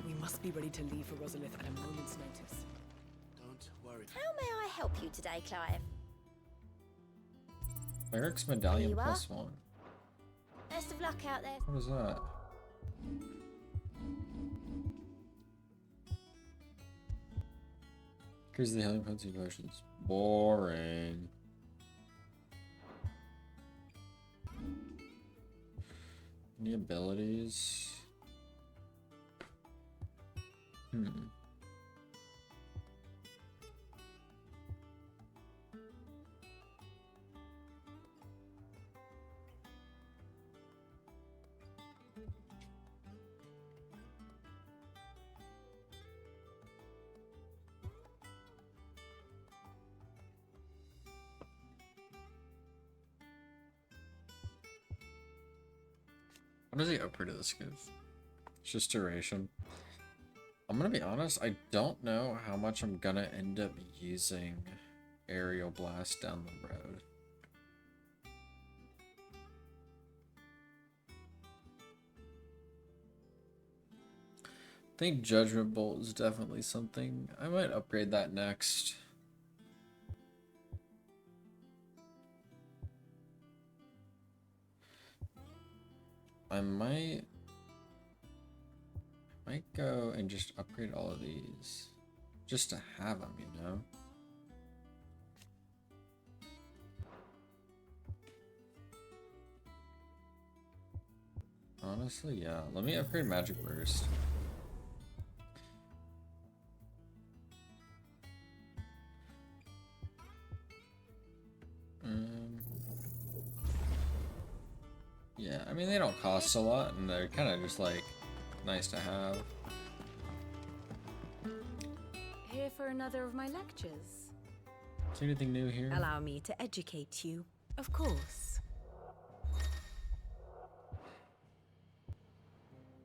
We must be ready to leave for Rosalith at a moment's notice. Don't worry. How may I help you today, Clive? Eric's medallion Here you are. +1. Best of luck out there. What is that? Here's the healing potency potions. Boring. Any abilities? What does the upgrade of this give? It's just duration. I'm gonna be honest, I don't know how much I'm gonna end up using aerial blast down the road. I think Judgment Bolt is definitely something. I might upgrade that next. I might go and just upgrade all of these just to have them, you know? Honestly, yeah. Let me upgrade Magic Burst. Yeah, I mean, they don't cost a lot, and they're kind of just, like, nice to have. Here for another of my lectures? Is there anything new here? Allow me to educate you, of course.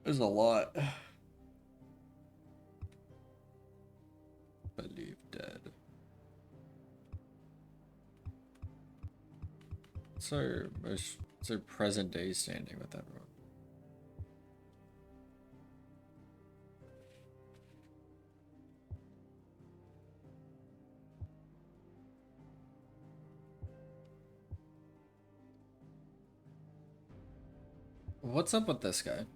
There's a lot. Believe dead. What's our present day standing with everyone? What's up with this guy?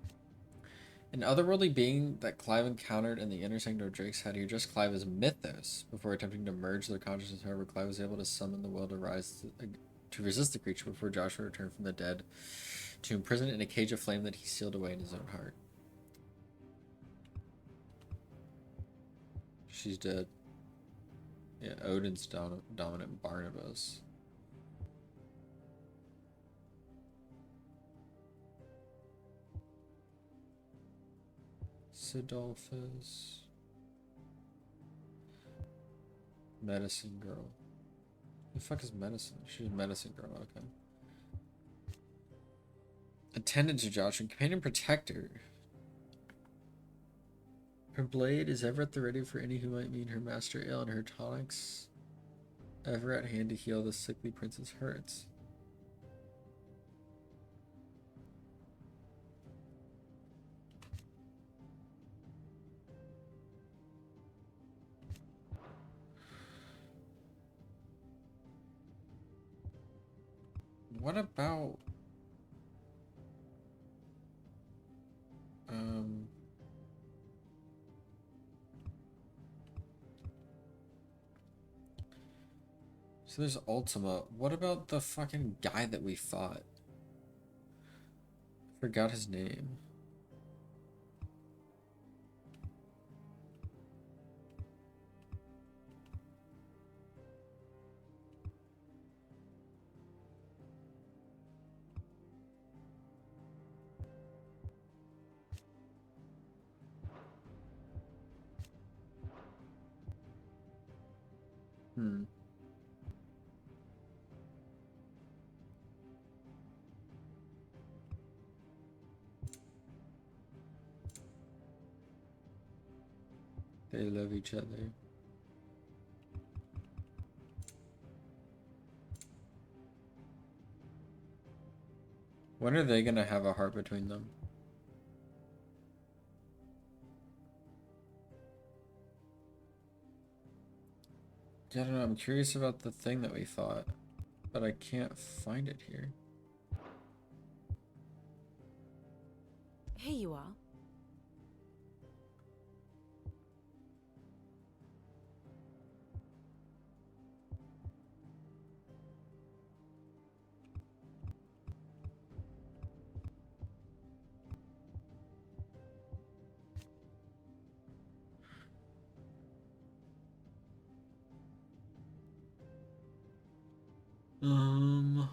An otherworldly being that Clive encountered in the inner sanctum of Drake's Head, he addressed Clive as Mythos before attempting to merge their consciousness. However, Clive was able to summon the will to rise to resist the creature before Joshua returned from the dead to imprison it in a cage of flame that he sealed away in his own heart. She's dead. Yeah, Odin's dominant Barnabas. Sidolphus. Medicine Girl. The fuck is medicine? She's a medicine girl, okay. Attendant to Joshua, companion protector. Her blade is ever at the ready for any who might meet her master ill, and her tonics ever at hand to heal the sickly prince's hurts. What about so there's Ultima. What about the fucking guy that we fought? Forgot his name. They love each other. When are they gonna have a heart between them? I don't know, I'm curious about the thing that we fought, but I can't find it here. Here you are. Um.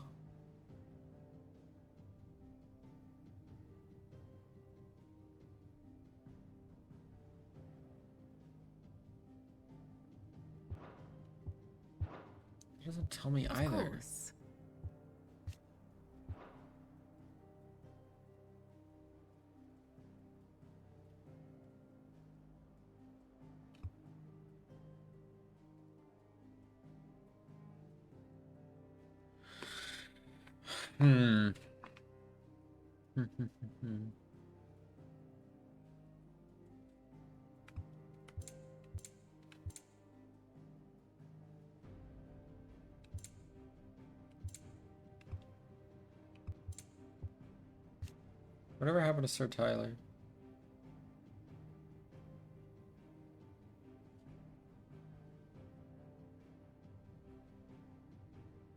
It doesn't tell me Of either. course. Hmm. Whatever happened to Sir Tyler?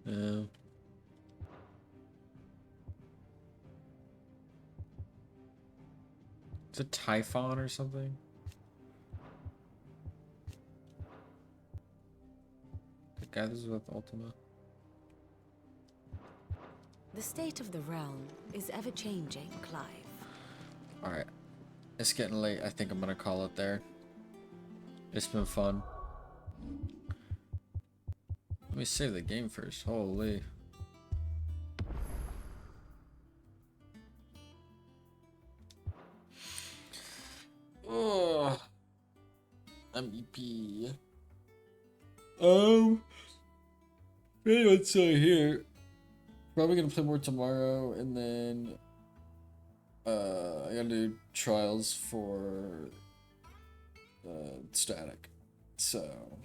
Yeah. Is it Typhon or something? The guy that's with Ultima. The state of the realm is ever changing, Clive. Alright. It's getting late. I think I'm gonna call it there. It's been fun. Let me save the game first. Holy. Oh. MVP. Maybe let's say here. Probably gonna play more tomorrow, and then I gotta do trials for Static. So